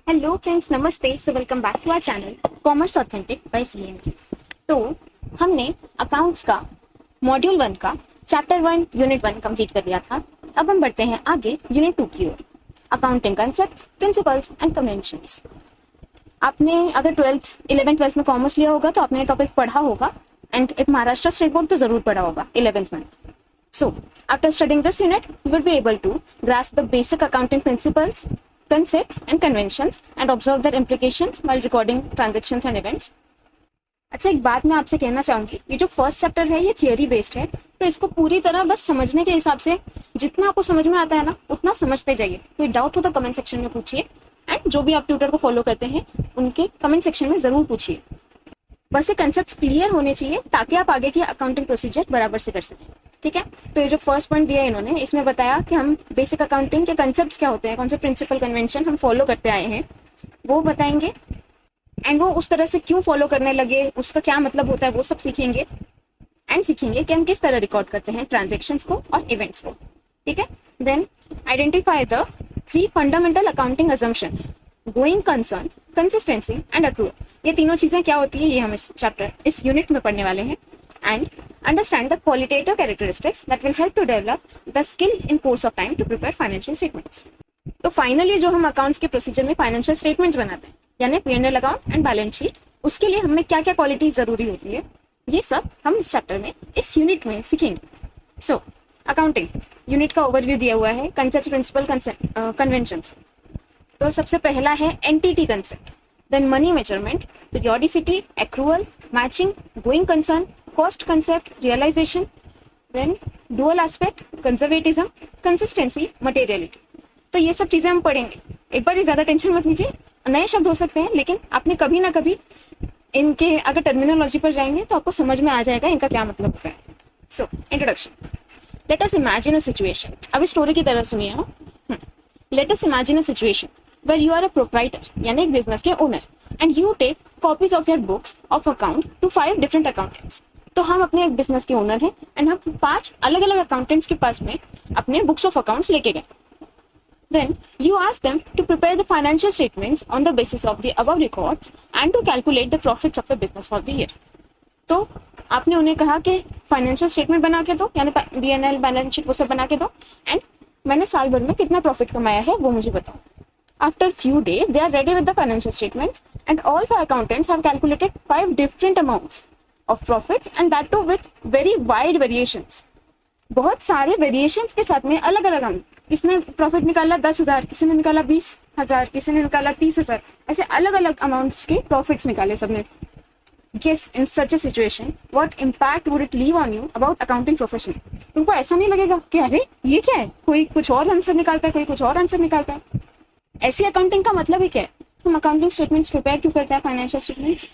Hello friends, नमस्ते। So welcome back to our channel commerce authentic by CMTs. तो हमने accounts का module 1 का चैप्टर 1 यूनिट 1 कंप्लीट कर लिया था। अब हम बढ़ते हैं आगे यूनिट 2 की ओर, accounting concepts, principles and conventions. आपने अगर 11th-12th में कॉमर्स लिया होगा तो आपने ये टॉपिक पढ़ा होगा, and if Maharashtra state board तो जरूर पढ़ा होगा 11th में। So, after studying this unit, you will be able to grasp the basic accounting principles, concepts and conventions and observe their implications while recording transactions and events. अच्छा, एक बात मैं आपसे कहना चाहूंगी, ये जो फर्स्ट चैप्टर है ये थियोरी बेस्ड है, तो इसको पूरी तरह बस समझने के हिसाब से जितना आपको समझ में आता है ना उतना समझते जाइए। कोई डाउट हो तो कमेंट सेक्शन में पूछिए, एंड जो भी आप ट्यूटर को फॉलो करते हैं उनके कमेंट सेक्शन में जरूर पूछिए। बस ये कंसेप्ट क्लियर होने चाहिए ताकि आप आगे की अकाउंटिंग प्रोसीजर बराबर से कर सकें। ठीक है, तो ये जो फर्स्ट पॉइंट दिया इन्होंने, इसमें बताया कि हम बेसिक अकाउंटिंग के कंसेप्ट्स क्या होते हैं, कौन से प्रिंसिपल कन्वेंशन हम फॉलो करते आए हैं वो बताएंगे, एंड वो उस तरह से क्यों फॉलो करने लगे, उसका क्या मतलब होता है वो सब सीखेंगे, एंड सीखेंगे कि हम किस तरह रिकॉर्ड करते हैं ट्रांजेक्शन्स को और इवेंट्स को। ठीक है, then identify the 3 fundamental accounting assumptions, going concern, consistency and accrual. ये तीनों चीजें क्या होती है ये हम इस यूनिट में पढ़ने वाले हैं, and understand the qualitative characteristics that will help to develop the skill in course of time to prepare financial statements. तो फाइनली जो हम अकाउंट्स के प्रोसीजर में फाइनेंशियल स्टेटमेंट्स बनाते हैं, यानी P&L account and balance sheet, उसके लिए हमें क्या क्या क्वालिटीज जरूरी होती है ये सब हम इस चैप्टर में, इस यूनिट में सीखेंगे। सो अकाउंटिंग यूनिट का ओवरव्यू दिया हुआ है, कंसेप्ट, प्रिंसिपल, कन्वेंशंस। तो सबसे पहला है entity concept, then money measurement, periodicity, accrual, matching, going concern, cost concept, realisation, then dual aspect, conservatism, consistency, materiality. तो ये सब चीजें हम पढ़ेंगे। एक बार ये ज्यादा टेंशन मत लीजिए, नए शब्द हो सकते हैं लेकिन आपने कभी ना कभी इनके अगर टर्मिनोलॉजी पर जाएंगे तो आपको समझ में आ जाएगा इनका क्या मतलब होता है। So introduction, let us imagine a situation. अब स्टोरी की तरह सुनिए हो। Let us imagine a situation where you are a proprietor, यानी एक बिजनेस के owner, and you take copies of your books of account to 5 different accountants. तो हम अपने एक बिजनेस के ओनर हैं एंड हम 5 अलग अलग अकाउंटेंट्स के पास में अपने बुक्स ऑफ अकाउंट्स लेके गए। Then you ask them to prepare the financial statements on the basis of the above records and to calculate the profits of the business for the year. तो आपने उन्हें कहा कि फाइनेंशियल स्टेटमेंट बना के दो, यानी P&L, बैलेंस शीट वो सब बना के दो, एंड मैंने साल भर में कितना प्रॉफिट कमाया है वो मुझे बताओ। After few days, they are ready with the financial statements, and all 5 accountants have calculated 5 different amounts of profits, and that too with very wide variations. बहुत सारे वेरिएशंस के साथ में अलग अलग अमाउंट, किसने प्रॉफिट निकाला 10,000, किसी ने निकाला 20,000, किसी ने निकाला 30,000, ऐसे अलग अलग अमाउंट्स के प्रॉफिट्स निकाले सबने। Guess in such a situation, what impact would it leave on you about accounting profession? तुमको ऐसा नहीं लगेगा कि अरे ये क्या है, कोई कुछ और आंसर निकालता है, कोई कुछ और आंसर निकालता है। ऐसी अकाउंटिंग का मतलब ही क्या है? हम अकाउंटिंग स्टेटमेंट्स प्रिपेयर क्यों करते हैं, फाइनेंशियल स्टेटमेंट्स,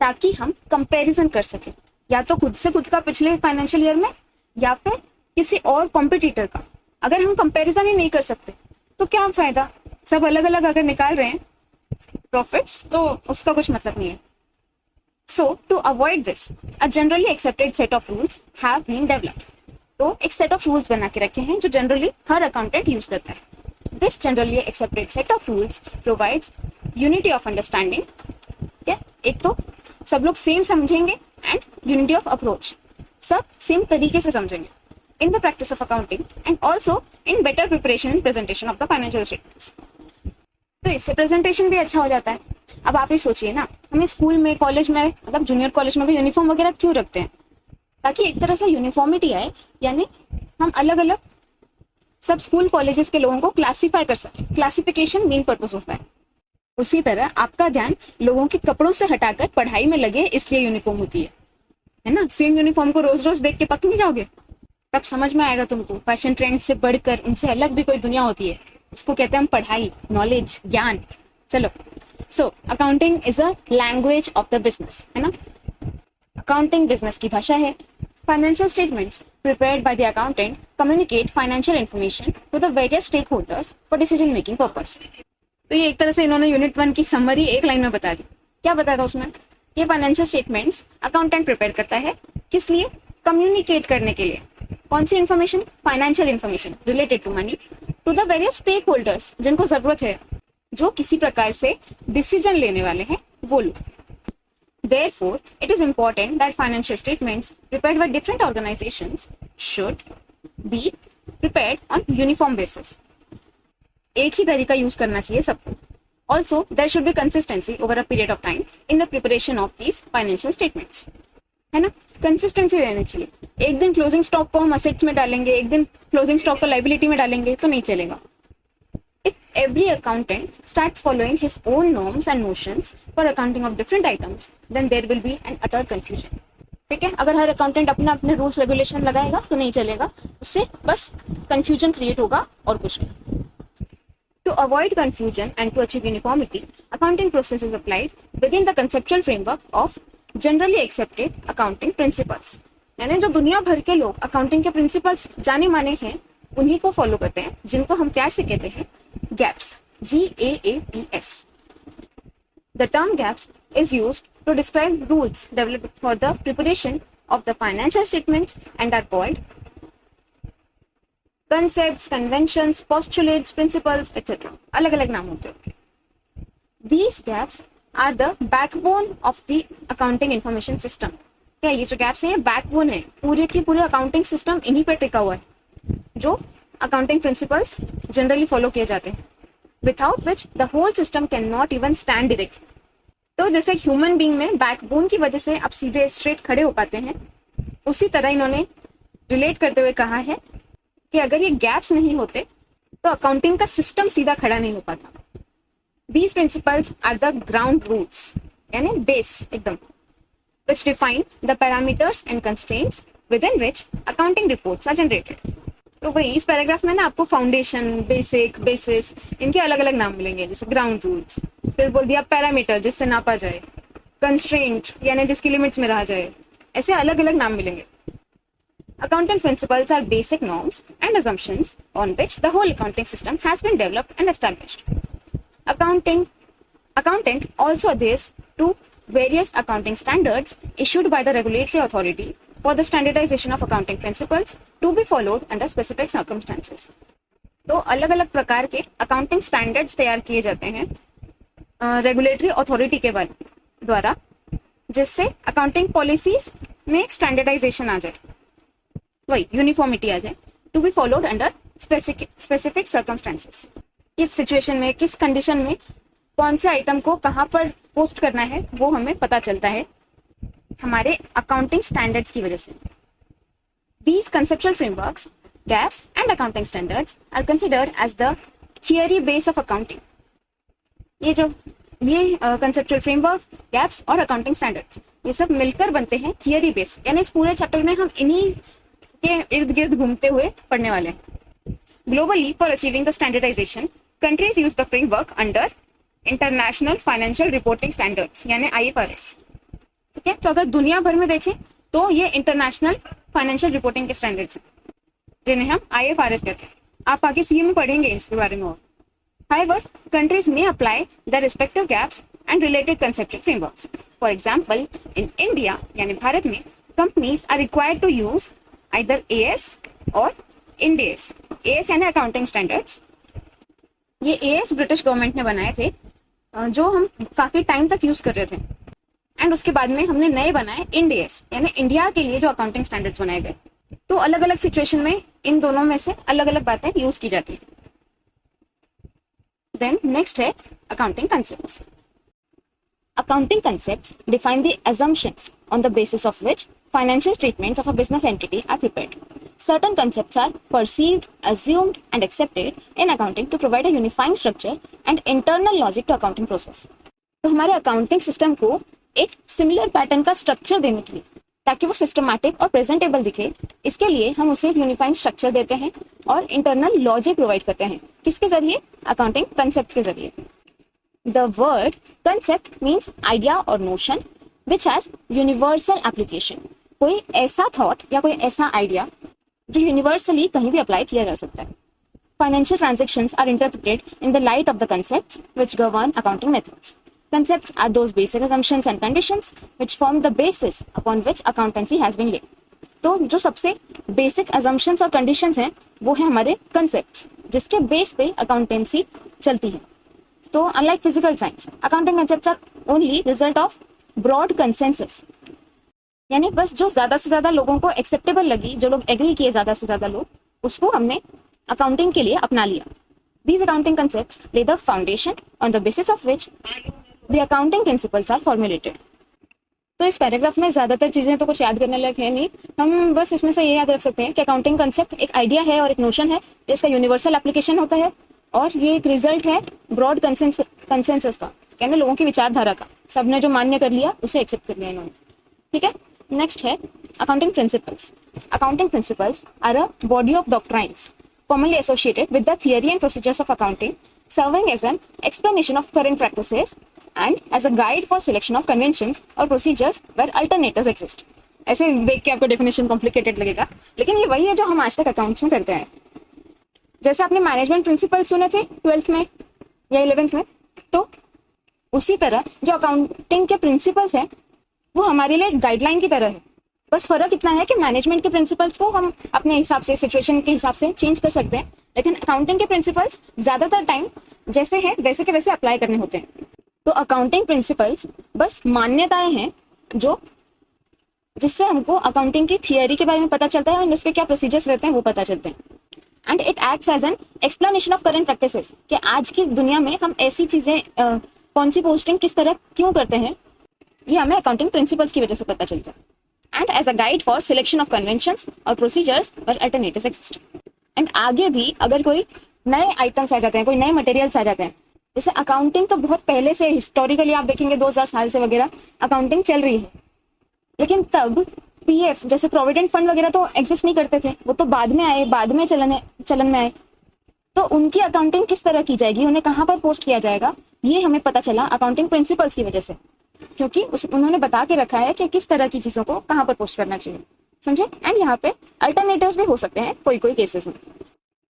ताकि हम कंपैरिजन कर सकें, या तो खुद से खुद का पिछले फाइनेंशियल ईयर में, या फिर किसी और कॉम्पिटिटर का। अगर हम कंपैरिजन ही नहीं कर सकते तो क्या फायदा, सब अलग अलग अगर निकाल रहे हैं प्रॉफिट्स तो उसका कुछ मतलब नहीं है। So to avoid this, a generally accepted set of rules have been developed. तो एक सेट ऑफ रूल्स बना के रखे हैं जो जनरली हर अकाउंटेंट यूज करता है। This generally accepted set of rules provides unity of understanding. क्या, एक तो सब लोग सेम समझेंगे, एंड यूनिटी ऑफ अप्रोच, सब सेम तरीके से समझेंगे in the practice of accounting, and also in better preparation and presentation of the financial statements. तो इससे प्रेजेंटेशन भी अच्छा हो जाता है। अब आप ही सोचिए ना, हमें स्कूल में, कॉलेज में, मतलब जूनियर कॉलेज में भी यूनिफॉर्म वगैरह क्यों रखते हैं? ताकि एक तरह से यूनिफॉर्मिटी आए, यानी हम अलग अलग सब स्कूल कॉलेजेस के लोगों को क्लासिफाई कर सके। क्लासिफिकेशन मेन पर्पस होता है। उसी तरह आपका ध्यान लोगों के कपड़ों से हटाकर पढ़ाई में लगे, इसलिए यूनिफॉर्म होती है ना। सेम यूनिफॉर्म को रोज रोज देख के पक नहीं जाओगे, तब समझ में आएगा तुमको फैशन ट्रेंड से बढ़कर उनसे अलग भी कोई दुनिया होती है। उसको कहते हैं हम पढ़ाई, नॉलेज, ज्ञान। चलो, so accounting is a language of the business, है ना। अकाउंटिंग बिजनेस की भाषा है। Financial statements prepared by the accountant communicate financial information to the various stakeholders for decision making purpose. तो ये एक तरह से इन्होंने यूनिट 1 की समरी एक लाइन में बता दी। क्या बताया था उसमें? ये फाइनेंशियल स्टेटमेंट्स अकाउंटेंट प्रिपेयर करता है, किस लिए? कम्युनिकेट करने के लिए। कौन सी information? Financial information related to money to the various stakeholders, जिनको जरूरत है जो किसी प्रकार से डिसीजन लेने वाले हैं वो लोग। Therefore, it is important that financial statements prepared by different organizations should be prepared on uniform basis. एक ही तरीका यूज करना चाहिए सबको. Also, there should be consistency over a period of time in the preparation of these financial statements. है ना, consistency रहनी चाहिए. एक दिन क्लोजिंग स्टॉक को हम असेट्स में डालेंगे, एक दिन क्लोजिंग स्टॉक को लाइबिलिटी में डालेंगे तो नहीं चलेगा. If every accountant starts following his own norms and notions for accounting of different items, then there will be an utter confusion. ठीक है, अगर हर अकाउंटेंट अपना अपने रूल्स रेगुलेशन लगाएगा तो नहीं चलेगा, उससे बस कंफ्यूजन क्रिएट होगा और कुछ नहीं. To avoid confusion and to achieve uniformity, accounting process is applied within the conceptual framework of generally accepted accounting principles. यानी जो दुनिया भर के लोग अकाउंटिंग के प्रिंसिपल्स जाने माने हैं उन्हीं को फॉलो करते हैं, जिनको हम प्यार से कहते हैं GAAPs. GAAPs. The term GAAPs is used to describe rules developed for the preparation of the financial statements and are called concepts, conventions, postulates, principles, etc. अलग अलग नाम होते हैं. These GAAPs are the backbone of the accounting information system. क्या ये जो GAAPs हैं ये बैकबोन है, पूरे की पूरे अकाउंटिंग सिस्टम इन्हीं पर टिका हुआ है, जो अकाउंटिंग प्रिंसिपल्स जनरली फॉलो किए जाते हैं, without which the whole system can not even stand directly. तो जैसे ह्यूमन बीइंग में बैकबोन की वजह से आप सीधे स्ट्रेट खड़े हो पाते हैं, उसी तरह इन्होंने रिलेट करते हुए कहा है कि अगर ये गैप्स नहीं होते तो अकाउंटिंग का सिस्टम सीधा खड़ा नहीं हो पाता. These principles are the ground roots, यानी बेस एकदम, which define the parameters and constraints within which accounting reports are generated. तो वही इस पैराग्राफ में ना आपको फाउंडेशन, बेसिक, बेसिस, इनके अलग अलग नाम मिलेंगे, जैसे ग्राउंड रूल्स, फिर बोल दिया पैरामीटर जिससे नापा जाए, कंस्ट्रेंट यानी जिसकी लिमिट्स में रहा जाए, ऐसे अलग अलग नाम मिलेंगे. Accounting principles are basic norms and assumptions on which the whole accounting system has been developed and established. Accountant also adheres to various accounting standards issued by the regulatory authority for the standardization of accounting principles to be followed under specific circumstances. तो अलग अलग प्रकार के accounting standards तैयार किए जाते हैं regulatory authority के द्वारा, जिससे अकाउंटिंग पॉलिसीज में स्टैंडर्डाइजेशन आ जाए, वही यूनिफॉर्मिटी आ जाए, to be followed under specific circumstances. किस सिचुएशन में, किस कंडीशन में कौन से आइटम को कहाँ पर पोस्ट करना है वो हमें पता चलता है हमारे अकाउंटिंग स्टैंडर्ड्स की वजह से. These conceptual frameworks, GAAPs and accounting standards are considered as the theory base of accounting. ये कंसेप्चुअल फ्रेमवर्क, गैप्स और अकाउंटिंग स्टैंडर्ड्स ये सब मिलकर बनते हैं थियरी बेस, यानी इस पूरे चैप्टर में हम इन्हीं के इर्द गिर्द घूमते हुए पढ़ने वाले हैं. Globally for achieving the standardisation, countries use the framework under international financial reporting standards यानी IFRS. ठीक है, तो अगर दुनिया भर में देखें तो ये इंटरनेशनल फाइनेंशियल रिपोर्टिंग के स्टैंडर्ड्स हैं जिन्हें हम IFRS कहते हैं. आप आगे CA में पढ़ेंगे इसके बारे में और. However, countries may apply their respective gaps and related conceptual frameworks. For example, in India यानी भारत में companies are required to use either AS और IND AS. AS यानी अकाउंटिंग स्टैंडर्ड्स. ये AS ब्रिटिश गवर्नमेंट ने बनाए थे, जो हम काफी टाइम तक यूज कर रहे थे, एंड उसके बाद में हमने नए बनाए IND AS यानी इंडिया के लिए जो अकाउंटिंग स्टैंडर्ड्स बनाए गए. तो अलग अलग सिचुएशन में इन दोनों में से अलग अलग बातें यूज की जाती हैं. देन नेक्स्ट है accounting concepts. Accounting concepts define the assumptions on the basis of which financial statements of a business entity are prepared. Certain concepts are perceived, assumed, and accepted in accounting to provide a unifying structure and internal logic to accounting process. तो हमारे accounting system को एक similar pattern का structure देने के लिए, ताकि वो सिस्टमैटिक और प्रेजेंटेबल दिखे, इसके लिए हम उसे एक यूनिफाइंग स्ट्रक्चर देते हैं और इंटरनल लॉजिक प्रोवाइड करते हैं. किसके जरिए? अकाउंटिंग कंसेप्ट के जरिए. The word concept means idea or notion which has universal application. कोई ऐसा thought या कोई ऐसा idea जो यूनिवर्सली कहीं भी अप्लाई किया जा सकता है. Financial transactions are interpreted in the light of the concepts which govern accounting methods. Concepts are those basic assumptions and conditions which form the basis upon which accountancy has been laid. तो जो सबसे basic assumptions और conditions हैं वो है हमारे concepts, जिसके base पे अकाउंटेंसी चलती है. तो unlike physical science, accounting concept are only result of broad consensus, यानी बस जो ज्यादा से ज्यादा लोगों को एक्सेप्टेबल लगी, जो लोग एग्री किए ज्यादा से ज्यादा लोग, उसको हमने अकाउंटिंग के लिए अपना लिया. These accounting concepts lay the foundation on the basis of which the accounting principles are formulated. तो इस पैराग्राफ में ज्यादातर चीजें तो कुछ याद करने लायक है नहीं, हम बस इसमें से ये याद रख सकते हैं कि अकाउंटिंग कंसेप्ट एक आइडिया है और एक नोशन है जिसका यूनिवर्सल एप्लीकेशन होता है, और ये एक रिजल्ट है ब्रॉड कंसेंसस का, कहने लोगों की विचारधारा का. सबने जो मान्य कर लिया उसे एक्सेप्ट कर लिया इन्होंने. ठीक है, नेक्स्ट है accounting principles. Accounting principles are a body of doctrines commonly associated with the theory and procedures of accounting, serving as an explanation of current practices and as a guide for selection of conventions or procedures where alternatives exist. ऐसे देख के आपको definition complicated लगेगा, लेकिन ये वही है जो हम आज तक अकाउंट्स में करते हैं. जैसे आपने मैनेजमेंट प्रिंसिपल सुने थे 12th में या 11th में, तो उसी तरह जो अकाउंटिंग के प्रिंसिपल्स हैं वो हमारे लिए गाइडलाइन की तरह है. बस फर्क इतना है कि मैनेजमेंट के प्रिंसिपल्स को हम अपने हिसाब से, सिचुएशन के हिसाब से चेंज कर सकते हैं, लेकिन अकाउंटिंग के प्रिंसिपल्स ज्यादातर टाइम जैसे हैं वैसे के वैसे अप्लाई करने होते हैं. तो अकाउंटिंग प्रिंसिपल्स बस मान्यताएं हैं जो जिससे हमको अकाउंटिंग की थियरी के बारे में पता चलता है और उसके क्या प्रोसीजर्स रहते हैं वो पता चलते हैं. And it acts as an explanation of current practices, कि आज की दुनिया में हम ऐसी चीजें कौन सी पोस्टिंग किस तरह क्यों करते हैं, ये हमें अकाउंटिंग प्रिंसिपल्स की वजह से पता चलता है. And as a guide for selection of conventions or procedures where alternatives exist. And आगे भी अगर कोई नए आइटम्स आ जाते हैं, कोई नए मटेरियल्स आ जाते हैं, जैसे अकाउंटिंग तो बहुत पहले से हिस्टोरिकली आप देखेंगे 2000 साल से वगैरह अकाउंटिंग चल रही है, लेकिन तब पीएफ जैसे प्रोविडेंट फंड वगैरह तो एग्जिस्ट नहीं करते थे, वो तो बाद में आए, बाद में चलन में आए. तो उनकी अकाउंटिंग किस तरह की जाएगी, उन्हें कहाँ पर पोस्ट किया जाएगा, ये हमें पता चला अकाउंटिंग प्रिंसिपल्स की वजह से, क्योंकि उन्होंने बता के रखा है कि किस तरह की चीजों को कहाँ पर पोस्ट करना चाहिए. समझे? एंड यहाँ पे अल्टरनेटिव्स भी हो सकते हैं कोई कोई केसेस में,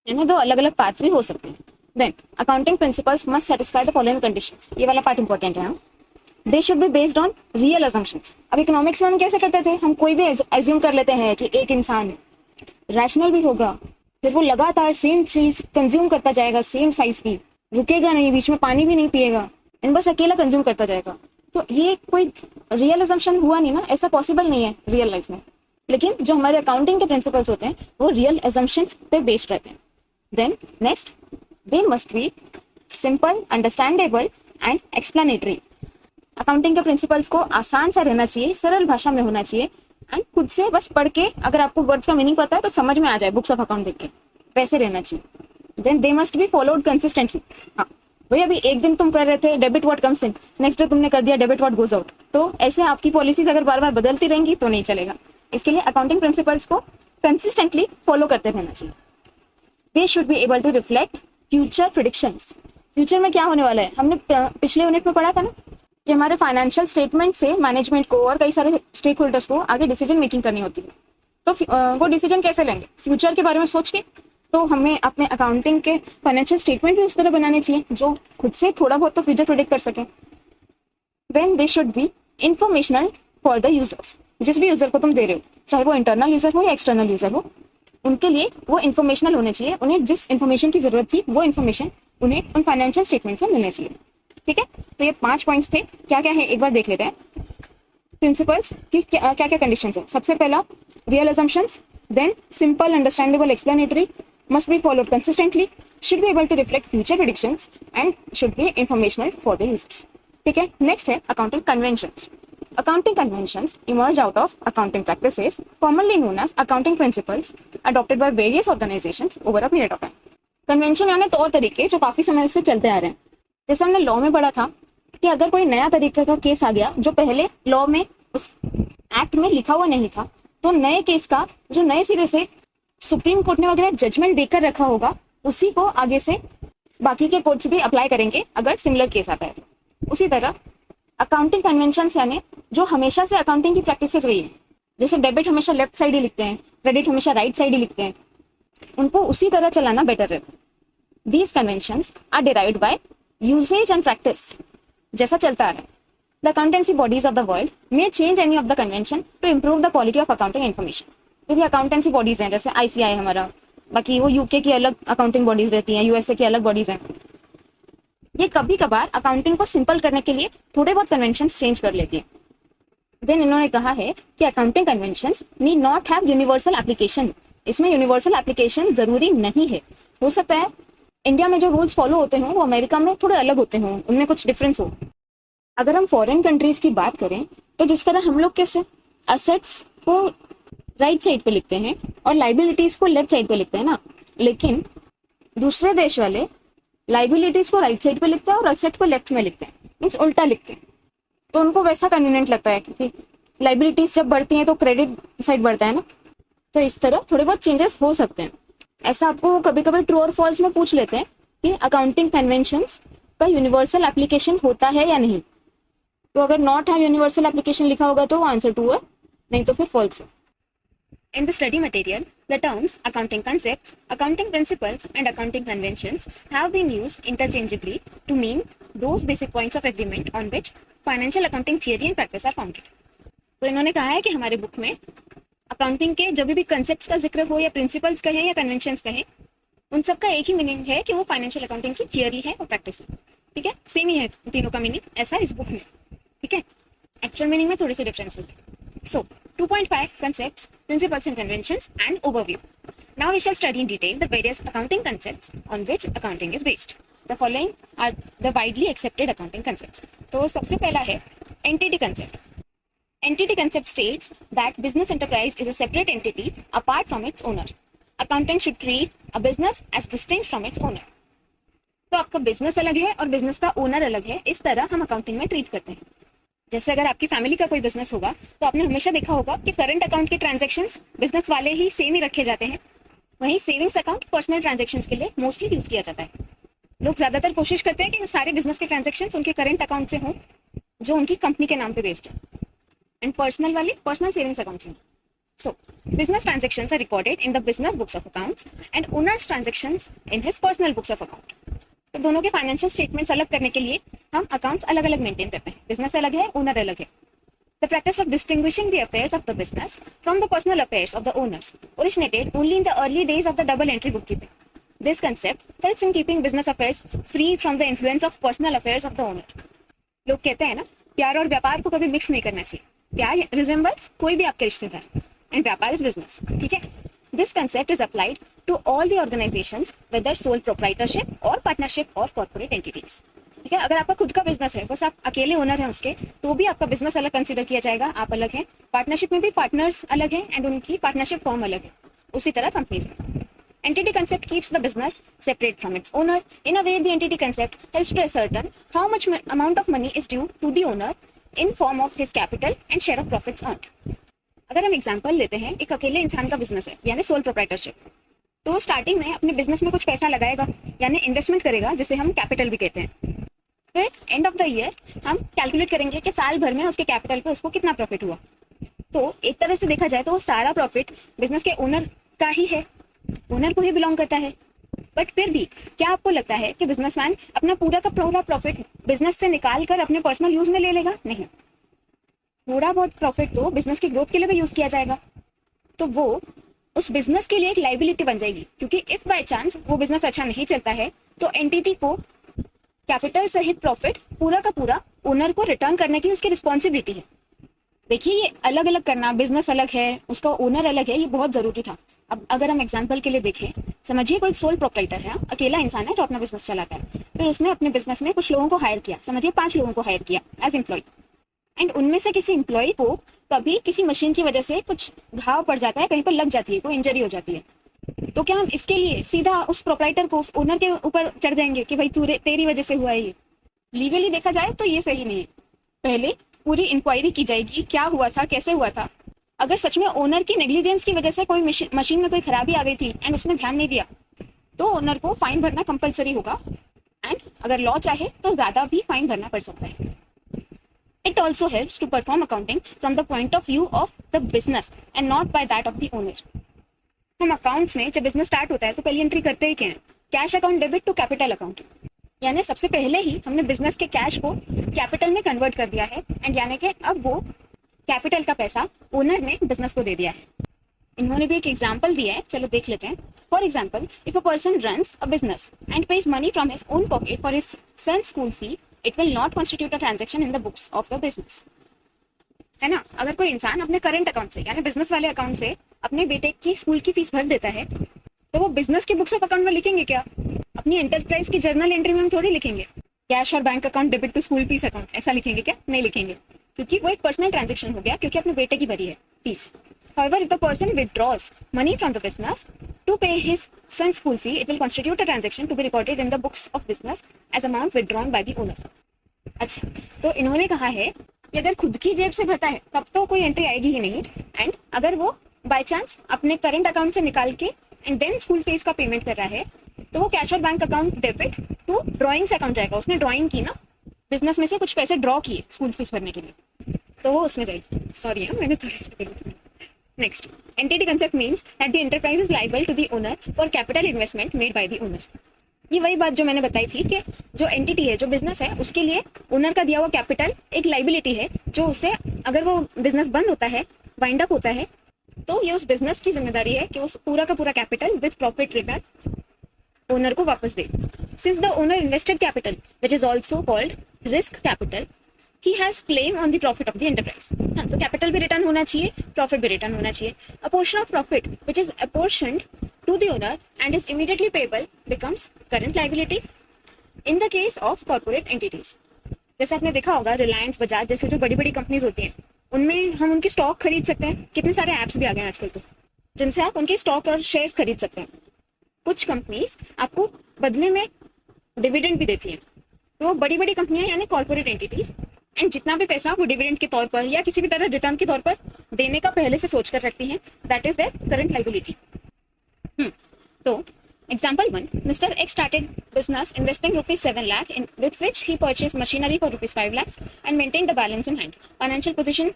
यानी दो अलग अलग पाथ्स भी हो सकते हैं. Then accounting principles must satisfy the following conditions. ये वाला पार्ट इंपॉर्टेंट है. They should be based on real assumptions. अब इकोनॉमिक्स में हम कैसे करते थे, हम कोई भी एज्यूम कर लेते हैं कि एक इंसान रैशनल भी होगा, फिर वो लगातार सेम चीज कंज्यूम करता जाएगा, सेम साइज की, रुकेगा नहीं, बीच में पानी भी नहीं पिएगा, एंड बस अकेला कंज्यूम करता जाएगा. तो ये कोई रियल असम्पशन हुआ नहीं ना, ऐसा पॉसिबल नहीं है रियल लाइफ में. लेकिन जो हमारे अकाउंटिंग के प्रिंसिपल्स होते हैं वो रियल असम्पशंस पे बेस्ड रहते हैं. Then next, they must be simple, understandable and explanatory. Accounting के प्रिंसिपल्स को आसान सा रहना चाहिए, सरल भाषा में होना चाहिए, एंड खुद से बस पढ़ के अगर आपको वर्ड्स का मीनिंग पता है तो समझ में आ जाए बुक्स ऑफ अकाउंट देख के, वैसे रहना चाहिए. Then they must be followed consistently. हाँ भाई, अभी एक दिन तुम कर रहे थे debit what comes in, next day तुमने कर दिया डेबिट व्हाट गोज आउट, तो ऐसे आपकी पॉलिसीज अगर बार बार बदलती रहेंगी तो नहीं चलेगा. इसके लिए अकाउंटिंग प्रिंसिपल्स को कंसिस्टेंटली फॉलो करते रहना चाहिए. They should be able to reflect future predictions. Future में क्या होने वाला है, हमने पिछले यूनिट में पढ़ा था ना कि हमारे फाइनेंशियल स्टेटमेंट से मैनेजमेंट को और कई सारे स्टेक होल्डर्स को आगे डिसीजन मेकिंग करनी होती है. तो वो डिसीजन कैसे लेंगे, फ्यूचर के बारे में सोच के. तो हमें अपने अकाउंटिंग के फाइनेंशियल स्टेटमेंट भी उस तरह बनाने चाहिए जो खुद से थोड़ा बहुत तो फ्यूचर प्रेडिक्ट कर सकें. Then they should be informational for the users. जिस भी यूजर को तुम दे रहे हो, चाहे वो इंटरनल यूजर हो या एक्सटर्नल यूजर हो, उनके लिए वो इन्फॉर्मेशनल होने चाहिए. उन्हें जिस इन्फॉर्मेशन की जरूरत थी वो इन्फॉर्मेशन उन्हें उन फाइनेंशियल स्टेटमेंट से मिलनी चाहिए. ठीक है, तो ये 5 पॉइंट्स थे. क्या क्या है एक बार देख लेते हैं. प्रिंसिपल्स की क्या क्या कंडीशन है. सबसे पहला real assumptions, then simple, understandable, explanatory, must be followed consistently, should be able to reflect future predictions and should be informational for the users. ठीक है, next है accounting conventions. Accounting conventions emerge out of accounting practices commonly known as accounting principles adopted by various organizations over a period of time. Convention यानी तौर तरीके जो काफी समय से चलते आ रहे हैं. जैसे हमने लॉ में पढ़ा था कि अगर कोई नया तरीके का केस आ गया जो पहले लॉ में उस एक्ट में लिखा हुआ नहीं था, तो नए केस का जो नए सिरे से सुप्रीम कोर्ट ने वगैरह जजमेंट देकर रखा होगा उसी को आगे से बाकी के कोर्ट्स भी अप्लाई करेंगे अगर सिमिलर केस आता है तो. उसी तरह अकाउंटिंग कन्वेंशंस यानी जो हमेशा से अकाउंटिंग की प्रैक्टिसेस रही है, जैसे डेबिट हमेशा लेफ्ट साइड ही लिखते हैं, क्रेडिट हमेशा राइट साइड ही लिखते हैं, उनको उसी तरह चलाना बेटर रहता है. These conventions are derived by usage and practice. जैसा चलता आ रहा है, the accountancy bodies of the world may change any of the convention to improve the quality of accounting information. जो भी अकाउंटेंसी बॉडीज हैं, जैसे आईसीआई हमारा, बाकी वो यूके की अलग अकाउंटिंग बॉडीज रहती हैं, यूएसए की अलग बॉडीज हैं, ये कभी कभार अकाउंटिंग को सिंपल करने के लिए थोड़े बहुत कन्वेंशन चेंज कर लेती है। देन इन्होंने कहा है कि accounting conventions need not have universal application. इसमें यूनिवर्सल एप्लीकेशन जरूरी नहीं है। हो सकता है इंडिया में जो रूल्स फॉलो होते हों वो अमेरिका में थोड़े अलग होते हों, उनमें कुछ डिफरेंस हो। अगर हम फॉरेन कंट्रीज की बात करें तो जिस तरह हम लोग कैसे असेट्स को राइट साइड पे लिखते हैं और लाइबिलिटीज को लेफ्ट साइड पे लिखते हैं ना, लेकिन दूसरे देश वाले लाइबिलिटीज को राइट साइड पे लिखते हैं और असेट को लेफ्ट में लिखते हैं, मीन्स उल्टा लिखते हैं। तो उनको वैसा कन्वीनियंट लगता है क्योंकि लाइबिलिटीज जब बढ़ती हैं तो क्रेडिट साइड बढ़ता है ना। तो इस तरह थोड़े बहुत चेंजेस हो सकते हैं। ऐसा आपको कभी कभी ट्रू और फॉल्स में पूछ लेते हैं कि अकाउंटिंग कन्वेंशंस का यूनिवर्सल एप्लीकेशन होता है या नहीं। तो अगर नॉट हैव यूनिवर्सल एप्लीकेशन लिखा होगा तो आंसर ट्रू है, नहीं तो फिर फॉल्स है। In the study material, the terms accounting concepts, accounting principles, and accounting conventions have been used interchangeably to mean those basic points of agreement on which financial accounting theory and practice are founded. तो इन्होंने कहा है कि हमारे book में accounting के जब भी कंसेप्ट्स का जिक्र हो या प्रिंसिपल्स कहें या कन्वेंशंस कहें, उन सब का एक ही मीनिंग है कि वो फाइनेंशियल अकाउंटिंग की थियरी है और प्रैक्टिस है। ठीक है, सेम ही है तीनों का मीनिंग, ऐसा इस बुक में। ठीक है, एक्चुअल मीनिंग में थोड़ी सी डिफरेंस होगी। सो 2.5 concepts, principles and conventions and overview. Now we shall study in detail the various accounting concepts on which accounting is based. The following are the widely accepted accounting concepts. तो सबसे पहला है entity concept. Entity concept states that business enterprise is a separate entity apart from its owner. Accountant should treat a business as distinct from its owner. तो आपका business अलग है और business का ओनर अलग है, इस तरह हम अकाउंटिंग में ट्रीट करते हैं। जैसे अगर आपकी फैमिली का कोई बिजनेस होगा तो आपने हमेशा देखा होगा कि करंट अकाउंट के ट्रांजैक्शंस बिजनेस वाले ही सेम ही रखे जाते हैं, वहीं सेविंग्स अकाउंट पर्सनल ट्रांजैक्शंस के लिए मोस्टली यूज किया जाता है। लोग ज्यादातर कोशिश करते हैं कि सारे बिजनेस के ट्रांजैक्शंस उनके करंट अकाउंट से हों जो उनकी कंपनी के नाम पे बेस्ड है, एंड पर्सनल वाले पर्सनल सेविंग्स अकाउंट से। So business transactions are recorded in the business books of accounts and owners transactions in his personal books of account. तो दोनों के फाइनेंशियल स्टेटमेंट्स अलग करने के लिए हम अकाउंट्स अलग अलग मेंटेन करते हैं। बिजनेस अलग है, ओनर अलग है। The practice of distinguishing the affairs of the business from the personal affairs of the owners originated only in the early days of the double entry bookkeeping. This concept helps in keeping business affairs free from the influence of personal affairs of the owner. लोग कहते हैं ना, प्यार और व्यापार को कभी mix नहीं करना चाहिए। प्यार रिजेंबल्स कोई भी आपके रिश्तेदार, एंड व्यापार इज बिजनेस। ठीक है, this concept is applied to all the organisations whether sole proprietorship और पार्टनरशिप और कॉर्पोरेट एंटिटीज। ठीक है, अगर आपका खुद का बिजनेस है, बस आप अकेले ओनर हैं उसके, तो भी आपका बिजनेस अलग कंसिडर किया जाएगा, आप अलग हैं। पार्टनरशिप में भी पार्टनर्स अलग हैं एंड उनकी पार्टनरशिप फॉर्म अलग है। उसी तरह कंपनीज में entity concept keeps the business separate from its owner. In a way, the entity concept helps to ascertain how much amount of money is due to the owner in form of his capital and share of profits earned. अगर हम example लेते हैं, एक अकेले इंसान का business है यानी सोल प्रोप्राइटरशिप, तो स्टार्टिंग में अपने बिजनेस में कुछ पैसा लगाएगा यानी इन्वेस्टमेंट करेगा, जिसे हम कैपिटल भी कहते हैं। फिर एंड ऑफ द ईयर हम कैलकुलेट करेंगे कि साल भर में उसके कैपिटल पे उसको कितना प्रॉफिट हुआ। तो एक तरह से देखा जाए तो वो सारा प्रॉफिट बिजनेस के ओनर का ही है, ओनर को ही बिलोंग करता है। बट फिर भी क्या आपको लगता है कि बिजनेसमैन अपना पूरा का पूरा प्रॉफिट बिजनेस से निकाल कर अपने पर्सनल यूज में ले लेगा? नहीं, थोड़ा बहुत प्रॉफिट तो बिजनेस की ग्रोथ के लिए भी यूज किया जाएगा। तो वो उस बिजनेस के लिए एक लाइबिलिटी बन जाएगी, क्योंकि इफ बाय चांस वो बिजनेस अच्छा नहीं चलता है तो एंटिटी को कैपिटल सहित प्रॉफिट पूरा का पूरा ओनर को रिटर्न करने की उसकी रिस्पॉन्सिबिलिटी है। देखिए, ये अलग अलग करना, बिजनेस अलग है, उसका ओनर अलग है, ये बहुत जरूरी था। अब अगर हम एग्जांपल के लिए देखें, समझिए कोई सोल प्रोप्राइटर है, अकेला इंसान है जो अपना बिजनेस चलाता है। फिर उसने अपने बिजनेस में कुछ लोगों को हायर किया, समझिए 5 लोगों को हायर किया एज एम्प्लॉय, एंड उनमें से किसी एम्प्लॉय को कभी किसी मशीन की वजह से कुछ घाव पड़ जाता है, कहीं पर लग जाती है, कोई इंजरी हो जाती है, तो क्या हम इसके लिए सीधा उस प्रोप्राइटर को, उस ओनर के ऊपर चढ़ जाएंगे कि भाई तेरी वजह से हुआ है? ये लीगली देखा जाए तो ये सही नहीं है। पहले पूरी इंक्वायरी की जाएगी, क्या हुआ था, कैसे हुआ था। अगर सच में ओनर की नेग्लिजेंस की वजह से कोई मशीन में कोई खराबी आ गई थी एंड उसने ध्यान नहीं दिया, तो ओनर को फाइन भरना कंपलसरी होगा, एंड अगर लॉ चाहे तो ज्यादा भी फाइन भरना पड़ सकता है। It also helps to perform accounting from the point of view of the business and not by that of the owner. हम अकाउंट्स में जब बिजनेस स्टार्ट होता है तो पहली एंट्री करते ही क्या है? Cash account debit to capital account, यानी सबसे पहले ही हमने बिजनेस के कैश को कैपिटल में कन्वर्ट कर दिया है, एंड यानी कि अब वो कैपिटल का पैसा ओनर ने बिजनेस को दे दिया है। इन्होंने भी एक एग्जांपल दिया है, चलो देख लेते हैं। For example, if a person runs a business and pays money from his own pocket for his son's school fee, it will not constitute a transaction in the books of the business. है ना? अगर कोई इंसान अपने current account से यानी business वाले account से अपने बेटे की स्कूल की फीस भर देता है तो वो बिजनेस के बुक्स ऑफ अकाउंट में लिखेंगे क्या? अपनी एंटरप्राइज की जर्नल एंट्री में हम थोड़ी लिखेंगे कैश और bank account debit to school fees account, ऐसा लिखेंगे क्या? नहीं लिखेंगे, क्योंकि वो एक पर्सनल ट्रांजेक्शन हो गया, क्योंकि अपने बेटे की भरी है fees. However, if the person withdraws money from the business to pay his son's school fee, it will constitute a transaction to be recorded in the books of business as amount withdrawn by the owner. अच्छा, तो इन्होंने कहा है कि अगर खुद की जेब से भरता है तब तो कोई एंट्री आएगी ही नहीं, एंड अगर वो बाय चांस अपने करंट अकाउंट से निकाल के एंड देन स्कूल फीस का पेमेंट कर रहा है तो वो कैश और bank account debit to drawings account जाएगा. उसने ड्रॉइंग की ना, बिजनेस में से कुछ पैसे ड्रॉ किए स्कूल फीस भरने के लिए, तो वो उसमें जाएगी. सॉरी मैंने थोड़ा सा गलत. Next, entity concept means that the enterprise is liable to the owner for capital investment made by the owner. ये वही बात जो मैंने बताई थी कि जो एंटिटी है, जो बिजनेस है, उसके लिए ओनर का दिया हुआ कैपिटल एक लाइबिलिटी है, जो उसे अगर वो बिजनेस बंद होता है, वाइंड अप होता है, तो ये उस बिजनेस की जिम्मेदारी है कि उस पूरा का पूरा capital with profit return owner को वापस दे. Since the owner invested capital which is also called risk capital, he has claim on the profit of the enterprise. हाँ, तो कैपिटल भी रिटर्न होना चाहिए, प्रॉफिट भी रिटर्न होना चाहिए. A portion of profit which is apportioned to the owner and is immediately payable becomes current liability in the case of corporate entities. जैसे आपने देखा होगा रिलायंस, बजाज जैसे जो बड़ी बड़ी कंपनीज होती हैं, उनमें हम उनके स्टॉक खरीद सकते हैं. कितने सारे ऐप्स भी आ गए हैं आजकल तो, जिनसे आप उनके स्टॉक और शेयर्स खरीद सकते हैं. कुछ कंपनीज आपको बदले में डिविडेंड भी देती हैं. तो बड़ी बड़ी कंपनियां यानी कॉर्पोरेट एंटिटीज, एंड जितना भी पैसा वो डिविडेंड के तौर पर या किसी भी तरह रिटर्न के तौर पर देने का पहले से सोच कर रखती हैं, that is their current liability. तो example 1, mister X started business investing ₹7 lakh in with which he purchase machinery for ₹5 lakhs and maintained the balance in hand. Financial position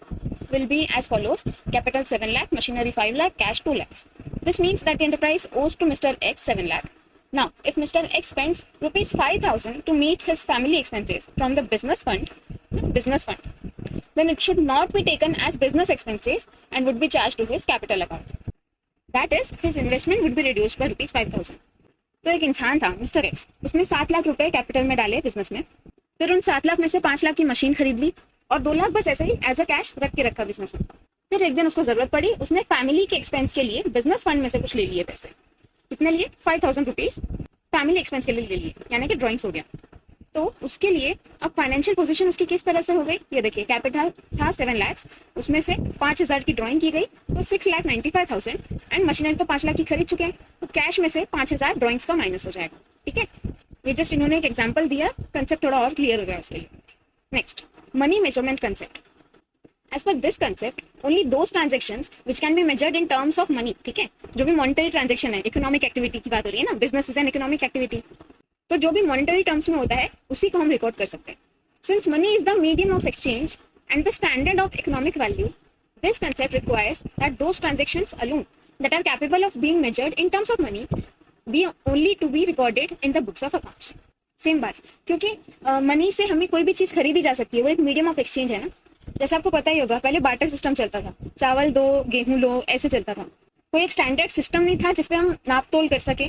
will be as follows: capital 7 lakh, machinery 5 lakh, cash 2 lakhs. This means that the enterprise owes to Mr. X 7 lakh. Now, if Mr. X spends ₹5,000 to meet his family expenses from the business fund, then it should not be taken as business expenses and would be charged to his capital account. That is, his investment would be reduced by ₹5,000. तो एक इंसान था mister x, उसने 7 लाख रुपए capital में डाले business में, फिर उन 7 लाख में से 5 लाख की मशीन खरीद ली और 2 लाख बस ऐसे ही एज अ कैश रख के रखा बिजनेस में. फिर एक दिन उसको जरूरत पड़ी, उसने फैमिली के एक्सपेंस के लिए बिजनेस फंड में से कुछ ले लिए पैसे. कितने लिए? ₹5,000 फैमिली एक्सपेंस के लिए ले लिए, यानी कि ड्रॉइंग्स हो गया. तो उसके लिए अब फाइनेंशियल पोजीशन उसकी किस तरह से हो गई, ये देखिए. कैपिटल था 7 लाख, उसमें से 5,000 की ड्राइंग की गई, तो 6,95,000, एंड मशीनरी तो 5 लाख की खरीद चुके हैं, तो कैश में से 5,000 ड्राइंग्स का माइनस हो जाएगा. ठीक है, ये जस्ट इन्होंने एक एग्जाम्पल दिया, कंसेप्ट थोड़ा और क्लियर हो गया उसके लिए. Next, money measurement concept. As per this concept, only those transactions which can be measured in terms of money, ठीक है, जो भी मॉनिटरी ट्रांजेक्शन है, इकोनॉमिक एक्टिविटी की बात हो रही है ना, business is an economic activity, तो जो भी मॉनिटरी टर्म्स में होता है उसी को हम रिकॉर्ड कर सकते हैं. Since money is the medium of exchange and the standard of economic value, this concept requires that those transactions alone that are capable of being measured in terms of money be only to be recorded in the books of accounts. Same बात, क्योंकि money से हमें कोई भी चीज खरीदी जा सकती है, वो एक मीडियम ऑफ एक्सचेंज है ना. जैसे आपको पता ही होगा, पहले बार्टर सिस्टम चलता था, चावल दो गेहूं लो, ऐसे चलता था. कोई एक स्टैंडर्ड सिस्टम नहीं था जिसपे हम नाप तोल कर सके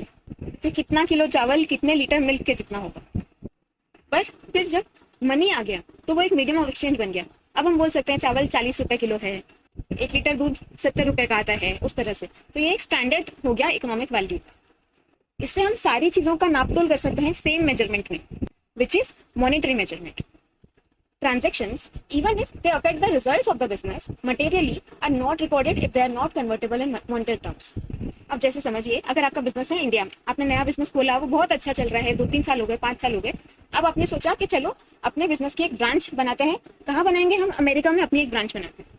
कि कितना किलो चावल कितने लीटर मिल्क के जितना होगा. पर फिर जब मनी आ गया तो वो एक मीडियम ऑफ एक्सचेंज बन गया. अब हम बोल सकते हैं चावल 40 रुपए किलो है, 1 लीटर दूध 70 रुपए का आता है, उस तरह से. तो ये एक स्टैंडर्ड हो गया इकोनॉमिक वैल्यू. इससे हम सारी चीजों का नाप तोल कर सकते हैं सेम मेजरमेंट में, which is monetary measurement. Transactions, even if they affect the results of the business materially, are not recorded if they are not convertible in monetary terms. अब जैसे समझिए, अगर आपका बिजनेस है इंडिया में, आपने नया बिजनेस खोला, वो बहुत अच्छा चल रहा है, 2-3 साल हो गए, 5 साल हो गए. अब आपने सोचा कि चलो अपने बिजनेस की एक ब्रांच बनाते हैं. कहाँ बनाएंगे? हम अमेरिका में अपनी एक ब्रांच बनाते हैं.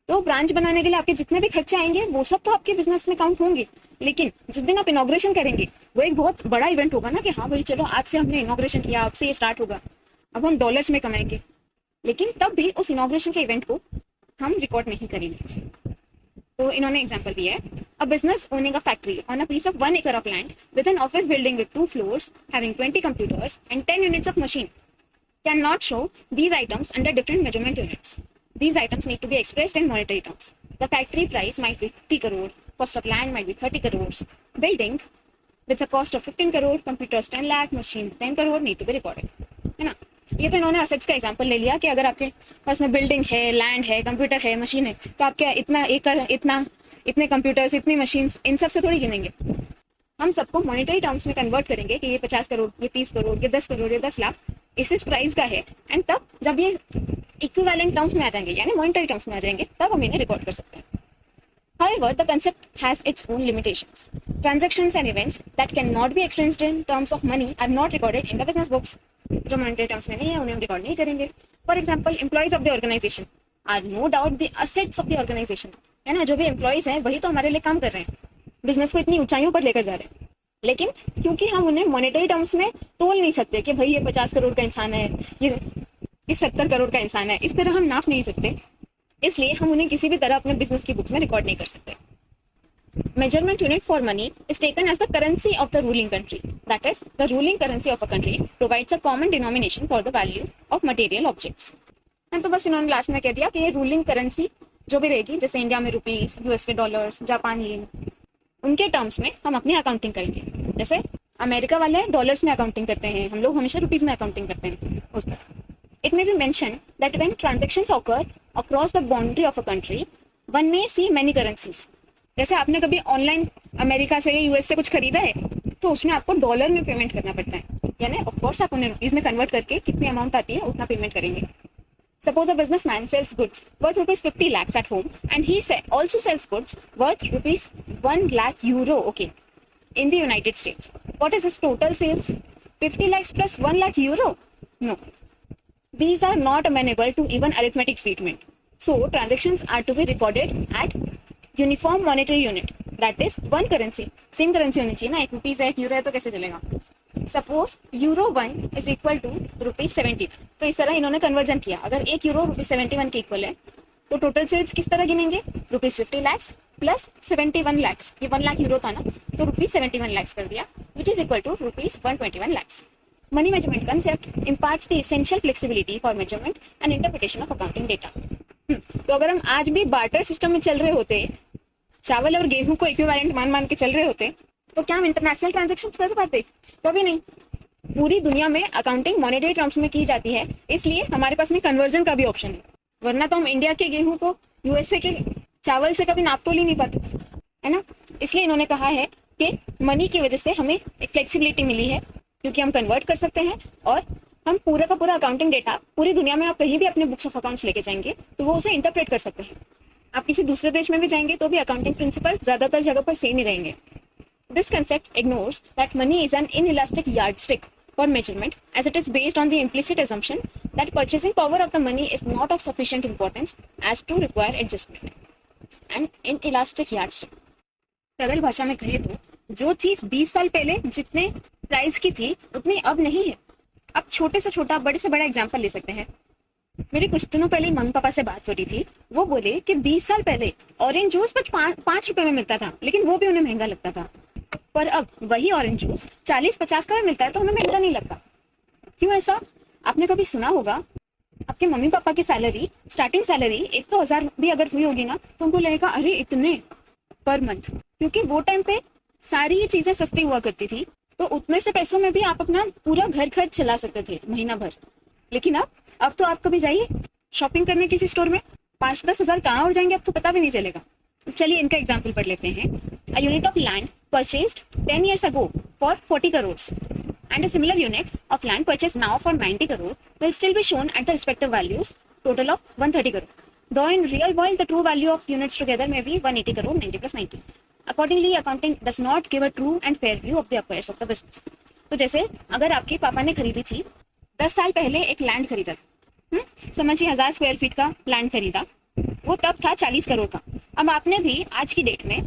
तो ब्रांच बनाने के लिए आपके जितने भी खर्चे आएंगे वो सब तो आपके बिजनेस में काउंट होंगे, लेकिन जिस दिन आप इनॉग्रेशन करेंगे वो एक बहुत बड़ा इवेंट होगा ना, कि हाँ भाई चलो आज से हमने इनॉग्रेशन किया, अब से ये स्टार्ट होगा, अब हम डॉलर्स में कमाएंगे. लेकिन तब भी उस इनॉग्रेशन के इवेंट को हम रिकॉर्ड नहीं करेंगे. तो इन्होंने एग्जांपल दिया है, a business owning a factory on a piece of 1 acre of land with an office building with 2 floors having 20 computers and 10 units of machine cannot show these items under different measurement units. These items need to be expressed in monetary terms. The factory price might be 50 crore, cost of land might be 30 crores, building with a cost of 15 crore, computers 10 lakh, machine 10 crore need to be recorded, है ना। ये तो इन्होंने assets का example ले लिया कि अगर आपके पास में बिल्डिंग है, लैंड है, कंप्यूटर है, मशीन है, तो आप क्या इतना एकड़, इतना इतने कंप्यूटर्स, इतनी मशीन्स, इन सब से थोड़ी गिनेंगे। हम सबको मॉनेटरी टर्म्स में कन्वर्ट करेंगे कि ये 50 करोड़, ये 30 करोड़, ये 10 करोड़, ये 10 लाख इस प्राइस का है, एंड तब जब ये इक्विवेलेंट टर्म्स में आ जाएंगे यानी मॉनेटरी टर्म्स में आ जाएंगे, तब हम इन्हें रिकॉर्ड कर सकते हैं। However, the concept has its own limitations. Transactions and events that cannot be experienced in terms of money are not recorded in the business books. जो monetary terms में नहीं है उन्हें हम रिकॉर्ड नहीं करेंगे। For example, employees of the organization are no doubt the assets of the organization. है ना, जो भी employees हैं वही तो हमारे लिए काम कर रहे हैं, बिजनेस को इतनी ऊंचाइयों पर लेकर जा रहे हैं। लेकिन क्योंकि हम उन्हें मॉनेटरी टर्म्स में तोल नहीं सकते कि भाई ये 50 करोड़ का इंसान है, ये 70 करोड़ का इंसान है, इस तरह हम नाप नहीं सकते, इसलिए हम उन्हें किसी भी तरह अपने बिजनेस की बुक्स में रिकॉर्ड नहीं कर सकते। Measurement unit for money is taken as the currency of the ruling country. That is, the ruling currency of a country provides a common denomination for the value of material objects. तो बस इन्होंने last में कह दिया कि ये ruling currency जो भी रहेगी, जैसे इंडिया में रुपीस, यूएस के डॉलर्स, जापान येन, उनके टर्म्स में हम अपनी अकाउंटिंग करेंगे। जैसे अमेरिका वाले डॉलर्स में अकाउंटिंग करते हैं, हम लोग हमेशा रुपीस में अकाउंटिंग करते हैं उस तरह। It may be mentioned that when transactions occur across the boundary of a country, one may see many currencies. जैसे आपने कभी ऑनलाइन अमेरिका से या यूएस से कुछ खरीदा है तो उसमें आपको डॉलर में पेमेंट करना पड़ता है, यानी ऑफ कोर्स आप उन्हें रुपीस में कन्वर्ट करके कितनी अमाउंट आती है उतना पेमेंट करेंगे। Suppose a businessman sells goods worth rupees 50 lakhs at home, and he also sells goods worth rupees 1 lakh euro, okay, in the United States. What is his total sales? 50 lakhs plus 1 lakh euro? No. These are not amenable to even arithmetic treatment. So transactions are to be recorded at uniform monetary unit, that is one currency. Same currency होनी चाहिए ना, एक rupees है, एक euro है, तो कैसे चलेगा। Suppose euro 1 is equal to rupees 70, तो इस तरह इन्होंने कन्वर्जन किया। अगर एक यूरो रुपीज 71 के इक्वल है तो टोटल सेल्स किस तरह गिनेंगे, रुपीज 50 लैक्स प्लस 71 लैक्स, ये 1 लाख यूरो था ना, तो रुपीज 71 लैक्स कर दिया, which is equal to rupees 121 lakhs. Money measurement concept imparts the essential flexibility for measurement and interpretation of accounting data. तो अगर हम आज भी बार्टर सिस्टम में चल रहे होते, चावल और गेहूं को इक्विवेलेंट मान के चल रहे होते, तो क्या हम इंटरनेशनल ट्रांजैक्शंस कर पाते? कभी नहीं। पूरी दुनिया में अकाउंटिंग मॉनेटरी टर्म्स में की जाती है, इसलिए हमारे पास में कन्वर्जन का भी ऑप्शन है, वरना तो हम इंडिया के गेहूं को यूएसए के चावल से कभी नाप तोल ही नहीं पाते, है ना। इसलिए इन्होंने कहा है कि मनी की वजह से हमें एक फ्लेक्सिबिलिटी मिली है, क्योंकि हम कन्वर्ट कर सकते हैं और हम पूरा का पूरा अकाउंटिंग डेटा पूरी दुनिया में आप कहीं भी अपने बुक्स ऑफ अकाउंट्स लेके जाएंगे तो वो उसे इंटरप्रेट कर सकते हैं। आप किसी दूसरे देश में भी जाएंगे तो भी अकाउंटिंग प्रिंसिपल ज्यादातर जगह पर सेम ही रहेंगे। This concept ignores that money is an inelastic yardstick for measurement, as it is based on the implicit assumption that purchasing power of the money is not of sufficient importance as to require adjustment. An inelastic yardstick. सरल भाषा में कहे तो जो चीज 20 साल पहले जितने प्राइस की थी उतनी अब नहीं है। अब छोटे से छोटा, बड़े से बड़ा एग्जांपल ले सकते हैं। मेरी कुछ दिनों पहले मम्मी पापा से बात हो रही थी, वो बोले कि 20 साल पहले ऑरेंज जूस 5 रुपए में मिलता था, लेकिन वो भी उन्हें महंगा लगता था, पर अब वही ऑरेंज जूस 40-50 का में मिलता है तो हमें महंगा नहीं लगता। क्यों ऐसा? आपने कभी सुना होगा, आपके मम्मी पापा की सैलरी, स्टार्टिंग सैलरी 1,000 भी अगर हुई होगी ना, तो उनको लगेगा अरे इतने पर मंथ, क्योंकि वो टाइम पे सारी ये चीजें सस्ती हुआ करती थी, तो उतने से पैसों में भी आप अपना पूरा घर खर्च चला सकते थे महीना भर। लेकिन अब तो आप कभी जाइए शॉपिंग करने किसी स्टोर में, 5-10 हजार कहाँ और जाएंगे, अब तो पता भी नहीं चलेगा। चलिए इनका एग्जाम्पल पढ़ लेते हैं। A unit of land purchased 10 years ago for 40 crores and a similar unit of land purchased now for 90 crore will still be shown at the respective values, total of 130 crore. Though in real world the true value of units together may be 180 crore, 90 plus 90. Accordingly, accounting does not give a true and fair view of the affairs of the business. तो जैसे अगर आपके पापा ने खरीदी थी 10 साल पहले एक लैंड खरीदा था, समझिए 1000 स्क्वायर फीट का लैंड खरीदा, वो तब था 40 करोड़ का। अब आपने भी आज की डेट में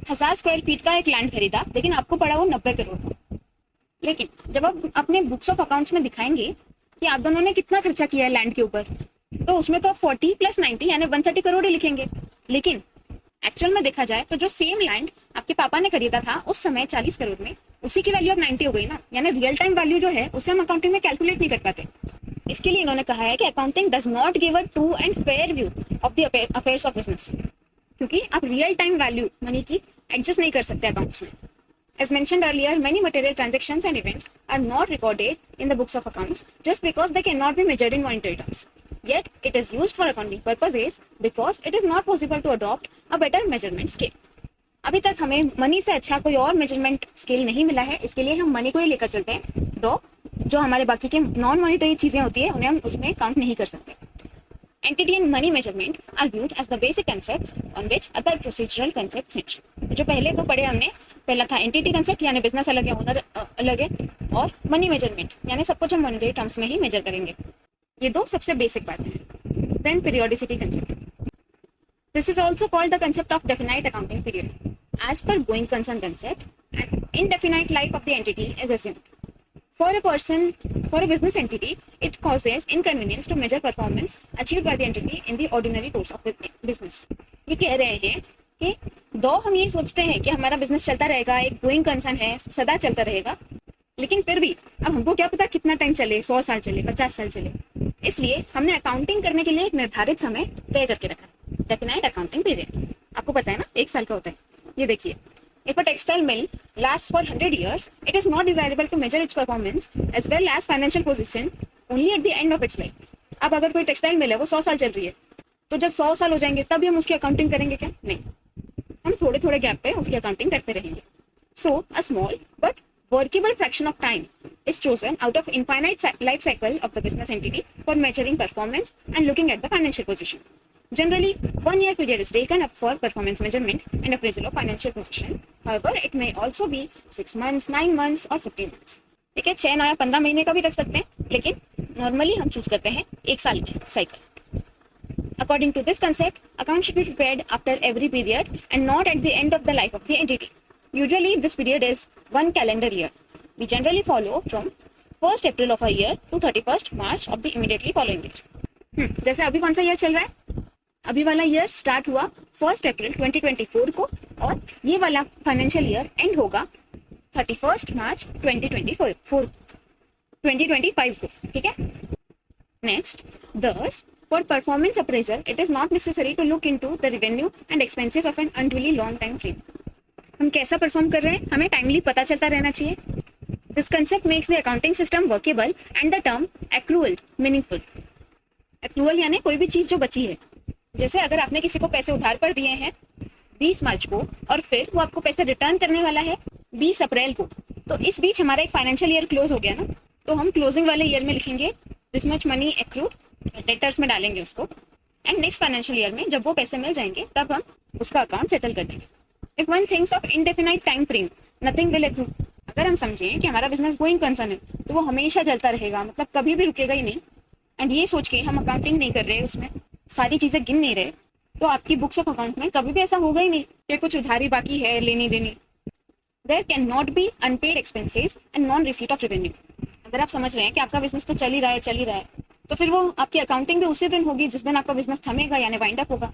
1000 स्क्वायर फीट का एक लैंड खरीदा, लेकिन आपको पड़ा वो 90 करोड़ था। लेकिन जब आप अपने बुक्स ऑफ अकाउंट्स में दिखाएंगे कि आप दोनों ने कितना खर्चा किया है लैंड के ऊपर, तो उसमें तो 40 + 90 यानी 130 करोड़ ही लिखेंगे। लेकिन एक्चुअल में देखा जाए तो जो सेम लैंड आपके पापा ने खरीदा था उस समय 40 करोड़ में, उसी की वैल्यू अब 90 हो गई ना, यानी रियल टाइम वैल्यू जो है उसे हम अकाउंटिंग में कैलकुलेट नहीं कर पाते। इसके लिए इन्होंने कहा है कि accounting does not give a true and fair view of the affairs of business. क्योंकि आप रियल टाइम वैल्यू मनी की एडजस्ट नहीं कर सकते अकाउंट्स में. As mentioned earlier, many material transactions and events are not recorded in the books of accounts just because they cannot be measured in monetary terms. Yet, it is used for accounting purposes because it is not possible to adopt a better measurement scale. अभी तक हमें money से अच्छा कोई और measurement scale नहीं मिला है, इसके लिए हम मनी को ही लेकर चलते हैं. तो जो हमारे बाकी के नॉन मॉनिटरी चीजें होती है उन्हें हम उसमें काउंट नहीं कर सकते. Entity and money measurement are viewed as the basic concepts on which other procedural concepts hinge. जो पहले तो पढ़े हमने, पहला था एंटिटी कंसेप्ट यानी बिजनेस अलग है, ओनर अलग है, और मनी मेजरमेंट यानी सब कुछ हम मॉनेटरी टर्म्स में ही मेजर करेंगे. ये दो सबसे बेसिक बातें हैं. Then periodicity concept. This is also called the concept of definite accounting period. As per going concern concept, an indefinite life of the entity is assumed. For a business entity, it causes inconvenience to measure performance achieved by the entity in the ordinary course of business. ये कह रहे हैं कि दो हम ये सोचते हैं कि हमारा बिजनेस चलता रहेगा, एक गोइंग कंसर्न है, सदा चलता रहेगा, लेकिन फिर भी अब हमको क्या पता कितना टाइम चले, 100 साल चले, 50 साल चले. इसलिए हमने अकाउंटिंग करने के लिए एक निर्धारित समय तय करके रखा है, डेफिनाइट अकाउंटिंग पीरियड. आपको पता है ना, 1 साल का होता है. ये देखिए, if a textile mill lasts for 100 years, it is not desirable to measure its performance as well as financial position only at the end of its life. अब अगर कोई टेक्सटाइल मिल है वो 100 साल चल रही है, तो जब 100 साल हो जाएंगे तब भी हम उसकी अकाउंटिंग करेंगे क्या? नहीं, हम थोड़े थोड़े गैप पे उसकी अकाउंटिंग करते रहेंगे. So a small but workable fraction of time is chosen out of infinite life cycle of the business entity for measuring performance and looking at the financial position. Generally, 1 year period is taken up for performance measurement and appraisal of financial position. However, it may also be 6 months, 9 months or 15 months. ठीक है, 6 या 15 महीने का भी रख सकते हैं, लेकिन नॉर्मली हम चूज करते हैं 1 साल की cycle. According to this concept, accounts should be prepared after every period and not at the end of the life of the entity. Usually, this period is 1 calendar year. We generally follow from 1st April of a year to 31st March of the immediately following year. जैसे अभी कौन सा year चल रहा है? अभी वाला year start हुआ 1 अप्रैल 2024 को और ये वाला फाइनेंशियल ईयर एंड होगा 31 मार्च 2025 को. ठीक है. Next, thus for performance appraisal it is not necessary to look into the revenue and expenses of an unduly long time frame. हम कैसा परफॉर्म कर रहे हैं हमें टाइमली पता चलता रहना चाहिए. This concept makes the accounting system workable and the term accrual meaningful. Accrual यानी कोई भी चीज जो बची है. जैसे अगर आपने किसी को पैसे उधार पर दिए हैं 20 मार्च को और फिर वो आपको पैसे रिटर्न करने वाला है 20 अप्रैल को, तो इस बीच हमारा एक फाइनेंशियल ईयर क्लोज हो गया ना, तो हम क्लोजिंग वाले ईयर में लिखेंगे this much money accrued, debtors में डालेंगे उसको, एंड नेक्स्ट फाइनेंशियल ईयर में जब वो पैसे मिल जाएंगे तब हम उसका अकाउंट सेटल कर देंगे. If one thinks of indefinite time frame, nothing will accrue. अगर हम समझें कि हमारा बिजनेस गोइंग कंसर्न है तो वो हमेशा चलता रहेगा, मतलब कभी भी रुकेगा ही नहीं, एंड ये सोच के हम अकाउंटिंग नहीं कर रहे, उसमें सारी चीजें गिन नहीं रहे, तो आपकी बुक्स ऑफ अकाउंट में कभी भी ऐसा होगा ही नहीं कि कुछ उधारी बाकी है, लेनी देनी. There can not be unpaid expenses and non receipt of revenue. अगर आप समझ रहे हैं कि आपका बिजनेस तो चल ही रहा है, तो फिर वो आपकी अकाउंटिंग भी उसी दिन होगी जिस दिन आपका बिजनेस थमेगा यानी वाइंड अप होगा.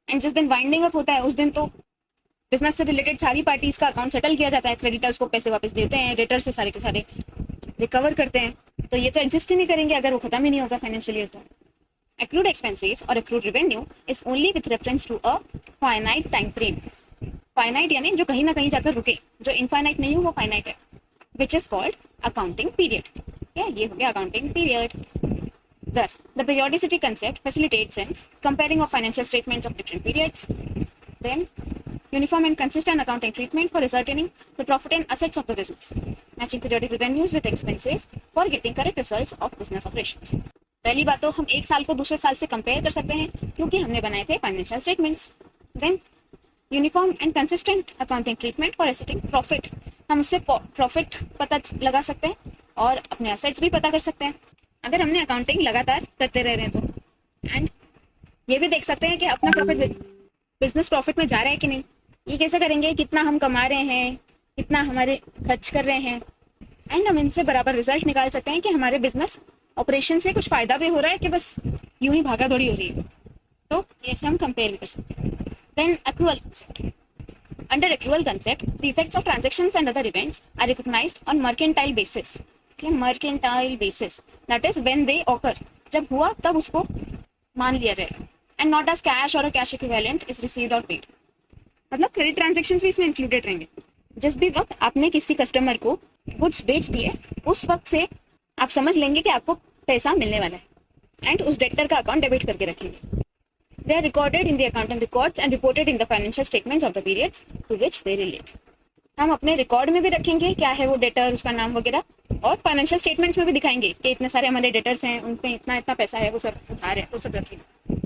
एंड जिस दिन वाइंडिंग अप होता है उस दिन तो बिजनेस से रिलेटेड सारी पार्टीज का अकाउंट सेटल किया जाता है, क्रेडिटर्स को पैसे वापस देते हैं, डेटर्स से सारे के सारे रिकवर करते हैं, तो ये तो एग्जिस्ट ही नहीं करेंगे अगर वो खत्म ही नहीं होगा फाइनेंशियल ईयर. तो accrued expenses or accrued revenue is only with reference to a finite time frame. Finite यानी जो कहीं ना कहीं जाकर रुके, जो infinite नहीं हो वो finite है, which is called accounting period. ये हो गया accounting period. Thus, the periodicity concept facilitates in comparing of financial statements of different periods. Then, uniform and consistent accounting treatment for ascertaining the profit and assets of the business. Matching periodic revenues with expenses for getting correct results of business operations. पहली बात तो हम एक साल को दूसरे साल से कंपेयर कर सकते हैं क्योंकि हमने बनाए थे financial statements. Then uniform and consistent accounting treatment for ascertaining profit. हम उससे प्रॉफिट पता लगा सकते हैं और अपने एसेट्स भी पता कर सकते हैं अगर हमने अकाउंटिंग लगातार करते रह रहे हैं तो. एंड ये भी देख सकते हैं कि अपना प्रॉफिट बिजनेस प्रॉफिट में जा रहा है कि नहीं. ये कैसे करेंगे, कितना हम कमा रहे हैं, कितना हमारे खर्च कर रहे हैं, एंड हम इनसे बराबर रिजल्ट निकाल सकते हैं कि हमारे बिजनेस ऑपरेशन से कुछ फायदा भी हो रहा है कि बस यूं ही भागा दौड़ी हो रही है. तो ऐसे हम कंपेयर भी कर सकते हैं. Then accrual concept. Under accrual concept the effects of transactions and other events are recognised on mercantile basis. Mercantile basis that is when they occur, जब हुआ तब उसको मान लिया जाएगा. एंड नॉट एज कैश और कैश इक्विवेलेंट इज रिसीव्ड और paid. मतलब क्रेडिट ट्रांजेक्शन्स भी इसमें इंक्लूडेड रहेंगे। जिस भी वक्त आपने किसी कस्टमर को गुड्स बेच दिए उस वक्त से आप समझ लेंगे कि आपको पैसा मिलने वाला है एंड उस डेटर का अकाउंट डेबिट करके रखेंगे। They are recorded in the accounting records and reported in the financial statements of the periods to which they relate. हम अपने रिकॉर्ड में भी रखेंगे क्या है वो डेटर, उसका नाम वगैरह, और फाइनेंशियल स्टेटमेंट्स में भी दिखाएंगे कि इतने सारे हमारे डेटर्स हैं, उन पे इतना इतना पैसा है, वो सब उधार है, वो सब रखेंगे।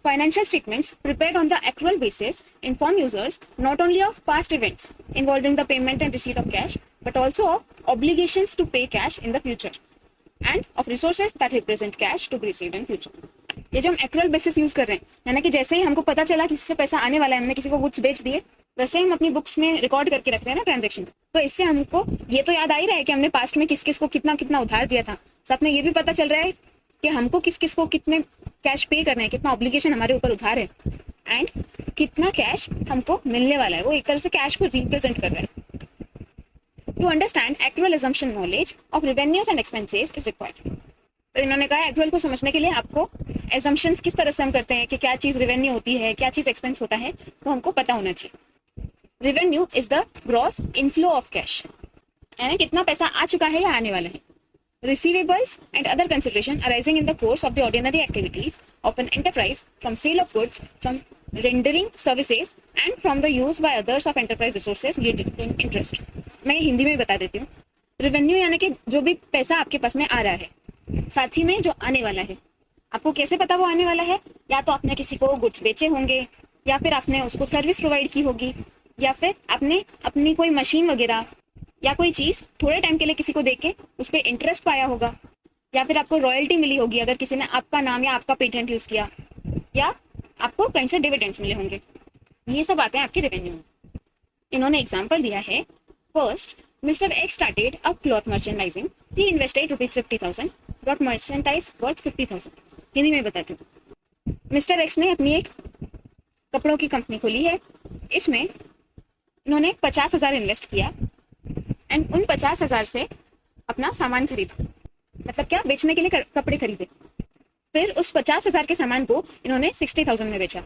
Financial statements prepared on the accrual basis inform users not only of past events involving the payment and receipt of cash, but also of obligations to pay cash in the future and of resources that represent cash to be received in future. ये जो हम accrual basis use कर रहे हैं, यानी कि जैसे ही हमको पता चला किसी से पैसा आने वाला है, हमने किसी को गुड्स बेच दिए, वैसे ही हम अपनी बुक्स में रिकॉर्ड करके रख रहे हैं ना ट्रांजेक्शन। तो इससे हमको ये तो याद आ ही रहा है कि हमने पास्ट में किस किस को कितना कितना उधार दिया था, साथ में ये भी पता चल रहा है कि हमको किस किस को कितने कैश पे करना है, कितना ऑब्लिगेशन हमारे ऊपर उधार है एंड कितना कैश हमको मिलने वाला है। वो एक तरह से कैश को रिप्रेजेंट कर रहा है। To understand actual assumption knowledge of revenues and expenses is required. तो इन्होंने कहा एक्चुअल को समझने के लिए आपको assumptions किस तरह से हम करते हैं कि क्या चीज़ रेवेन्यू होती है, क्या चीज़ एक्सपेंस होता है, वो हमको पता होना चाहिए। Revenue is the gross inflow of cash, यानी कितना पैसा आ चुका है या आने वाला है। Receivables and other consideration arising in the course of the ordinary activities of an enterprise from sale of goods, from rendering services and from the use by others of enterprise resources yielding interest। मैं हिंदी में बता देती हूँ। Revenue यानी कि जो भी पैसा आपके पास में आ रहा है, साथ ही में जो आने वाला है। आपको कैसे पता वो आने वाला है? या तो आपने किसी को गुड्स बेचे होंगे, या फिर आपने उसको सर्विस प्रोवाइड की होगी, या फिर आपने अपनी कोई मशीन वगैरह या कोई चीज़ थोड़े टाइम के लिए किसी को दे के उस पर इंटरेस्ट पाया होगा, या फिर आपको रॉयल्टी मिली होगी अगर किसी ने आपका नाम या आपका पेटेंट यूज़ किया, या आपको कहीं से डिविडेंड्स मिले होंगे। ये सब आते हैं आपके रेवेन्यू में। इन्होंने एग्जांपल दिया है। First, mister X started a cloth merchandising, he invested ₹50,000, got merchandise worth 50,000। Hindi में बताती हूँ। मिस्टर एक्स ने अपनी एक कपड़ों की कंपनी खोली है। इसमें इन्होंने 50,000 इन्वेस्ट किया एंड उन 50,000 से अपना सामान खरीदा, मतलब क्या, बेचने के लिए कपड़े खरीदे। फिर उस 50,000 के सामान को इन्होंने 60,000 में बेचा।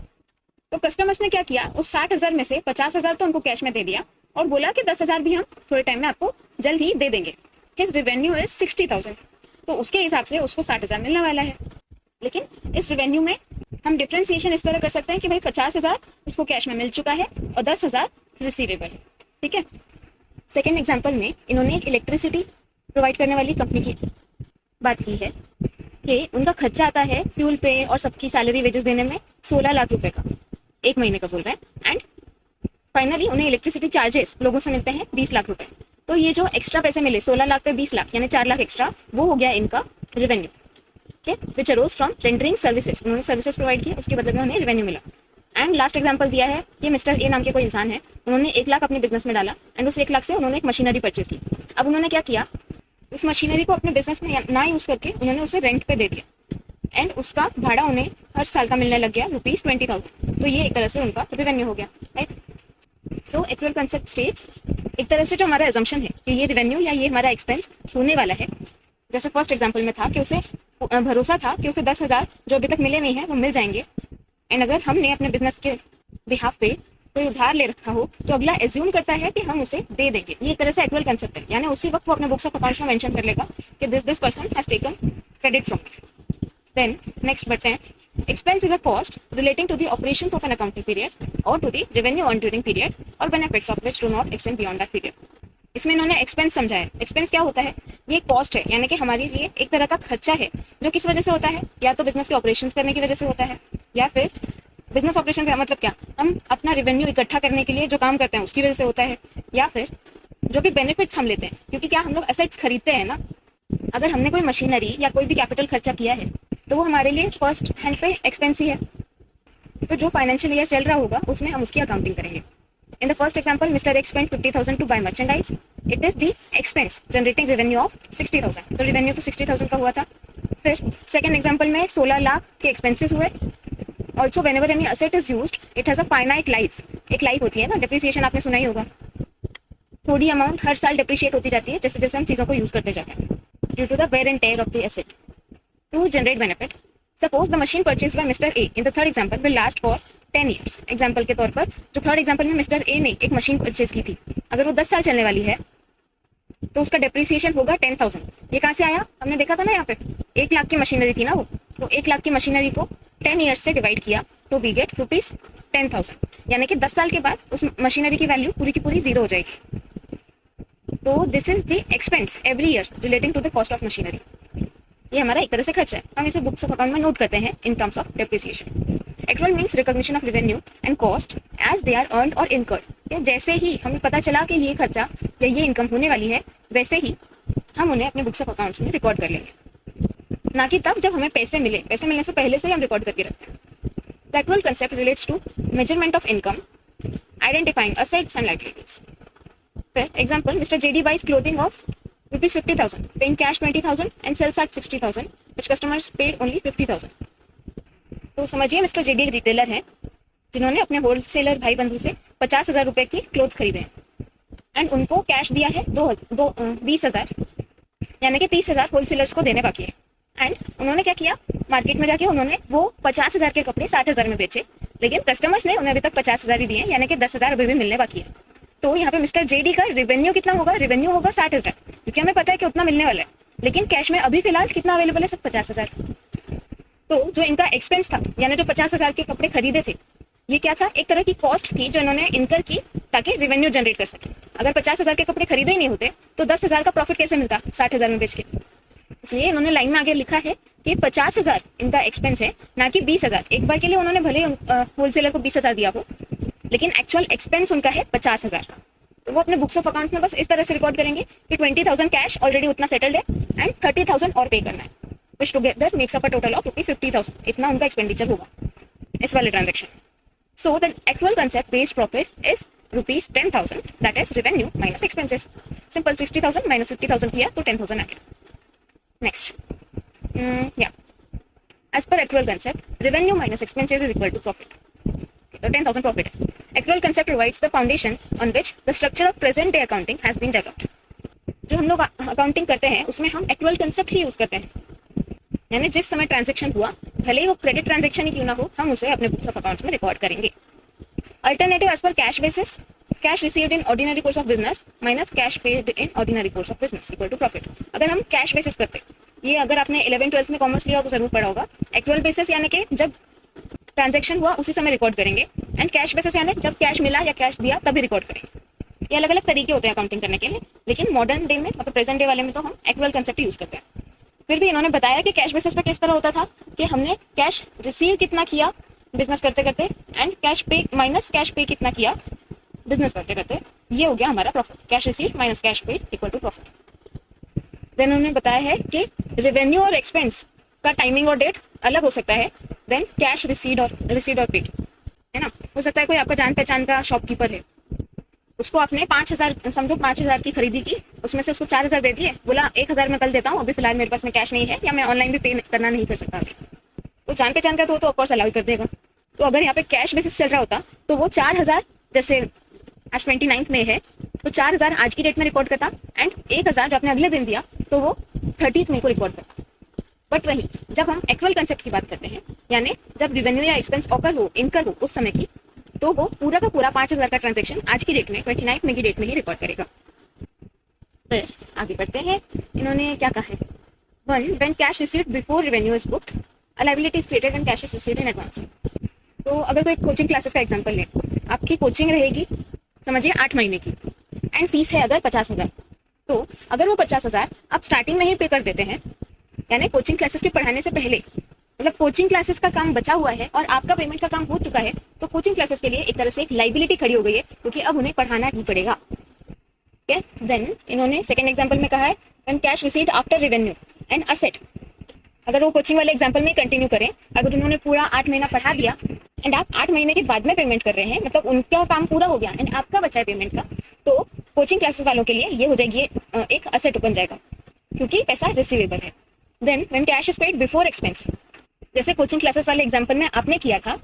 तो कस्टमर्स ने क्या किया, उस 60,000 में से 50,000 तो उनको कैश में दे दिया और बोला कि 10,000 भी हम थोड़े टाइम में आपको जल्द ही दे देंगे। हिज रेवेन्यू इज 60,000, तो उसके हिसाब से उसको 60,000 मिलने वाला है। लेकिन इस रेवेन्यू में हम डिफ्रेंसिएशन इस तरह कर सकते हैं कि भाई 50,000 उसको कैश में मिल चुका है और 10,000 रिसीवेबल है। ठीक है। सेकेंड एग्जाम्पल में इन्होंने एक इलेक्ट्रिसिटी प्रोवाइड करने वाली कंपनी की बात की है कि उनका खर्चा आता है फ्यूल पे और सबकी सैलरी वेजेस देने में 16 लाख रुपए का, एक महीने का बोल रहे हैं। एंड फाइनली उन्हें इलेक्ट्रिसिटी चार्जेस लोगों से मिलते हैं 20 लाख रुपए। तो ये जो एक्स्ट्रा पैसे मिले 16 लाख पे 20 लाख यानी 4 लाख एक्स्ट्रा, वो हो गया इनका revenue. Which arrows from rendering services, उन्होंने सर्विसेज प्रोवाइड की, उसके बदले में उन्हें रेवेन्यू मिला। एंड लास्ट एग्जांपल दिया है कि मिस्टर ए नाम के कोई इंसान है, उन्होंने 1 लाख अपने बिजनेस में डाला एंड उस 1 लाख से उन्होंने एक मशीनरी परचेज की। अब उन्होंने क्या किया, उस मशीनरी को अपने बिजनेस में ना यूज करके उन्होंने उसे रेंट पे दे दिया एंड उसका भाड़ा उन्हें हर साल का मिलने लग गया ₹20,000। तो ये एक तरह से उनका रेवेन्यू हो गया, right. So actual concept states, एक तरह से जो हमारा एजम्पशन है कि ये रेवेन्यू या ये हमारा एक्सपेंस होने वाला है। जैसे फर्स्ट एग्जाम्पल में था कि उसे भरोसा था कि उसे 10,000 जो अभी तक मिले नहीं है वो मिल जाएंगे। एंड अगर हमने अपने बिजनेस के बिहाफ पे कोई उधार ले रखा हो तो अगला एज्यूम करता है कि हम उसे दे देंगे। ये एक तरह से एक्चुअल कंसेप्ट है, यानी उसी वक्त वो अपने बुक्स ऑफ अकाउंट्स में मेंशन कर लेगा कि this person has taken credit from me. Then next बढ़ते हैं। Expense is a cost relating to the operations of an accounting period और to the revenue earn during period और benefits of which do not extend beyond that period. इसमें इन्होंने expense समझाया। Expense क्या होता है, ये कॉस्ट है, यानी कि हमारे लिए एक तरह का खर्चा है जो किस वजह से होता है, या तो बिजनेस के ऑपरेशंस करने की वजह से होता है, या फिर बिजनेस ऑपरेशन का मतलब क्या, हम अपना रेवेन्यू इकट्ठा करने के लिए जो काम करते हैं उसकी वजह से होता है, या फिर जो भी बेनिफिट्स हम लेते हैं, क्योंकि क्या हम लोग एसेट्स खरीदते हैं ना। अगर हमने कोई मशीनरी या कोई भी कैपिटल खर्चा किया है तो वो हमारे लिए फर्स्ट हैंड पे एक्सपेंस ही है। तो जो फाइनेंशियल ईयर चल रहा होगा उसमें हम उसकी अकाउंटिंग करेंगे। In the first example, Mr. X spent 50,000 to buy merchandise. It is the expense generating revenue of 60,000. तो revenue तो 60,000 का हुआ था। फिर second example में 16 लाख के expenses हुए। Also, whenever any asset is used, it has a finite life. एक life होती है ना, depreciation आपने सुना ही होगा। थोड़ी अमाउंट हर साल depreciate होती जाती है जैसे जैसे हम चीज़ों को यूज करते जाते हैं। Due to the wear and tear of the asset. To generate benefit, suppose the machine purchase by mister A in the third example will last for 10 years. Example के तौर पर जो थर्ड एग्जाम्पल में mister A ने एक machine purchase की थी, अगर वो 10 साल चलने वाली है तो उसका डेप्रिसिएशन होगा 10,000। ये कहाँ से आया? हमने देखा था ना यहाँ पे 1 लाख की मशीनरी थी ना वो, तो 1 लाख की मशीनरी को 10 ईयर्स से डिवाइड किया तो वी गेट ₹10,000, यानी कि 10 साल के बाद उस मशीनरी की वैल्यू पूरी की पूरी जीरो हो जाएगी। तो this is the expense every year relating to the cost of machinery. ये हमारा एक तरह से खर्चा है, हम इसे बुक्स ऑफ अकाउंट में नोट करते हैं in terms of depreciation. Actual means recognition of revenue and cost as they are earned और इनकर्ड। जैसे ही हमें पता चला कि ये खर्चा या ये इनकम होने वाली है, वैसे ही हम उन्हें अपने बुक्स ऑफ अकाउंट्स में रिकॉर्ड कर लेंगे, ना कि तब जब हमें पैसे मिले। पैसे मिलने से पहले से ही हम रिकॉर्ड करके रखते हैं। The actual concept relates to measurement of income, identifying assets and liabilities. फिर example, mister ZD buys clothing of ₹50,000, paying cash 20,000 and sales at 60,000, which customers paid only 50,000। तो समझिए मिस्टर जेडी एक रिटेलर हैं जिन्होंने अपने होलसेलर भाई बंधु से 50,000 रुपए की क्लोथ्स खरीदे हैं एंड उनको कैश दिया है 20,000, यानी कि 30,000 होलसेलर्स को देने बाकी है। एंड उन्होंने क्या किया, मार्केट में जाके उन्होंने वो 50,000 के कपड़े 60,000 में बेचे, लेकिन कस्टमर्स ने उन्हें अभी तक 50,000 ही दिए, यानी कि 10,000 अभी भी मिलने बाकी है। तो यहाँ पे मिस्टर जेडी का रेवेन्यू कितना होगा? रेवेन्यू होगा 60,000, क्योंकि हमें पता है कि उतना मिलने वाला है, लेकिन कैश में अभी फिलहाल कितना अवेलेबल है? सिर्फ 50,000। तो जो इनका एक्सपेंस था, यानी जो 50,000 के कपड़े खरीदे थे, ये क्या था? एक तरह की कॉस्ट थी जो इन्होंने इनकर की ताकि रेवेन्यू जनरेट कर सके। अगर 50,000 के कपड़े खरीदे ही नहीं होते तो 10,000 का प्रॉफिट कैसे मिलता 60,000 में बेच के? इसलिए इन्होंने लाइन में आगे लिखा है कि 50,000 इनका एक्सपेंस है, ना कि 20,000। एक बार के लिए उन्होंने भले होलसेलर को 20,000 दिया हो, लेकिन एक्चुअल एक्सपेंस उनका है 50,000 का। तो वो अपने बुक्स ऑफ अकाउंट में बस इस तरह से रिकॉर्ड करेंगे कि 20,000 कैश ऑलरेडी उतना सेटल्ड है एंड 30,000 और पे करना है, which together makes up a total of ₹50,000। इतना उनका एक्सपेंडिचर होगा इस वाले transaction. So the actual concept based profit is ₹10,000, that is revenue minus expenses. Simple 60,000 minus 50,000 किया तो 10,000 आ गया। Next, as per actual concept revenue minus expenses is equal to profit. तो 10,000 प्रॉफिट है। Actual concept provides the foundation on which the structure of present day accounting has been developed. जो हम लोग accounting करते हैं उसमें हम एक्चुअल कंसेप्ट ही use करते हैं, यानी जिस समय ट्रांजेक्शन हुआ, भले ही वो क्रेडिट ट्रांजेक्शन ही क्यों ना हो, हम उसे अपने बुक्स ऑफ अकाउंट्स में रिकॉर्ड करेंगे। Alternative as per cash basis, cash received in ordinary course of business minus cash paid in ordinary course of business equal to profit. अगर हम कैश बेसिस करते, ये अगर आपने 11th-12th में कॉमर्स लिया हो तो जरूर पढ़ा होगा। एक्चुअल बेसिस यानी कि जब ट्रांजेक्शन हुआ उसी समय रिकॉर्ड करेंगे, एंड कैश बेसिस यानी जब कैश मिला या कैश दिया तभी रिकॉर्ड करेंगे। ये अलग अलग तरीके होते हैं अकाउंटिंग करने के लिए, लेकिन मॉडर्न डे में मतलब प्रेजेंट डे वाले में तो हम एक्चुअल कंसेप्ट यूज करते हैं। फिर भी इन्होंने बताया कि कैश बेसिस पे किस तरह होता था कि हमने कैश रिसीव कितना किया बिजनेस करते करते एंड कैश पे माइनस कैश पे कितना किया बिजनेस करते करते, ये हो गया हमारा profit. Cash receive minus cash पे इक्वल टू प्रॉफिट। देन उन्होंने बताया है कि रेवेन्यू और एक्सपेंस का टाइमिंग और डेट अलग हो सकता है देन कैश रिसीड और पेड, है ना। हो सकता है कोई आपका जान पहचान का शॉपकीपर है, उसको आपने 5,000 समझो 5,000 की खरीदी की, उसमें से उसको 4,000 दे दिए, बोला 1,000 मैं कल देता हूँ, अभी फिलहाल मेरे पास में कैश नहीं है या मैं ऑनलाइन भी पे करना नहीं कर सकता अभी, तो जान पहचान का तो ऑफकोर्स अलाउ कर देगा। तो अगर यहाँ पे कैश बेसिस चल रहा होता तो वो 4,000, जैसे आज 29th में है तो 4,000 आज की डेट में रिकॉर्ड करता एंड 1,000 जो आपने अगले दिन दिया तो वो 30th मई को रिकॉर्ड करता। बट वही जब हम एक्चुअल कंसेप्ट की बात करते हैं, यानी जब रेवेन्यू या एक्सपेंस ऑकर हो, इनकर हो उस समय की, तो वो पूरा का पूरा 5,000 का ट्रांजेक्शन आज की डेट में 29th मई की डेट में ही रिकॉर्ड करेगा। फिर आगे बढ़ते हैं, इन्होंने क्या कहा है। 1. When cash received before revenue is booked, a liability is created when cash is received in advance. तो अगर कोई कोचिंग क्लासेस का एग्जांपल ले, आपकी कोचिंग रहेगी समझिए 8 महीने की एंड फीस है अगर 50,000, तो अगर वो 50,000 आप स्टार्टिंग में ही पे कर देते हैं, यानी कोचिंग क्लासेस के पढ़ाने से पहले, मतलब कोचिंग क्लासेस का काम बचा हुआ है और आपका पेमेंट का काम हो चुका है, तो कोचिंग क्लासेस के लिए एक तरह से एक लाइबिलिटी खड़ी हो गई है, क्योंकि अब उन्हें पढ़ाना ही पड़ेगा। देन इन्होंने सेकंड एग्जांपल में कहा है when cash received after revenue and asset. अगर वो कोचिंग वाले एग्जांपल में कंटिन्यू करें, अगर उन्होंने पूरा 8 महीना पढ़ा दिया एंड आप 8 महीने के बाद में पेमेंट कर रहे हैं, मतलब उनका काम पूरा हो गया एंड आपका बचा है पेमेंट का, तो कोचिंग क्लासेस वालों के लिए ये हो जाएगी एक असेट बन जाएगा, क्योंकि पैसा रिसीवेबल है। Then when cash is paid before expense, जैसे कोचिंग क्लासेस वाले एग्जांपल में आपने किया था,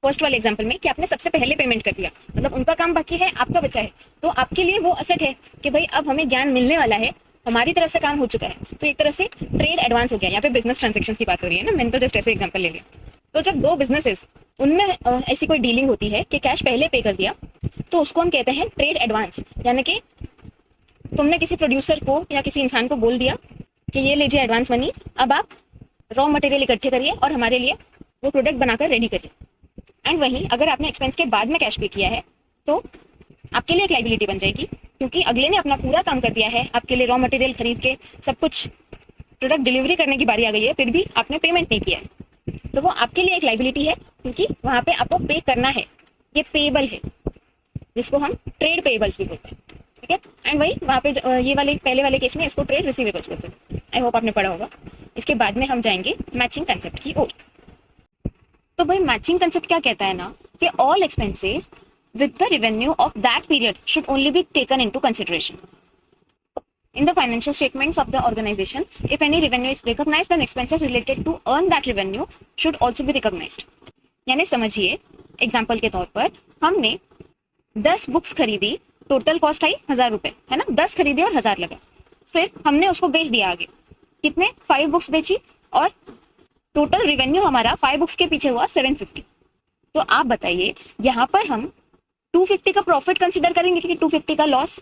फर्स्ट वाले एग्जांपल में कि आपने सबसे पहले पेमेंट कर दिया, मतलब उनका काम बाकी है, आपका बचा है, तो आपके लिए वो असेट है कि भाई अब हमें ज्ञान मिलने वाला है, हमारी तरफ से काम हो चुका है, तो एक तरह से ट्रेड एडवांस हो गया। यहाँ पे बिजनेस ट्रांजेक्शन की बात हो रही है ना, मैंने तो जस्ट ऐसे एग्जांपल ले लिया। तो जब दो बिजनेसेस उनमें ऐसी कोई डीलिंग होती है कि कैश पहले पे कर दिया, तो उसको हम कहते हैं ट्रेड एडवांस। यानी कि तुमने किसी प्रोड्यूसर को या किसी इंसान को बोल दिया कि ये लीजिए एडवांस मनी, अब आप रॉ मटेरियल इकट्ठे करिए और हमारे लिए वो प्रोडक्ट बनाकर रेडी करिए। एंड वहीं अगर आपने एक्सपेंस के बाद में कैश पे किया है तो आपके लिए एक लाइबिलिटी बन जाएगी, क्योंकि अगले ने अपना पूरा काम कर दिया है, आपके लिए रॉ मटेरियल खरीद के सब कुछ प्रोडक्ट डिलीवरी करने की बारी आ गई है, फिर भी आपने पेमेंट नहीं किया है, तो वो आपके लिए एक लाइबिलिटी है, क्योंकि वहां पे आपको पे करना है। ये पेएबल है, जिसको हम ट्रेड पेएबल्स भी बोलते हैं, ठीक है। एंड वही वहाँ पे ये वाले पहले वाले केस में इसको ट्रेड रिसीवेबल्स बोलते हैं। आई होप आपने पढ़ा होगा। इसके बाद में हम जाएंगे मैचिंग कंसेप्ट की ओर। तो भाई मैचिंग कंसेप्ट क्या कहता है ना, कि all expenses with the revenue of that period should only be taken into consideration in the financial statements of the organization. If any revenue is recognized, then expenses related to earn that revenue should also be recognized. यानी समझिए, example के तौर पर हमने 10 books खरीदी, total cost आई 1000 रुपए, है ना। 10 खरीदे और 1000 लगा, फिर हमने उसको बेच दिया आगे। कितने? 5 बुक्स बेची और टोटल रेवेन्यू हमारा 5 बुक्स के पीछे हुआ 750। तो आप बताइए, यहाँ पर हम 250 का प्रॉफिट कंसीडर करेंगे कि 250 का लॉस?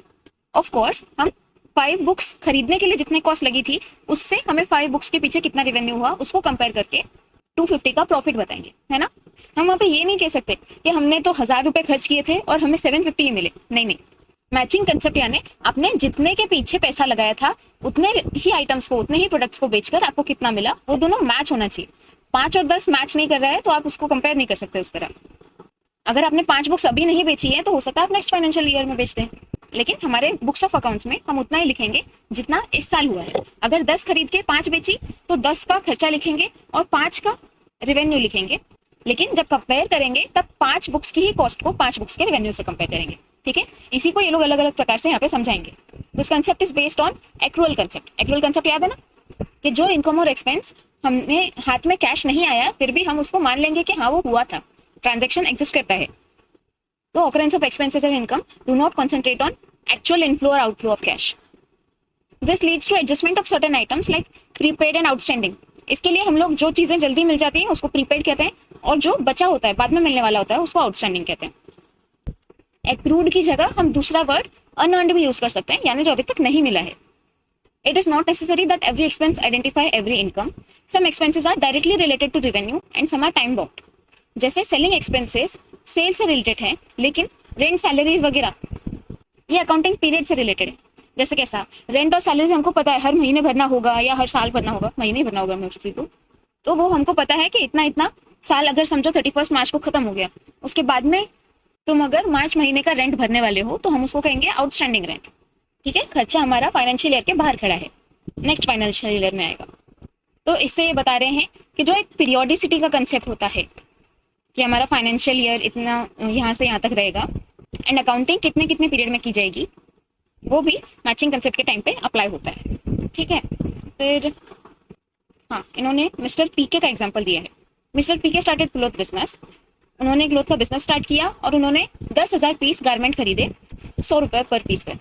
ऑफ कोर्स हम 5 बुक्स खरीदने के लिए जितने कॉस्ट लगी थी उससे हमें 5 बुक्स के पीछे कितना रेवेन्यू हुआ उसको कंपेयर करके 250 का प्रॉफिट बताएंगे, है ना। हम वहाँ पे ये नहीं कह सकते कि हमने तो 1000 रुपए खर्च किए थे और हमें 750 ही मिले। नहीं, मैचिंग कंसेप्ट यानी आपने जितने के पीछे पैसा लगाया था उतने ही आइटम्स को, उतने ही प्रोडक्ट्स को बेचकर आपको कितना मिला, वो दोनों मैच होना चाहिए। 5 और 10 मैच नहीं कर रहा है तो आप उसको कंपेयर नहीं कर सकते उस तरह। अगर आपने 5 बुक्स अभी नहीं बेची है तो हो सकता है आप नेक्स्ट फाइनेंशियल ईयर में बेच दें, लेकिन हमारे बुक्स ऑफ अकाउंट्स में हम उतना ही लिखेंगे जितना इस साल हुआ है। अगर 10 खरीद के 5 बेची तो 10 का खर्चा लिखेंगे और 5 का रेवेन्यू लिखेंगे, लेकिन जब कंपेयर करेंगे तब 5 बुक्स की ही कॉस्ट को 5 बुक्स के रेवेन्यू से कंपेयर करेंगे, ठीक है। इसी को ये लोग अलग अलग प्रकार से यहाँ पे समझाएंगे। This concept is based on accrual concept. Accrual concept याद है ना, कि जो इनकम और एक्सपेंस हमने हाथ में कैश नहीं आया फिर भी हम उसको मान लेंगे कि हाँ वो हुआ था, ट्रांजैक्शन एग्जिस्ट करता है। तो occurrence of expenses and income do not concentrate on actual inflow or outflow of cash. This leads to adjustment of certain items like prepaid and outstanding. इसके लिए हम लोग जो चीजें जल्दी मिल जाती हैं उसको प्रीपेड कहते हैं, और जो बचा होता है बाद में मिलने वाला होता है उसको आउटस्टैंडिंग कहते हैं। एक्रूड की जगह हम दूसरा वर्ड अनअर्न्ड भी यूज कर सकते हैं, यानी जो अभी तक नहीं मिला है। It is not necessary that every expense identify every income. Some expenses are directly related to revenue and some are time bound. जैसे सेलिंग एक्सपेंसेस सेल से रिलेटेड है, लेकिन रेंट सैलरीज वगैरह ये अकाउंटिंग पीरियड से रिलेटेड है। जैसे कैसा? रेंट और सैलरीज हमको पता है हर महीने भरना होगा या हर साल भरना होगा, महीने भरना होगा मोस्टली, तो वो हमको पता है कि इतना इतना साल, अगर समझो 31 मार्च को खत्म हो गया, उसके बाद में तुम अगर मार्च महीने का रेंट भरने वाले हो तो हम उसको कहेंगे आउटस्टैंडिंग रेंट, ठीक है। खर्चा हमारा फाइनेंशियल ईयर के बाहर खड़ा है, नेक्स्ट फाइनेंशियल ईयर में आएगा। तो इससे ये बता रहे हैं कि जो एक पीरियोडिसिटी का कंसेप्ट होता है कि हमारा फाइनेंशियल ईयर इतना यहाँ से यहाँ तक रहेगा एंड अकाउंटिंग कितने कितने पीरियड में की जाएगी, वो भी मैचिंग कंसेप्ट के टाइम पे अप्लाई होता है, ठीक है। फिर हाँ, इन्होंने मिस्टर पीके का एग्जांपल दिया है। मिस्टर पीके स्टार्टेड क्लॉथ बिजनेस। उन्होंने क्लॉथ का बिजनेस स्टार्ट किया और उन्होंने 10,000 पीस गारमेंट खरीदे 100 रुपये पर पीस पे,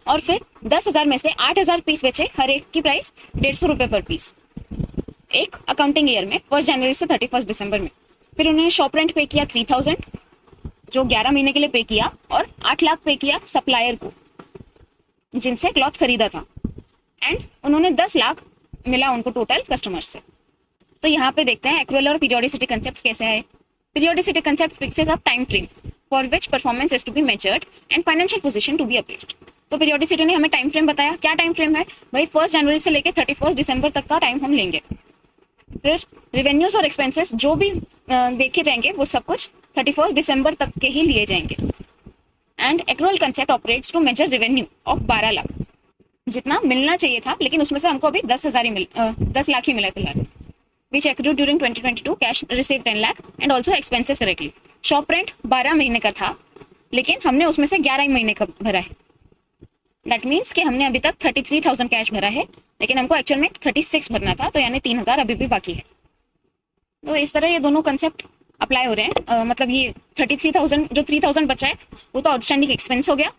और फिर 10,000 में से 8,000 पीस बेचे, हर एक की प्राइस 150 रुपये पर पीस, एक अकाउंटिंग ईयर में 1 जनवरी से 31 दिसंबर में। फिर उन्होंने शॉप रेंट पे किया 3000, जो 11 महीने के लिए पे किया, और 8 लाख पे किया सप्लायर को जिनसे क्लॉथ खरीदा था, एंड उन्होंने 10 लाख मिला उनको टोटल कस्टमर्स से। तो यहाँ पे देखते हैं एक्रूअल और पीरियोडिसिटी कंसेप्ट कैसे आए। Periodicity concept fixes a time frame for which performance is to be measured and financial position to be appraised. तो पीरियोडिसिटी ने हमें टाइम फ्रेम बताया। क्या टाइम फ्रेम है भाई? 1 जनवरी से लेकर 31 दिसंबर तक का टाइम हम लेंगे। फिर रेवेन्यूज और एक्सपेंसेस जो भी देखे जाएंगे वो सब कुछ 31 दिसंबर तक के ही लिए जाएंगे। And accrual concept operates to measure revenue of 12 lakh, जितना मिलना चाहिए था, लेकिन उसमें से हमको अभी 10 लाख ही मिला फिलहाल। Which accrued during 2022, cash receive 10 lakh and also expenses correctly. Shop rent 12 महीने का था, लेकिन हमने उसमें से 11 महीने का भरा है। दैट मीन्स कि हमने अभी तक 33,000 कैश भरा है, लेकिन हमको एक्चुअल में 36 भरना था, तो यानी 3,000 अभी भी बाकी है। तो इस तरह ये दोनों कंसेप्ट अप्लाई हो रहे हैं। मतलब ये 33,000, जो 3,000 बचा है वो तो आउटस्टैंडिंग एक्सपेंस हो गया,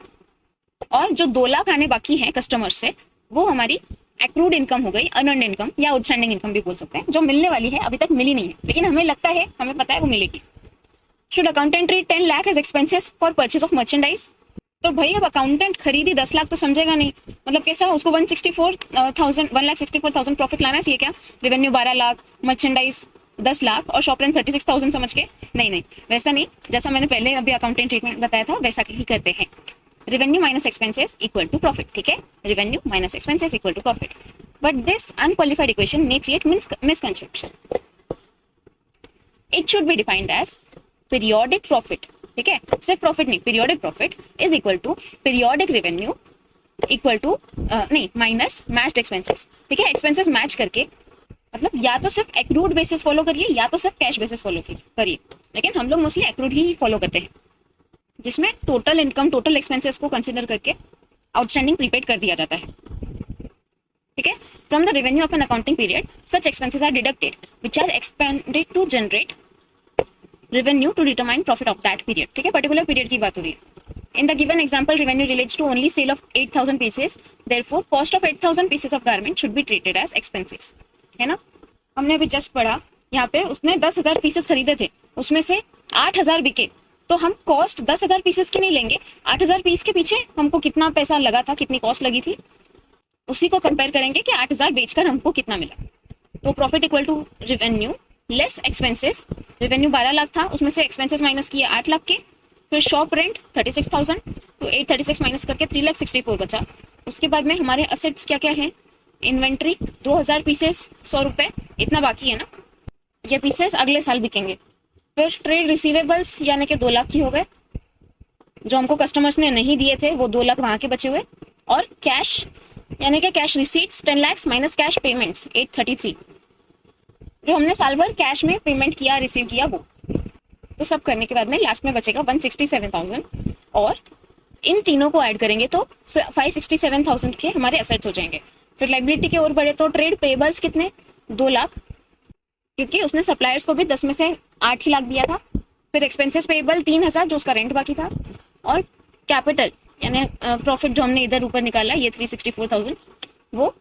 और जो 2 लाख आने बाकी हैं कस्टमर से वो हमारी एक्रूड इनकम हो गई, अर्नड इनकम या आउटस्टैंडिंग इनकम भी बोल सकते हैं, जो मिलने वाली है, अभी तक मिली नहीं है लेकिन हमें लगता है, हमें पता है वो मिलेगी। Should accountant treat 10 lakh as expenses for purchase of merchandise? तो भाई अब अकाउंटेंट खरीदी 10 लाख तो समझेगा नहीं, मतलब कैसा उसको 1,64,000 प्रॉफिट लाना चाहिए क्या? रेवेन्यू 12 लाख, मर्चेंडाइज 10 लाख और शॉप रेंट 36,000 समझ के? नहीं नहीं, वैसा नहीं, जैसा मैंने पहले अभी अकाउंटेंट ट्रीटमेंट बताया था वैसा ही करते हैं। Revenue minus expenses equal to profit, ठीक है, revenue minus expenses equal to profit. But this unqualified equation may create misconception. It should be defined as periodic profit, ठीक है, सिर्फ प्रॉफिट नहीं, periodic profit is equal to periodic revenue equal to नहीं minus matched expenses, ठीक है, expenses match करके, मतलब या तो सिर्फ एक्रूड बेसिस फॉलो करिए या तो सिर्फ कैश बेसिस फॉलो करिए, लेकिन हम लोग मोस्टली एक्रूड ही फॉलो करते हैं, जिसमें टोटल इनकम टोटल एक्सपेंसेस को कंसिडर करके आउटस्टैंडिंग प्रीपेड कर दिया जाता है, ठीक है। From the revenue of an accounting period such expenses are deducted which are expended to generate revenue to determine profit of that period, ठीक है, पर्टिकुलर पीरियड की बात हो रही है। In the given example, revenue relates to only sale of 8,000 pieces. Therefore, cost of 8,000 pieces of garment should be treated as expenses. है ना? हमने अभी जस्ट पढ़ा, यहाँ पे उसने 10,000 पीसेस खरीदे थे, उसमें से 8,000 बिके, तो हम कॉस्ट 10,000 पीसेस की नहीं लेंगे, 8,000 पीस के पीछे हमको कितना पैसा लगा था, कितनी कॉस्ट लगी थी, उसी को कंपेयर करेंगे कि 8,000 बेचकर हमको कितना मिला। तो profit equal to revenue less expenses, revenue 12 lakh था, उसमें से एक्सपेंसेस माइनस किए 8 लाख के, फिर शॉप रेंट 36,000, तो 836 माइनस करके 3,64,000 बचा। उसके बाद में हमारे असेट्स क्या क्या है? इन्वेंट्री 2,000 पीसेस, 100 रुपए, इतना बाकी है ना, ये पीसेस अगले साल बिकेंगे। फिर ट्रेड रिसीवेबल्स यानी कि 2 लाख की हो गए, जो हमको कस्टमर्स ने नहीं दिए थे वो 2 लाख वहां के बचे हुए, और कैश यानी कि cash receipts 10 lakh minus cash payments 833, जो हमने साल भर कैश में पेमेंट किया रिसीव किया वो। तो सब करने के बाद में लास्ट में बचेगा 167,000, और इन तीनों को ऐड करेंगे तो 567,000 के हमारे एसेट्स हो जाएंगे। फिर लाइबिलिटी की ओर बढ़े तो ट्रेड पेबल्स कितने? 2 लाख, क्योंकि उसने सप्लायर्स को भी 10 में से 8 ही लाख दिया था। फिर एक्सपेंसेस पेबल 3,000 जो उसका रेंट बाकी था, और कैपिटल यानी प्रॉफिट जो हमने इधर ऊपर निकाला ये 364,000, वो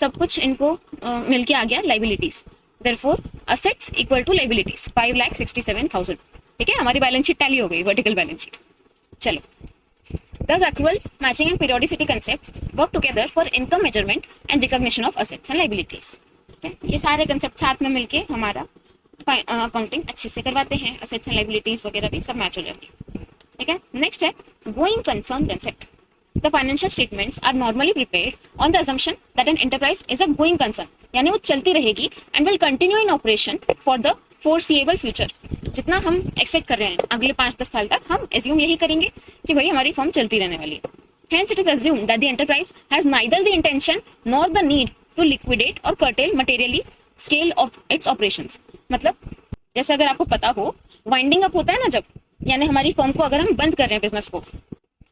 सब कुछ इनको मिलके आ गया liabilities. Therefore assets equal to liabilities 5,67,000, ठीक है, हमारी बैलेंस शीट टैली हो गई, वर्टिकल बैलेंस शीट। चलो, Thus, accrual, matching and periodicity concepts work together for income measurement and recognition of assets and liabilities. Okay? ये सारे कंसेप्ट साथ में मिलके हमारा अकाउंटिंग अच्छे से करवाते हैं, असेट्स एंड लाइबिलिटीज वगैरह भी सब मैच हो जाती है, ठीक है। नेक्स्ट है going concern concept. The financial statements are normally prepared on the assumption that an enterprise is a going concern, यानी वो चलती रहेगी and will continue in operation for the foreseeable future। जितना हम एक्सपेक्ट कर रहे हैं अगले 5-10 साल तक, हम एज्यूम यही करेंगे कि भाई हमारी फर्म चलती रहने वाली है। Hence it is assumed that the enterprise has neither the intention nor the need to liquidate or curtail materially scale of its operations। मतलब जैसे अगर आपको पता हो वाइंडिंग अप होता है ना, जब यानी हमारी फर्म को अगर हम बंद कर रहे हैं बिजनेस को,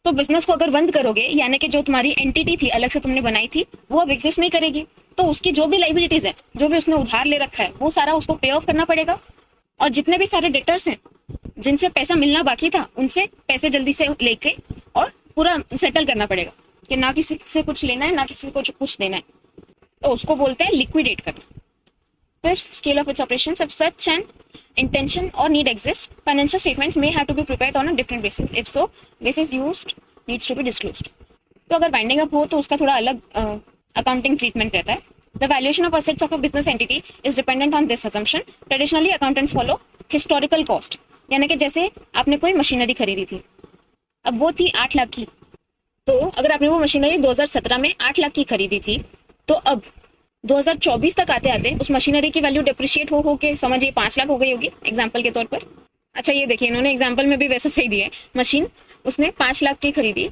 तो बिजनेस को अगर बंद करोगे यानी कि जो तुम्हारी एंटिटी थी अलग से तुमने बनाई थी वो अब एग्जिस्ट नहीं करेगी, तो उसकी जो भी लाइबिलिटीज है, जो भी उसने उधार ले रखा है, वो सारा उसको पे ऑफ करना पड़ेगा, और जितने भी सारे डेटर्स हैं जिनसे पैसा मिलना बाकी था उनसे पैसे जल्दी से लेके और पूरा सेटल करना पड़ेगा, कि ना किसी से कुछ लेना है ना किसी को कुछ देना है, तो उसको बोलते हैं लिक्विडेट करना। फिर scale of its operations, if such an intention or need exists, financial statements may have to be prepared on a different basis. If so, basis used needs to be disclosed. तो अगर winding up हो तो उसका थोड़ा अलग accounting treatment रहता है। The valuation of assets of a business entity is dependent on this assumption. Traditionally, accountants follow historical cost, यानी कि जैसे आपने कोई मशीनरी खरीदी थी, अब वो थी 8 लाख की, तो अगर आपने वो मशीनरी 2017 में 8 लाख की खरीदी थी, तो अब 2024 तक आते आते उस मशीनरी की वैल्यू डिप्रिशिएट हो के समझिए 5 लाख हो गई होगी एग्जाम्पल के तौर पर। अच्छा ये देखिए, इन्होंने एग्जाम्पल में भी वैसा सही दिया है, मशीन उसने 5 लाख की खरीदी,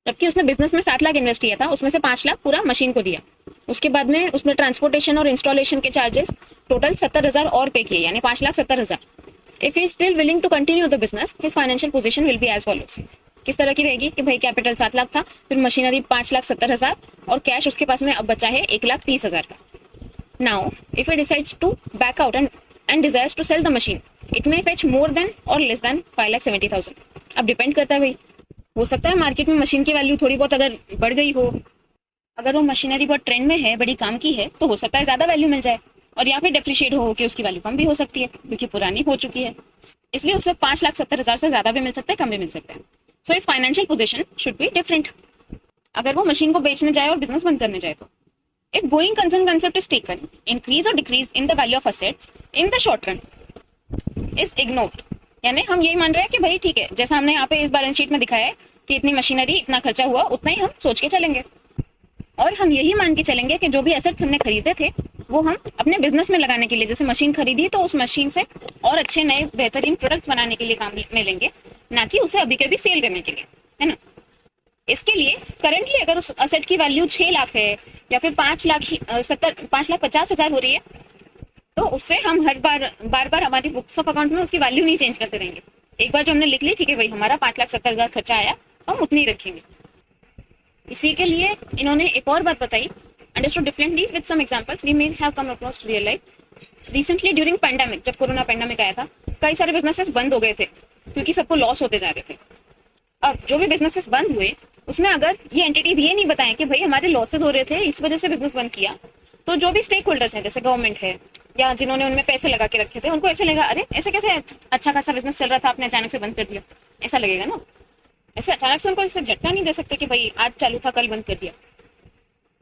जबकि उसने बिजनेस में 7 लाख इन्वेस्ट किया था, उसमें से 5 लाख पूरा मशीन को दिया। उसके बाद में उसने ट्रांसपोर्टेशन और इंस्टॉलेशन के चार्जेस टोटल 70,000 और पे किए, यानी 5,70,000। If he still willing to continue the business, his financial position will be as follows. किस तरह की रहेगी कि भाई कैपिटल 7 लाख था, फिर मशीनरी 5,70,000 और कैश उसके पास में अब बचा है 1,30,000 का। Now if it decides to back out and desires to sell the machine, it may fetch more than और लेस देन 5,70,000। अब डिपेंड करता है भाई, हो सकता है मार्केट में मशीन की वैल्यू थोड़ी बहुत अगर बढ़ गई हो, अगर वो मशीनरी बहुत ट्रेंड में है, बड़ी काम की है, तो हो सकता है ज्यादा वैल्यू मिल जाए, और या फिर डेप्रिशिएट हो के उसकी वैल्यू कम भी हो सकती है क्योंकि पुरानी हो चुकी है। इसलिए उसे 5,70,000 से ज्यादा भी मिल सकता है, कम भी मिल सकता है। सो इस financial position should be different. अगर वो मशीन को बेचने जाए और बिजनेस बंद करने जाए तो if going concern concept is taken, increase और decrease in the value of assets in the short run is ignored. यानी हम यही मान रहे हैं कि भाई ठीक है, जैसा हमने यहाँ पे इस बैलेंस शीट में दिखाया है कि इतनी मशीनरी, इतना खर्चा हुआ, उतना ही हम सोच के चलेंगे, और हम यही मान के चलेंगे कि जो भी एसेट्स हमने खरीदे थे वो हम अपने बिजनेस में लगाने के लिए, जैसे मशीन खरीदी तो उस मशीन से और अच्छे नए बेहतरीन प्रोडक्ट बनाने के लिए काम में लेंगे, ना कि उसे अभी कभी सेल करने के लिए, है ना। इसके लिए करेंटली अगर उस असेट की वैल्यू 6 लाख है या फिर 5,50,000 हो रही है, तो उससे हम हर बार हमारी बुक्स ऑफ अकाउंट में उसकी वैल्यू नहीं चेंज करते रहेंगे। एक बार जो हमने लिख ली, ठीक है भाई हमारा 5,70,000 खर्चा आया, हम उतनी ही रखेंगे। इसी के लिए इन्होंने एक और बात बताई, understood differently with some examples we may have come across real life. Recently during pandemic, जब कोरोना पैंडेमिक आया था, कई सारे बिजनेसेस बंद हो गए थे क्योंकि सबको लॉस होते जा रहे थे। अब जो भी बिजनेसेस बंद हुए उसमें अगर ये एंटिटीज ये नहीं बताएं कि भाई हमारे लॉसेस हो रहे थे, इस वजह से बिजनेस बंद किया, तो जो भी स्टेक होल्डर्स हैं, जैसे गवर्नमेंट है या जिन्होंने उनमें पैसे लगा के रखे थे, उनको ऐसे लगा अरे ऐसे कैसे अच्छा खासा बिजनेस चल रहा था, आपने अचानक से बंद कर दिया, ऐसा लगेगा ना। ऐसे अचानक से उनको इससे झटका नहीं दे सकते कि भाई आज चालू था कल बंद कर दिया।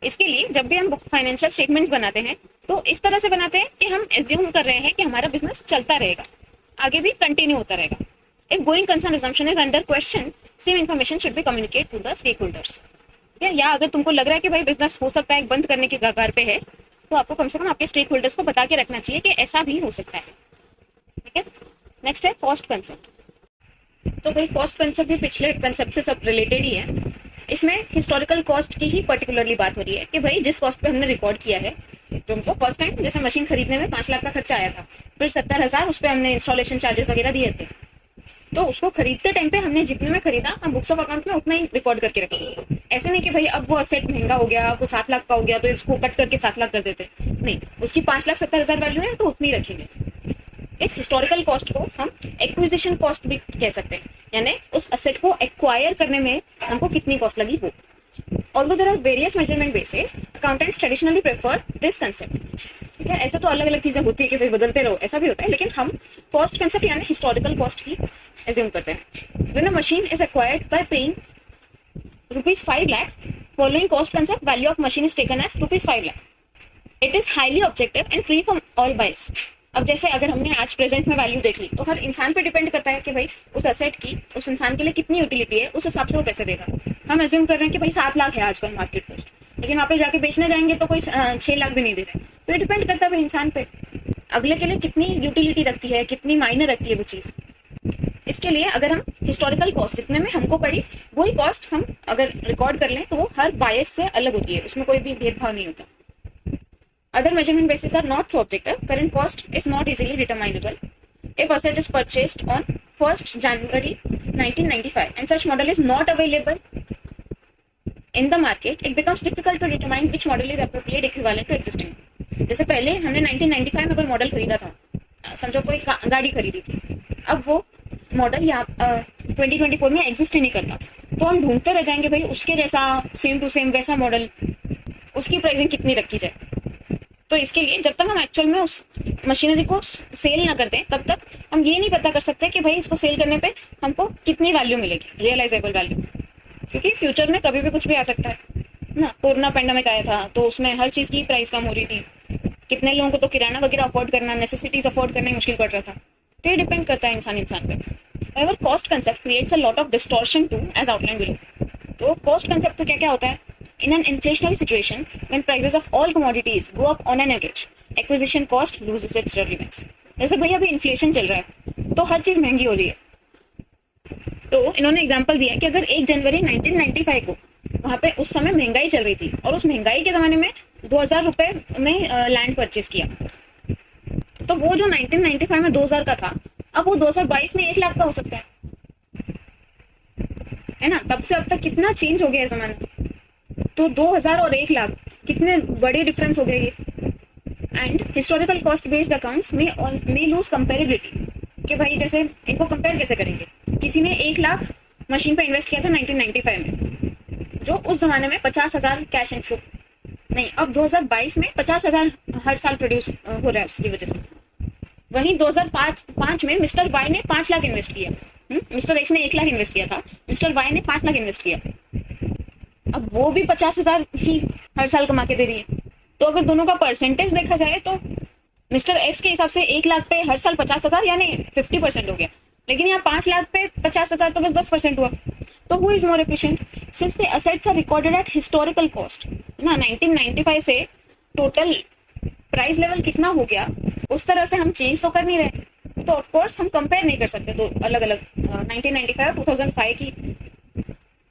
इसके लिए जब भी हम फाइनेंशियल स्टेटमेंट्स बनाते हैं तो इस तरह से बनाते हैं कि हम एज्यूम कर रहे हैं कि हमारा बिजनेस चलता रहेगा, आगे भी कंटिन्यू होता रहेगा। If going concern assumption is under question, same information should be communicate to the stakeholders. या अगर तुमको लग रहा है कि भाई बिजनेस हो सकता है बंद करने के कगार पे है, तो आपको कम से कम आपके स्टेक होल्डर्स को बता के रखना चाहिए कि ऐसा भी हो सकता है। ठीक है, नेक्स्ट है कॉस्ट कंसेप्ट। तो भाई कॉस्ट कंसेप्ट भी पिछले कंसेप्ट से सब रिलेटेड ही है। इसमें हिस्टोरिकल कॉस्ट की ही पर्टिकुलरली बात हो रही है कि भाई जिस कॉस्ट पे हमने रिकॉर्ड किया है, जो हमको फर्स्ट टाइम जैसे मशीन खरीदने में 5 लाख का खर्चा आया था, फिर 70,000 उस पर हमने इंस्टॉलेशन चार्जेस वगैरह दिए थे, तो उसको खरीदते टाइम पे हमने जितने में खरीदा हम बुक्स ऑफ अकाउंट में उतना ही रिकॉर्ड करके रखेंगे। ऐसे नहीं कि भाई अब वो असेट महंगा हो गया, वो 7 लाख का हो गया तो इसको कट करके 7 लाख कर देते, नहीं, उसकी 5,70,000 वैल्यू है तो उतनी रखेंगे। इस हिस्टोरिकल कॉस्ट को हम एक्विजिशन कॉस्ट भी कह सकते हैं, यानी उस असेट को एक्वायर करने में हमको कितनी कॉस्ट लगी वो। Although there are various measurement bases, accountants traditionally prefer this concept. ठीक है, ऐसे तो अलग अलग चीजें होती है कि भाई बदलते रहो, ऐसा भी होता है, लेकिन हम कॉस्ट कंसेप्ट यानी हिस्टोरिकल कॉस्ट ही एज्यूम करते हैं। When a machine is acquired by paying ₹5 lakh, following cost concept, value of machine is taken as ₹5 lakh. It is highly objective and free from all bias. अब जैसे अगर हमने आज present में value देख ली तो हर इंसान पे डिपेंड करता है कि भाई उस एसेट की उस इंसान के लिए कितनी यूटिलिटी है, उस हिसाब से वो पैसे देगा। हम एज्यूम कर रहे हैं कि भाई 7 लाख है आजकल मार्केट कॉस्ट, लेकिन वहाँ पे जाके बेचने जाएंगे तो कोई 6 लाख भी नहीं दे रहे, तो ये डिपेंड करता है भाई इंसान पे, अगले के लिए कितनी यूटिलिटी रखती है, कितनी मायने रखती है वो चीज़। इसके लिए अगर हम हिस्टोरिकल कॉस्ट जितने में हमको पड़ी वही कॉस्ट हम अगर रिकॉर्ड कर लें तो वो हर बायस से अलग होती है, उसमें कोई भी भेदभाव नहीं होता। Other measurement bases are not so objective. Current cost is not easily determinable. If asset is purchased on 1st January 1995 and such model is not available in the market, it becomes difficult to determine which model is appropriate equivalent to existing. जैसे पहले हमने 1995 में कोई model खरीदा था, समझो कोई गाड़ी खरीदी थी, अब वो मॉडल यहाँ 2024 में एग्जिस्ट ही नहीं करता, तो हम ढूंढते रह जाएंगे भाई उसके जैसा सेम टू सेम वैसा मॉडल, उसकी प्राइसिंग कितनी रखी जाए। तो इसके लिए जब तक हम एक्चुअल में उस मशीनरी को सेल ना करते तब तक हम ये नहीं पता कर सकते कि भाई इसको सेल करने पे हमको कितनी वैल्यू मिलेगी, रियलाइजेबल वैल्यू, क्योंकि फ्यूचर में कभी भी कुछ भी आ सकता है ना। कोरोना पैंडेमिक आया था तो उसमें हर चीज़ की प्राइस कम हो रही थी, कितने लोगों को तो किराना वगैरह अफोर्ड करना, नेसेसिटीज अफोर्ड करना मुश्किल पड़ रहा था, तो ये डिपेंड करता है इंसान पे। However, cost concept creates a lot of distortion too, as outlined below. तो cost concept तो क्या होता है? In an inflationary situation, when prices of all commodities go up on an average, acquisition cost loses its relevance. जैसे भैया अभी inflation चल रहा है तो हर चीज महंगी हो रही है, तो इन्होंने एग्जांपल दिया कि अगर 1 जनवरी 1995 को वहाँ पे उस समय महंगाई चल रही थी और उस महंगाई के जमाने में 2,000 रुपए में लैंड परचेज किया, तो वो जो 1995 में 2,000 का था अब वो 2022 में 1 लाख का हो सकता है ना। तब से अब तक कितना चेंज हो गया है जमाना, तो 2,000 और 1 लाख कितने बड़े डिफरेंस हो गए। And historical cost based accounts में लूज कंपेरेबिलिटी, कि भाई जैसे इनको कंपेयर कैसे करेंगे, किसी ने 1 लाख मशीन पे इन्वेस्ट किया था 1995 में, जो उस जमाने में 50,000 कैश इनफ्लो, नहीं अब 2022 में 50,000 हर साल प्रोड्यूस हो रहा है उसकी वजह से। वहीं 2005 में मिस्टर वाई ने 5 लाख इन्वेस्ट किया, मिस्टर एक्स ने 1 लाख इन्वेस्ट किया था, मिस्टर वाई ने 5 लाख इन्वेस्ट किया। अब वो भी 50,000 ही हर साल कमा के दे रही है। तो अगर दोनों का परसेंटेज देखा जाए तो मिस्टर एक्स के हिसाब से 1 लाख पे हर साल 50,000 यानी 50% हो गया, लेकिन यहाँ 5 लाख पे 50,000 तो बस 10% हुआ। तो who is more efficient since the assets are recorded at historical cost ना, 1995 से टोटल प्राइस लेवल कितना हो गया उस तरह से हम चेंज तो कर नहीं रहे। तो ऑफ कोर्स हम कंपेयर नहीं कर सकते दो अलग अलग 1995 और 2005 की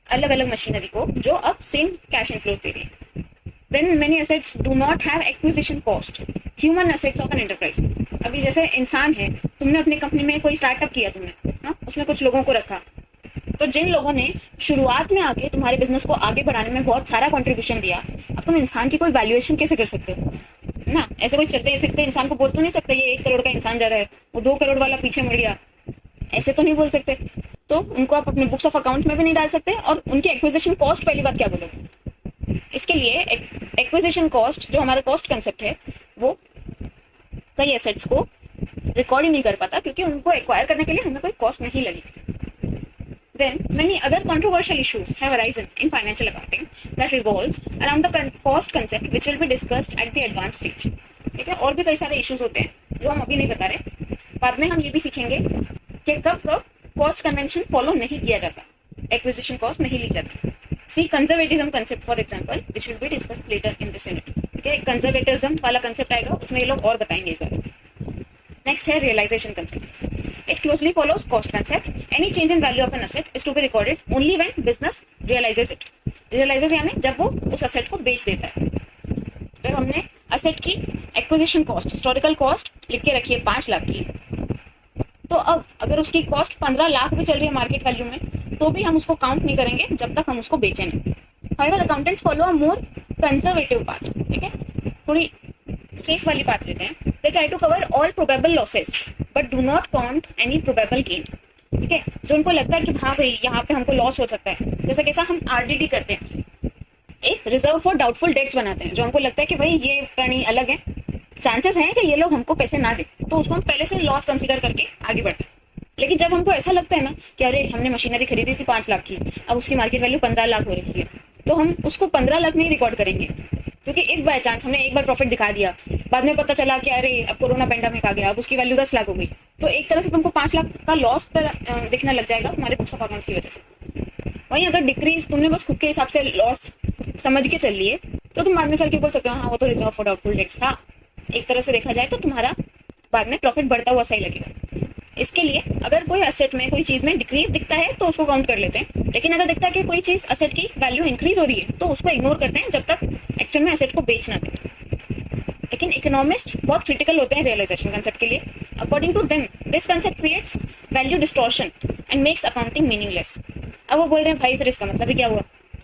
अलग अलग मशीनरी को जो अब सेम कैश इनफ्लोज दे रही है। Then many assets do not have acquisition cost, human assets of an enterprise. अभी जैसे इंसान है, तुमने अपनी कंपनी में कोई स्टार्टअप किया तुमने, हाँ उसमें कुछ लोगों को रखा, तो जिन लोगों ने शुरुआत में आके तुम्हारे बिजनेस को आगे बढ़ाने में बहुत सारा कंट्रीब्यूशन दिया, अब तुम इंसान की कोई वैल्यूएशन कैसे कर सकते हो ना। ऐसे कोई चलते फिरते इंसान को बोल तो नहीं सकते ये 1 करोड़ का इंसान जा रहा है, वो 2 करोड़ वाला पीछे मुड़ गया, ऐसे तो नहीं बोल सकते। तो उनको आप अपने बुक्स ऑफ अकाउंट में भी नहीं डाल सकते। और उनकी एक्विजिशन कॉस्ट पहली बात क्या बोलोगे, इसके लिए एक्विजिशन कॉस्ट जो हमारा कॉस्ट कंसेप्ट है वो कई एसेट्स को रिकॉर्ड ही नहीं कर पाता क्योंकि उनको एक्वायर करने के लिए हमें कोई कॉस्ट नहीं लगी थी। Then many other controversial issues have arisen in financial accounting that revolves around the cost concept which will be discussed at the advanced stage. ठीक है, और भी कई सारे इश्यूज होते हैं जो हम अभी नहीं बता रहे, बाद में हम ये भी सीखेंगे कि कब कब कॉस्ट कन्वेंशन फॉलो नहीं किया जाता, एक्विजिशन कॉस्ट नहीं ली जाती। C conservatism concept for example which will be discussed later in this unit. ठीक है, कंजर्वेटिज्म वाला कंसेप्ट आएगा, उसमें ये लोग और बताएंगे इस बारे में। नेक्स्ट है realization concept. It closely follows cost concept. Any change in value of an asset is to be recorded only when business realizes it. Realizes यानी जब वो उस asset को बेच देता है। जब हमने asset की acquisition cost, historical cost लिख के रखी है 5 लाख की, तो अब अगर उसकी cost 15 लाख भी चल रही है मार्केट वैल्यू में, तो भी हम उसको काउंट नहीं करेंगे जब तक हम उसको बेचें नहीं। However, accountants follow a more conservative path. ठीक है, थोड़ी सेफ वाली बात लेते हैं। They try to cover all probable losses, but do not count any probable gain. ठीक है, जो उनको लगता है कि हाँ भाई यहाँ पे हमको लॉस हो सकता है, जैसे कैसा हम आरडीडी करते हैं, एक रिजर्व फॉर डाउटफुल डेट्स बनाते हैं, जो हमको लगता है कि भाई ये प्राणी अलग है, चांसेस हैं कि ये लोग हमको पैसे ना दे, तो उसको हम पहले से लॉस कंसीडर करके आगे बढ़ते हैं। लेकिन जब हमको ऐसा लगता है ना कि अरे हमने मशीनरी खरीदी थी 5 लाख की, अब उसकी मार्केट वैल्यू 15 लाख हो रही है, तो हम उसको 15 लाख नहीं रिकॉर्ड करेंगे, क्योंकि इफ बाय चांस हमने एक बार प्रॉफिट दिखा दिया, बाद में पता चला कि अरे अब कोरोना पेंडेमिक आ गया, अब उसकी वैल्यू 10 लाख हो गई, तो एक तरह से तुमको 5 लाख का लॉस दिखने लग जाएगा तुम्हारे बुक्स ऑफ अकाउंट्स की वजह से। वहीं अगर डिक्रीज तुमने बस खुद के हिसाब से लॉस समझ के चल लिए, तो तुम बाद में चल के बोल सकते हो हाँ वो तो रिजर्व फॉर डाउटफुल डेट्स था। एक तरह से देखा जाए तो तुम्हारा बाद में प्रॉफिट बढ़ता हुआ सही लगेगा। इसके लिए अगर कोई एसेट में कोई चीज में डिक्रीज दिखता है तो उसको काउंट कर लेते हैं, लेकिन अगर दिखता है कि कोई चीज एसेट की वैल्यू इंक्रीज हो रही है तो उसको इग्नोर करते हैं जब तक एक्चुअल में एसेट को बेचना दे। लेकिन इकोनॉमिस्ट बहुत क्रिटिकल होते हैं रियलाइजेशन कंसेप्ट के लिए। According to them this concept creates value distortion and makes accounting meaningless. अब वो बोल रहे हैं भाई फिर इसका मतलब ही क्या हुआ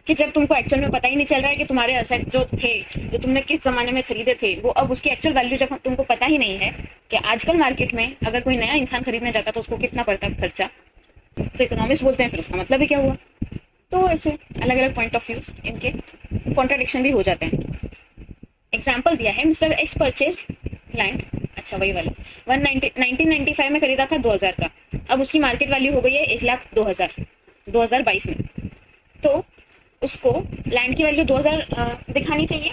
कि जब तुमको एक्चुअल में पता ही नहीं चल रहा है कि तुम्हारे एसेट जो थे, जो तुमने किस जमाने में खरीदे थे, वो अब उसकी एक्चुअल वैल्यू जब तुमको पता ही नहीं है कि आजकल मार्केट में अगर कोई नया इंसान खरीदने जाता तो उसको कितना पड़ता है खर्चा, तो इकोनॉमिस्ट बोलते हैं फिर उसका मतलब ही क्या हुआ। तो ऐसे अलग अलग पॉइंट ऑफ व्यूज इनके कॉन्ट्राडिक्शन भी हो जाते हैं। एग्जाम्पल दिया है, मिस्टर एक्स परचेज लैंड, अच्छा वही वाला 1995 में खरीदा था 2000 का, अब उसकी मार्केट वैल्यू हो गई है 1,02,000 2022 में, तो उसको लैंड की वैल्यू 2000 दिखानी चाहिए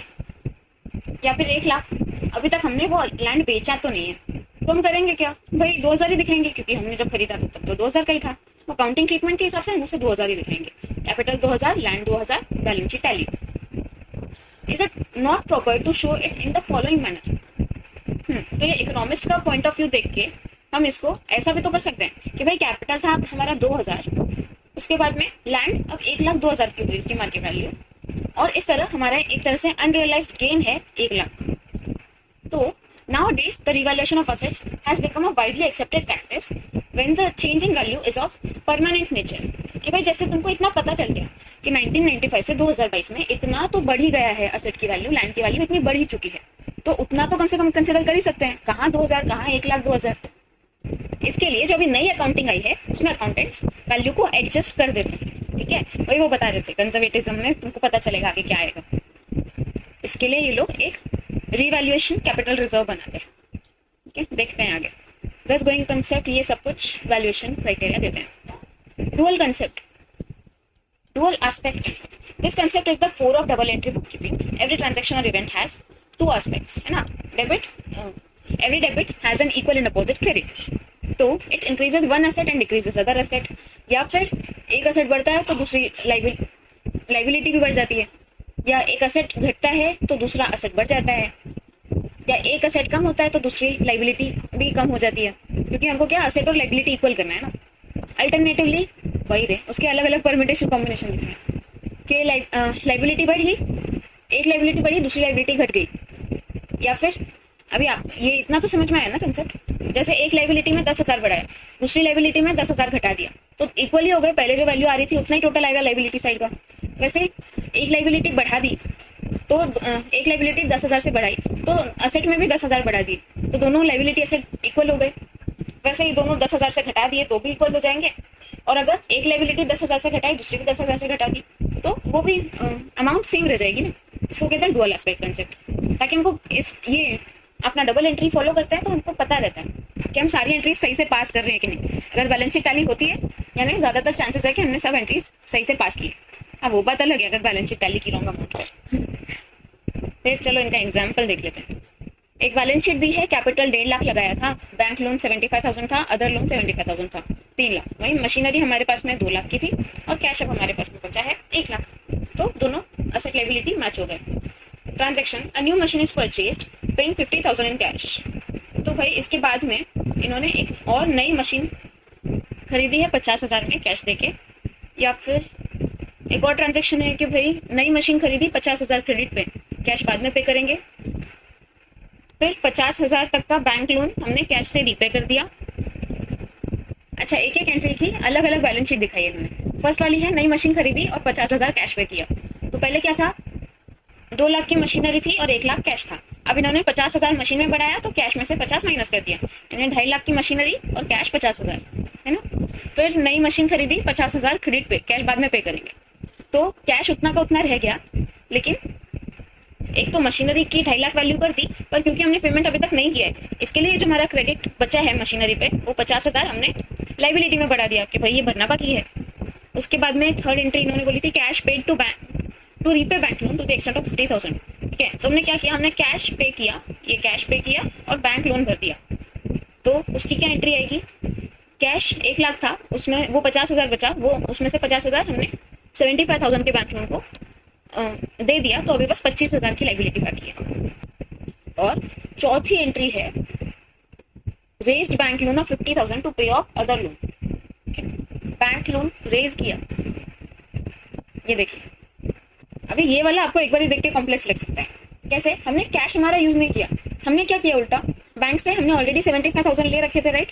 या फिर 1 लाख। अभी तक हमने वो लैंड बेचा तो नहीं है, तो हम करेंगे क्या भाई 2000 ही दिखाएंगे, क्योंकि हमने जब खरीदा था तब तो 2000 का ही था। अकाउंटिंग ट्रीटमेंट के हिसाब से हम उसे 2000 ही दिखाएंगे, capital 2000, land 2000, balance sheet tally. Is it not proper to show it in the following manner. तो ये इकोनॉमिस्ट का पॉइंट ऑफ व्यू देख के हम इसको ऐसा भी तो कर सकते हैं कि भाई कैपिटल था हमारा 2000, उसके बाद में लैंड अब 1,02,000 की हुई उसकी मार्केट वैल्यू, और इस तरह हमारा एक तरह से अनरियलाइज्ड गेन है 1 लाख। तो nowadays the revaluation of assets has become a widely accepted practice when the change in value is of permanent nature। कि भाई जैसे तुमको इतना पता चल गया कि 1995 से 2022 में इतना तो बढ़ ही गया है एसेट की वैल्यू, लैंड की वैल्यू इतनी बढ़ ही चुकी है, तो उतना तो कम से कम कंसिडर कर ही सकते हैं, कहाँ 2000 कहाँ 1,02,000। इसके लिए जो अभी नई अकाउंटिंग आई है उसमें अकाउंटेंट्स वैल्यू को एडजस्ट कर देते हैं। ठीक है, वही वो बता रहे थे कंजर्वेटिज्म में तुमको पता चलेगा आगे क्या आएगा। इसके लिए ये लोग एक रीवैल्यूएशन कैपिटल रिजर्व बनाते हैं। ठीक है, देखते हैं आगे। दस गोइंग कंसेप्ट, ये सब कुछ वैल्यूएशन क्राइटेरिया देते हैं। Dual concept, dual aspect concept. This concept is the core of double entry bookkeeping. Every transaction or event has two aspects, है ना? Debit, every debit has an equal and opposite credit. तो it increases one asset and decreases other asset. या फिर एक asset बढ़ता है तो दूसरी liability भी बढ़ जाती है, या एक asset घटता है तो दूसरा asset बढ़ जाता है, या एक asset कम होता है तो दूसरी liability भी कम हो जाती है, क्योंकि हमको क्या asset और liability equal करना है ना। अल्टरनेटिवली वही रहे, उसके अलग अलग परमिटेशन कॉम्बिनेशन लिखे हैं कि लाइबिलिटी बढ़ी, एक लाइबिलिटी बढ़ी दूसरी लाइबिलिटी घट गई, या फिर अभी आप ये इतना तो समझ में आया ना कंसेप्ट। जैसे एक लाइबिलिटी में 10,000 बढ़ाया, दूसरी लाइबिलिटी में 10,000 घटा दिया, तो इक्वली हो गए, पहले जो वैल्यू आ रही थी उतना ही टोटल आएगा लाइबिलिटी साइड का। वैसे एक लाइबिलिटी बढ़ा दी तो एक लाइबिलिटी 10,000 से बढ़ाई तो असेट में भी 10,000 बढ़ा दी, तो दोनों लाइबिलिटी असेट इक्वल हो गए। वैसे ही दोनों 10,000 से घटा दिए तो भी इक्वल हो जाएंगे, और अगर एक लाइबिलिटी 10,000 से घटाई दूसरी भी 10,000 से घटा दी तो वो भी अमाउंट सेम रह जाएगी ना। इसको कहते हैं डुअल एस्पेक्ट कंसेप्ट, ताकि हमको इस ये अपना डबल एंट्री फॉलो करते हैं तो हमको पता रहता है कि हम सारी एंट्रीज सही से पास कर रहे हैं कि नहीं। अगर बैलेंस शीट टैली होती है यानी ज़्यादातर चांसेस है कि हमने सब एंट्रीज सही से पास की। अब वो बात अलग है अगर बैलेंस शीट टैली की रॉन्ग अमाउंट है। फिर चलो इनका एग्जाम्पल देख लेते हैं। एक बैलेंस शीट दी है, कैपिटल 1.5 लाख लगाया था, बैंक लोन 75,000 था, अदर लोन 75,000 था, 3 लाख। वही मशीनरी हमारे पास में 2 लाख की थी और कैश अब हमारे पास में बचा है 1 लाख। तो दोनों असेट लायबिलिटी मैच हो गए। Transaction, a new machine is purchased paying 50,000 in cash. तो भाई इसके बाद में इन्होंने एक और नई मशीन खरीदी है 50,000 में कैश देके, या फिर एक और ट्रांजेक्शन है कि भाई नई मशीन खरीदी 50,000 क्रेडिट पे, कैश बाद में पे करेंगे। फिर 50,000 तक का बैंक लोन हमने कैश से रीपे कर दिया। अच्छा, एक एक एंट्री की अलग अलग बैलेंस शीट दिखाई है इन्होंने। फर्स्ट वाली है नई मशीन खरीदी और 50,000 कैश पे किया। तो पहले क्या था, 2 लाख की मशीनरी थी और 1 लाख कैश था। अब इन्होंने 50,000 मशीन में बढ़ाया तो कैश में से 50 माइनस कर दिया, इन्हें 2.5 लाख की मशीनरी और कैश 50,000, है ना। फिर नई मशीन खरीदी 50,000 क्रेडिट पे, कैश बाद में पे करेंगे। तो कैश उतना का उतना रह गया, लेकिन एक तो मशीनरी की 2.5 लाख वैल्यू कर दी, पर क्योंकि हमने पेमेंट अभी तक नहीं किया है इसके लिए जो हमारा क्रेडिट बचा है मशीनरी पे वो 50,000 हमने लाइबिलिटी में बढ़ा दिया कि भाई ये भरना बाकी है। उसके बाद में थर्ड एंट्री इन्होंने बोली थी cash paid to bank to repay bank loan to the extent of 50,000। ठीक है, तो हमने क्या किया, हमने कैश पे किया, ये कैश पे किया और बैंक लोन भर दिया। तो उसकी क्या एंट्री आएगी, कैश 1 लाख था, उसमें वो 50,000 बचा, वो उसमें से 50,000 हमने 75,000 के बैंक लोन को दे दिया, तो अभी बस 25,000 की लाइबिलिटी बाकी है। और चौथी एंट्री है raised bank loan of 50,000 to pay off other loan. Bank loan raise किया, ये देखिए। अभी ये वाला आपको एक बार ही देख के कॉम्प्लेक्स लग सकता है। कैसे, हमने कैश हमारा यूज नहीं किया, हमने क्या किया उल्टा, बैंक से हमने ऑलरेडी 75,000 ले रखे थे, राइट।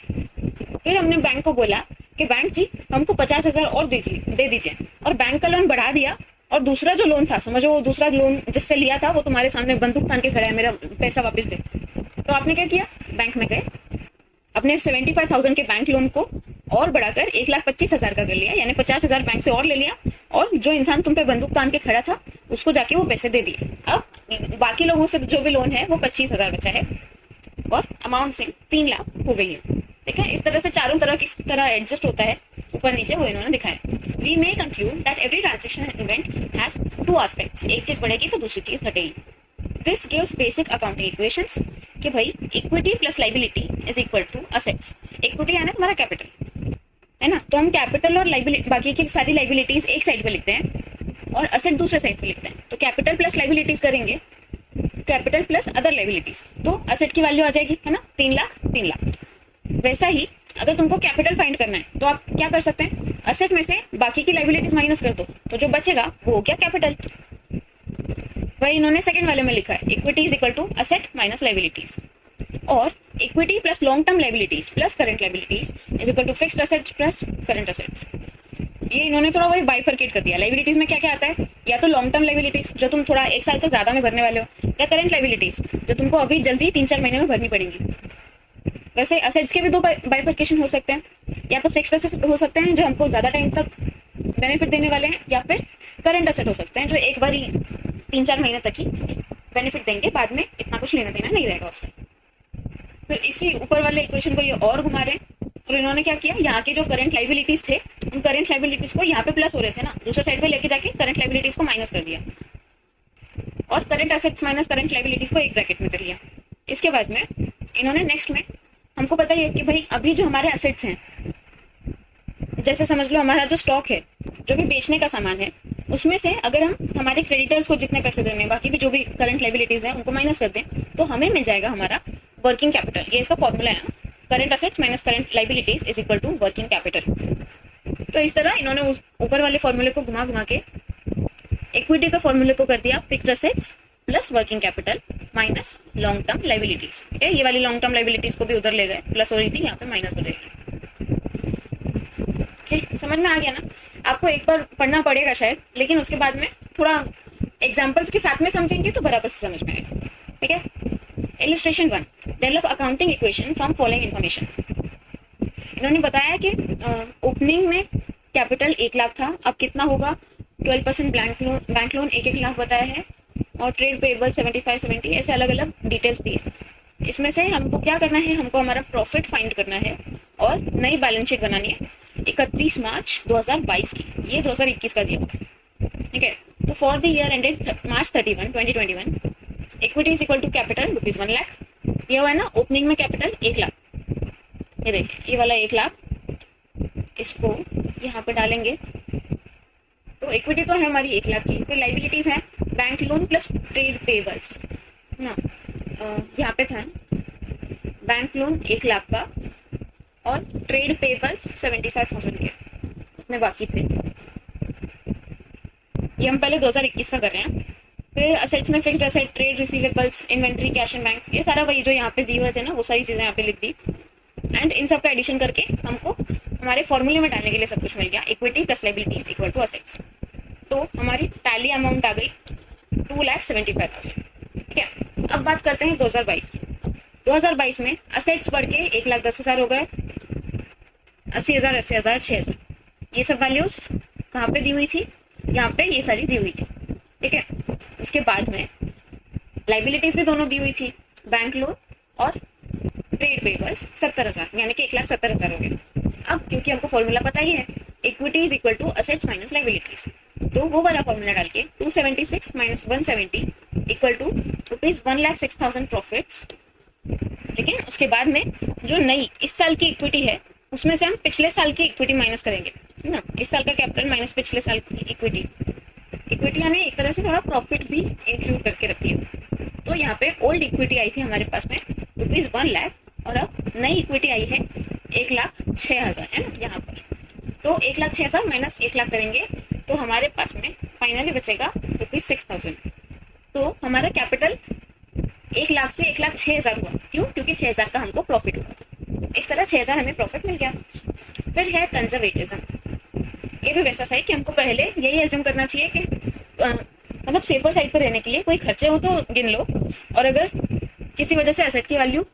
फिर हमने बैंक को बोला कि बैंक जी हमको 50,000 और दे दीजिए, और बैंक का लोन बढ़ा दिया। और दूसरा जो लोन था, समझो वो दूसरा लोन जिससे लिया था वो तुम्हारे सामने बंदूक तान के खड़ा है, मेरा पैसा वापस दे। तो आपने क्या किया, बैंक में गए, अपने 75,000 के बैंक लोन को और बढ़ाकर 1,25,000 का कर लिया, यानी 50,000 बैंक से और ले लिया, और जो इंसान तुम पे बंदूक तान के खड़ा था उसको जाके वो पैसे दे दिए। अब बाकी लोगों से जो भी लोन है वो 25,000 बचा है और अमाउंट से 3 लाख हो गई है। ठीक है, इस तरह से चारों तरह किस तरह एडजस्ट होता है ऊपर नीचे वो इन्होंने दिखाया। We may conclude that every transaction event has 2 aspects, एक चीज बढ़ेगी तो दूसरी चीज घटेगी। This gives basic accounting equations कि भाई equity plus liability is equal to assets. Equity है ना तुम्हारा कैपिटल, है ना, तो हम कैपिटल और लाइबिलिटी बाकी की सारी लाइबिलिटीज एक साइड पे लिखते हैं और असेट दूसरे साइड पे लिखते हैं। तो कैपिटल प्लस लाइबिलिटीज करेंगे, कैपिटल प्लस अदर लाइबिलिटीज, तो असेट की वैल्यू आ जाएगी, है ना, 3 लाख 3 लाख। वैसा ही अगर तुमको कैपिटल फाइंड करना है तो आप क्या कर सकते हैं, असेट में से बाकी की लाइबिलिटीज माइनस कर दो, तो जो बचेगा वो हो गया कैपिटल। वही इन्होंने सेकंड वाले में लिखा है, equity is equal to asset minus liabilities, और equity plus long term liabilities plus current liabilities is equal to fixed assets plus current assets. ये इन्होंने थोड़ा वही बाइफरकेट कर दिया। लाइबिलिटीज में क्या क्या आता है, या तो लॉन्ग टर्म लाइबिलिटीज जो तुम थोड़ा 1 साल से ज्यादा में भरने वाले हो, या करंट लाइबिलिटीज जो तुमको अभी जल्दी 3-4 महीने में भरनी पड़ेंगी। वैसे असेट्स के भी 2 बाइफरकेशन हो सकते हैं, या तो फिक्स्ड असेट्स हो सकते हैं जो हमको ज्यादा टाइम तक बेनिफिट देने वाले हैं, या फिर करंट असेट हो सकते हैं जो एक बार ही 3-4 महीने तक ही बेनिफिट देंगे, बाद में इतना कुछ लेना देना नहीं रहेगा उससे। फिर इसी ऊपर वाले इक्वेशन को ये और घुमा रहे हैं, और इन्होंने क्या किया, यहाँ के जो करंट लाइबिलिटीज थे उन करंट लाइबिलिटीज को यहाँ पे प्लस हो रहे थे ना, दूसरे साइड पे लेके जाके करंट लाइबिलिटीज को माइनस कर दिया, और current assets minus current liabilities को एक ब्रैकेट में कर लिया। इसके बाद में इन्होंने नेक्स्ट में, हमको पता ही है कि भाई अभी जो हमारे असेट्स हैं, जैसे समझ लो हमारा जो स्टॉक है, जो भी बेचने का सामान है, उसमें से अगर हम हमारे क्रेडिटर्स को जितने पैसे देने हैं, बाकी भी जो भी करंट लाइबिलिटीज है उनको माइनस कर दें, तो हमें मिल जाएगा हमारा वर्किंग कैपिटल। ये इसका फॉर्मूला है, current assets minus current liabilities is equal to working capital. तो इस तरह इन्होंने उस ऊपर वाले फॉर्मूले को घुमा घुमा के इक्विटी के फॉर्मूले को कर दिया fixed assets plus working capital minus long term liabilities. ठीक है, ये वाली लॉन्ग टर्म लाइबिलिटीज को भी उधर ले गए, प्लस हो रही थी, यहाँ पे माइनस हो जाएगी। ठीक, समझ में आ गया ना? आपको एक बार पढ़ना पड़ेगा शायद, लेकिन उसके बाद में थोड़ा एग्जाम्पल्स के साथ में समझेंगे तो बराबर से समझ में आएगा। ठीक है, illustration 1, develop accounting equation from following information. इन्होंने बताया कि ओपनिंग में कैपिटल 1 लाख था, अब कितना होगा, 12% बैंक लोन 1 लाख बताया है, और ट्रेड पेएबल 75-70, ऐसे अलग अलग डिटेल्स दिए। इसमें से हमको क्या करना है, हमको हमारा प्रॉफिट फाइंड करना है और नई बैलेंस शीट बनानी है 31 मार्च 2022 की, ये 2021 का दिया हुआ है। ठीक है, तो for the year ended March 31, 2021, equity is equal to capital ₹1 lakh दिया हुआ है ना। ओपनिंग में कैपिटल 1 लाख, ये देखिए ये वाला 1 लाख, इसको यहाँ पे डालेंगे तो इक्विटी तो है हमारी 1 लाख की। फिर लाइबिलिटीज है bank loan plus trade payables ना, यहाँ पे था बैंक लोन 1 लाख का और ट्रेड पेबल्स 75,000 के अपने बाकी थे। ये हम पहले 2021 का कर रहे हैं। फिर असेट्स में fixed asset, trade receivables, inventory, cash and bank, ये सारा वही जो यहाँ पे दिए हुए थे ना, वो सारी चीजें यहाँ पे लिख दी। एंड इन सब का एडिशन करके हमको हमारे फॉर्मूले में डालने के लिए सब कुछ मिल गया, equity plus liabilities equal to assets. तो हमारी टैली अमाउंट आ गई 2,75,000। ठीक है, अब बात करते हैं 2022 की। 2022 में असेट्स बढ़ के 1,10,000 हो गए, 80,000, 80,000, 6,000, ये सब वैल्यूज कहाँ पे दी हुई थी, यहाँ पे ये सारी दी हुई थी। ठीक है, उसके बाद में लाइबिलिटीज भी दोनों दी हुई थी, बैंक लोन और ट्रेड पेबल्स 70,000, यानी कि 1,70,000 हो गए। अब क्योंकि हमको फॉर्मूला पता ही है, equity is equal to assets minus liabilities, तो वो वाला फॉर्मूला डाल के 276 माइनस 170 इक्वल टू ₹1,06,000 प्रॉफिट्स। लेकिन उसके बाद में जो नई इस साल की इक्विटी है, उसमें से हम पिछले साल की इक्विटी माइनस करेंगे, है ना। इस साल का कैपिटल माइनस पिछले साल की इक्विटी। इक्विटी यानी एक तरह से थोड़ा प्रॉफिट भी इंक्लूड करके रखी है। तो यहाँ पे ओल्ड इक्विटी आई थी हमारे पास में ₹1 लाख, और अब नई इक्विटी आई है 1,06,000, है ना यहाँ पर। तो 1,06,000 माइनस 1 लाख करेंगे तो हमारे पास में फाइनली बचेगा ₹6,000। तो हमारा कैपिटल 1 लाख से 1,06,000 हुआ। क्यों? क्योंकि 6,000 का हमको प्रॉफिट हुआ। इस तरह 6,000 हमें प्रॉफिट मिल गया। फिर है कंजर्वेटिज्म। ये भी वैसा सही कि हमको पहले यही एज्यूम करना चाहिए कि मतलब सेफर साइड पर रहने के लिए कोई खर्चे हो तो गिन लो, और अगर किसी वजह से एसेट की वैल्यू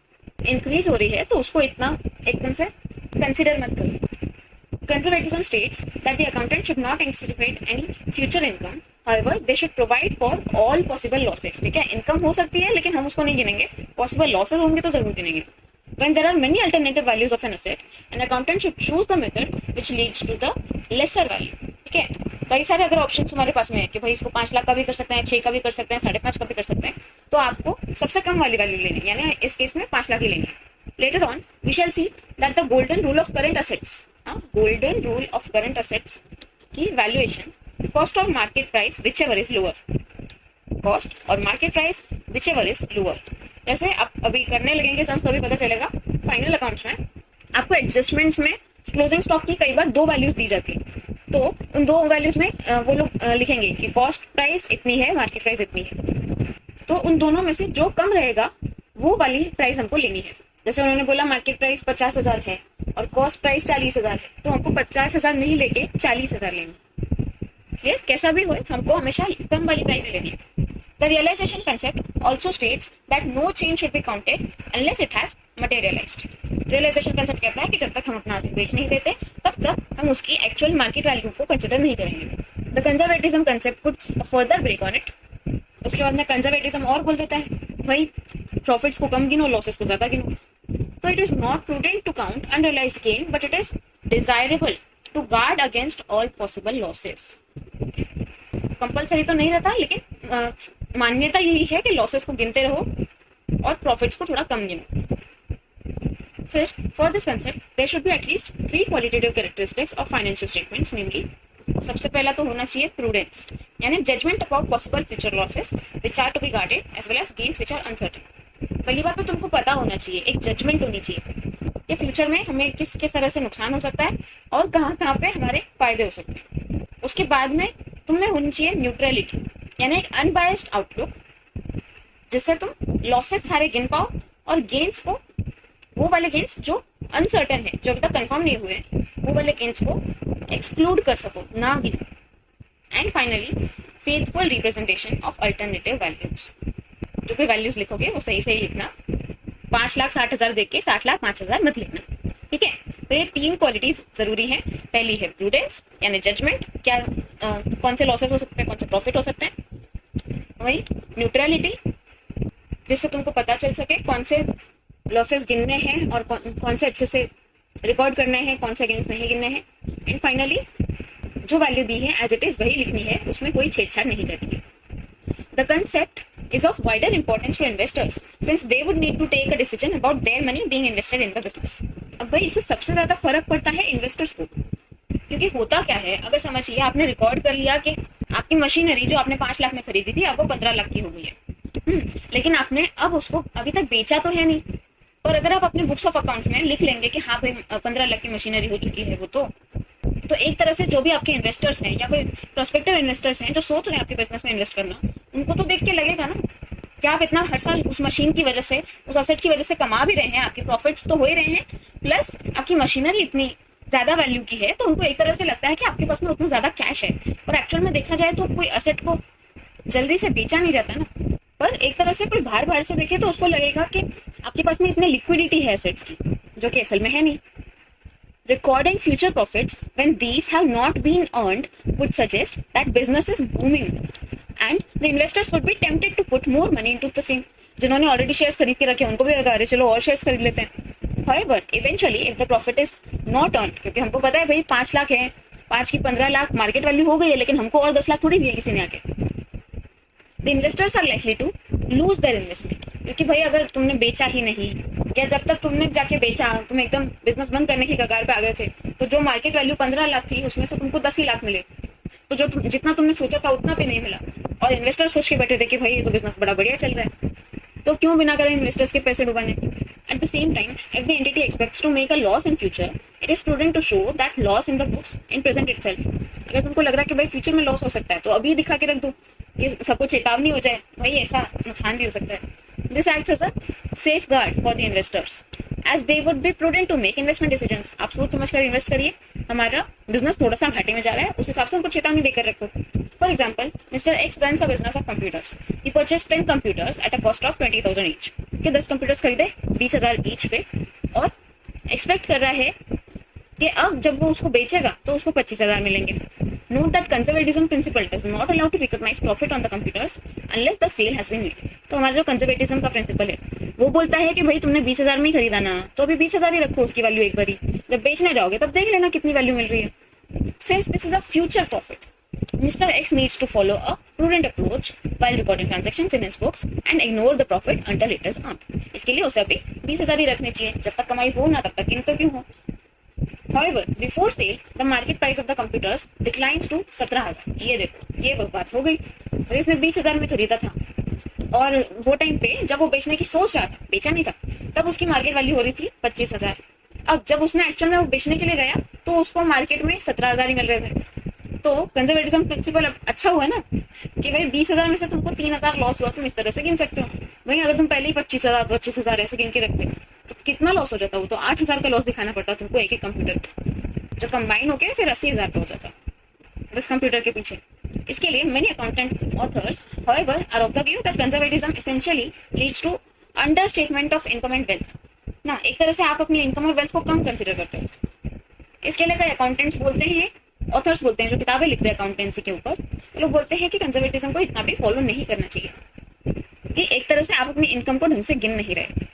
इंक्रीज हो रही है तो उसको इतना एकदम से कंसिडर मत करो। Conservatism states that the accountant should not anticipate any future income. However, they should provide for all possible losses. ठीक है, इनकम हो सकती है लेकिन हम उसको नहीं गिनेंगे, पॉसिबल लॉसेस होंगे तो जरूर गिनेंगे। When there are many alternative values of an asset, an accountant should choose the method which leads to the lesser value. ठीक है, कई सारे अगर ऑप्शन हमारे पास में है कि भाई इसको 5 लाख का भी कर सकते हैं, 6 का भी कर सकते हैं, 5.5 का भी कर सकते हैं, तो आपको सबसे कम वाली वैल्यू लेनी है, यानी इस केस में 5 लाख ही लेनी है। Later on, we shall see that the golden rule of current assets, golden rule of current assets की valuation, cost or market price whichever is lower, cost और market price whichever is lower। जैसे आप अभी करने लगेंगे sums तो अभी पता चलेगा। फाइनल अकाउंट्स में आपको एडजस्टमेंट में क्लोजिंग स्टॉक की कई बार 2 वैल्यूज दी जाती है, तो उन 2 वैल्यूज में वो लोग लिखेंगे कि कॉस्ट प्राइस इतनी है, मार्केट प्राइस इतनी है, तो उन दोनों में से जो कम रहेगा वो वाली प्राइस हमको लेनी है। जैसे उन्होंने बोला मार्केट प्राइस 50,000 है और कॉस्ट प्राइस 40,000 है, तो हमको 50,000 नहीं लेके 40,000 लेनी। क्लियर? कैसा भी हो हमको हमेशा कम वाली प्राइस लेनी है। The realization concept also states that no change should be counted unless it has materialized. Realization concept कहता है कि जब तक हम अपना asset बेच नहीं देते तब तक हम उसकी actual market value को consider नहीं करेंगे. The conservatism concept puts a further break on it. उसके बाद में conservatism और बोल देता है भाई profits को कम गिनो, losses को ज़्यादा गिनो. So it is not prudent to count unrealized gain, but it is desirable to guard against all possible losses. Compulsory तो नहीं रहता, लेकिन मान्यता यही है कि लॉसेस को गिनते रहो और प्रॉफिट्स को थोड़ा कम गिनो. फिर for this concept there should be at least 3 qualitative characteristics of financial statements, namely सबसे पहला तो होना चाहिए प्रूडेंस, यानी judgement about possible future losses which are to be guarded as well as gains which are uncertain. पहली बात तो तुमको पता होना चाहिए, एक जजमेंट होनी चाहिए कि फ्यूचर में हमें किस किस तरह से नुकसान हो सकता है और कहाँ कहाँ पे हमारे फायदे हो सकते हैं. उसके बाद में तुम्हें होनी चाहिए न्यूट्रलिटी, यानी एक अनबायस्ड आउटलुक जिससे तुम लॉसेस सारे गिन पाओ और गेन्स को, वो वाले गेन्स जो अनसर्टेन है, जो अभी तक कंफर्म नहीं हुए, वो वाले गेन्स को एक्सक्लूड कर सको, ना गिनो. And finally faithful representation of alternative values. जो भी वैल्यूज लिखोगे वो सही सही लिखना. 5,60,000 देख के 60,05,000 मत लिखना, ठीक है. तो ये 3 क्वालिटीज जरूरी हैं. पहली है प्रूडेंस, यानी जजमेंट, क्या कौन से लॉसेस हो सकते हैं, कौन से प्रॉफिट हो सकते हैं. वही न्यूट्रलिटी, जिससे तुमको पता चल सके कौन से लॉसेस गिनने हैं और कौन से अच्छे से रिकॉर्ड करने हैं, कौन से गेन्स नहीं गिनने हैं. एंड फाइनली जो वैल्यू दी है एज इट इज वही लिखनी है, उसमें कोई छेड़छाड़ नहीं करनी है. The concept is of wider importance to investors since they would need to take a decision about their money being invested in the business. अब भाई इससे सबसे ज्यादा फर्क पड़ता है इन्वेस्टर्स को, क्योंकि होता क्या है, अगर समझिए आपने रिकॉर्ड कर लिया कि आपकी मशीनरी जो आपने 5 लाख में खरीदी थी अब वो 15 लाख की हो गई है, लेकिन आपने अब उसको अभी तक बेचा तो है नहीं. और अगर आप अपने बुक्स ऑफ अकाउंट्स में लिख लेंगे कि हाँ भाई 15 लाख की मशीनरी हो चुकी है वो, तो एक तरह से जो भी आपके इन्वेस्टर्स हैं या कोई प्रोस्पेक्टिव इन्वेस्टर्स हैं जो सोच रहे हैं आपके बिजनेस में इन्वेस्ट करना, उनको तो देख के लगेगा ना कि आप इतना हर साल उस मशीन की वजह से, उस असेट की वजह से कमा भी रहे हैं, आपकी प्रॉफिट्स तो हो ही रहे हैं, प्लस आपकी मशीनरी इतनी ज्यादा वैल्यू की है, तो उनको एक तरह से लगता है कि आपके पास में उतना ज्यादा कैश है. और एक्चुअल में देखा जाए तो कोई असेट को जल्दी से बेचा नहीं जाता ना, पर एक तरह से कोई बाहर बाहर से देखे तो उसको लगेगा कि आपके पास में इतनी लिक्विडिटी है एसेट्स की, जो कि असल में है नहीं. Recording future profits when these have not been earned would suggest that business is booming and the investors would be tempted to put more money into the same. जिन्होंने ऑलरेडी शेयर्स खरीद के रखे उनको भी लगा अरे चलो और शेयर्स खरीद लेते हैं. However, eventually if the profit is not earned, क्योंकि हमको पता है भाई 5 लाख है, 5 की 15 लाख मार्केट वैल्यू हो गई है, लेकिन हमको और 10 लाख थोड़ी दिया किसी ने आके. The investors are likely to lose their investment, क्योंकि भाई अगर तुमने बेचा ही नहीं या जब तक तुमने जाके बेचा, तुम एकदम बिजनेस बंद करने की कगार पे आ गए थे, तो जो मार्केट वैल्यू 15 लाख थी उसमें से तुमको 10 ही लाख मिले, तो जो जितना तुमने सोचा था उतना भी नहीं मिला. और इन्वेस्टर सोच के बैठे थे कि भाई ये तो बिजनेस बड़ा बढ़िया चल रहा है, तो क्यों बिना करें इन्वेस्टर्स के पैसे डुबाने. At the same time, if the entity expects to make a loss in future, it is prudent to show that loss in the books in present itself. अगर तुमको लग रहा है कि भाई फ्यूचर में लॉस हो सकता है तो अभी दिखा के रख दो कि सबको चेतावनी हो जाए भाई ऐसा नुकसान भी हो सकता है. This acts as a safeguard for the investors, as they would be prudent to make investment decisions. आप सोच समझ कर इन्वेस्ट करिए, हमारा बिजनेस थोड़ा सा घाटे में जा रहा है, उस हिसाब से उनको चेतावनी देकर रखो. For example, Mr. X runs a business of computers. He purchased 10 computers at a cost of 20,000 each. कि 10 कंप्यूटर्स खरीदे 20,000 ईच पे और एक्सपेक्ट कर रहा है कि अब जब वो उसको बेचेगा तो उसको 25,000 मिलेंगे. Note that conservatism principle does not allow to recognize profit on the computers unless the sale has been made. तो हमारा जो कंजर्वेटिज्म का प्रिंसिपल है वो बोलता है कि भाई तुमने 20,000 में ही खरीदा ना, तो अभी 20,000 ही रखो उसकी वैल्यू एक बारी, जब बेचने जाओगे तब देख लेना कितनी वैल्यू मिल रही है. Since this is a future profit, Mr. X needs to follow a prudent approach while recording transactions in his books and ignore the profit until it is earned. इसके लिए उसे अभी 20,000 ही रखने चाहिए, जब तक कमाई हो ना तब तक गिनते क्यों हो. However, before sale, the market price of the computers declines to 17,000. ये देखो, ये वो बात हो गई. और इसने 20,000 में खरीदा था और वो टाइम पे जब वो बेचने की सोच रहा था, बेचा नहीं था, तब उसकी मार्केट वैल्यू हो रही थी 25,000. अब जब उसने एक्चुअल में वो बेचने के लिए गया तो उसको मार्केट में 17,000 ही मिल रहे थे. तो कंजर्वेटिज्म प्रिंसिपल अच्छा हुआ ना कि भाई 20,000 में से तुमको 3,000 लॉस हुआ, तुम इस तरह से गिन सकते हो. वही अगर तुम पहले ही 25,000 ऐसे गिन के रखते तो कितना लॉस हो जाता, वो तो 8,000 का लॉस दिखाना पड़ता तुमको एक एक कंप्यूटर, जो कंबाइन होके फिर 80,000 का हो जाता 10 कंप्यूटर के पीछे. इसके लिए many accountant authors however are of the view that conservatism essentially leads to understatement of income and wealth. ना एक तरह से आप अपनी इनकम और वेल्थ को कम कंसिडर करते हो। इसके लिए कई अकाउंटेंट्स बोलते हैं, ऑथर्स बोलते हैं, जो किताबें लिखते हैं अकाउंटेंसी के ऊपर, वो लोग बोलते हैं कि कंजर्वेटिज्म को इतना भी फॉलो नहीं करना चाहिए, कि एक तरह से आप अपनी इनकम को ढंग से गिन नहीं रहे।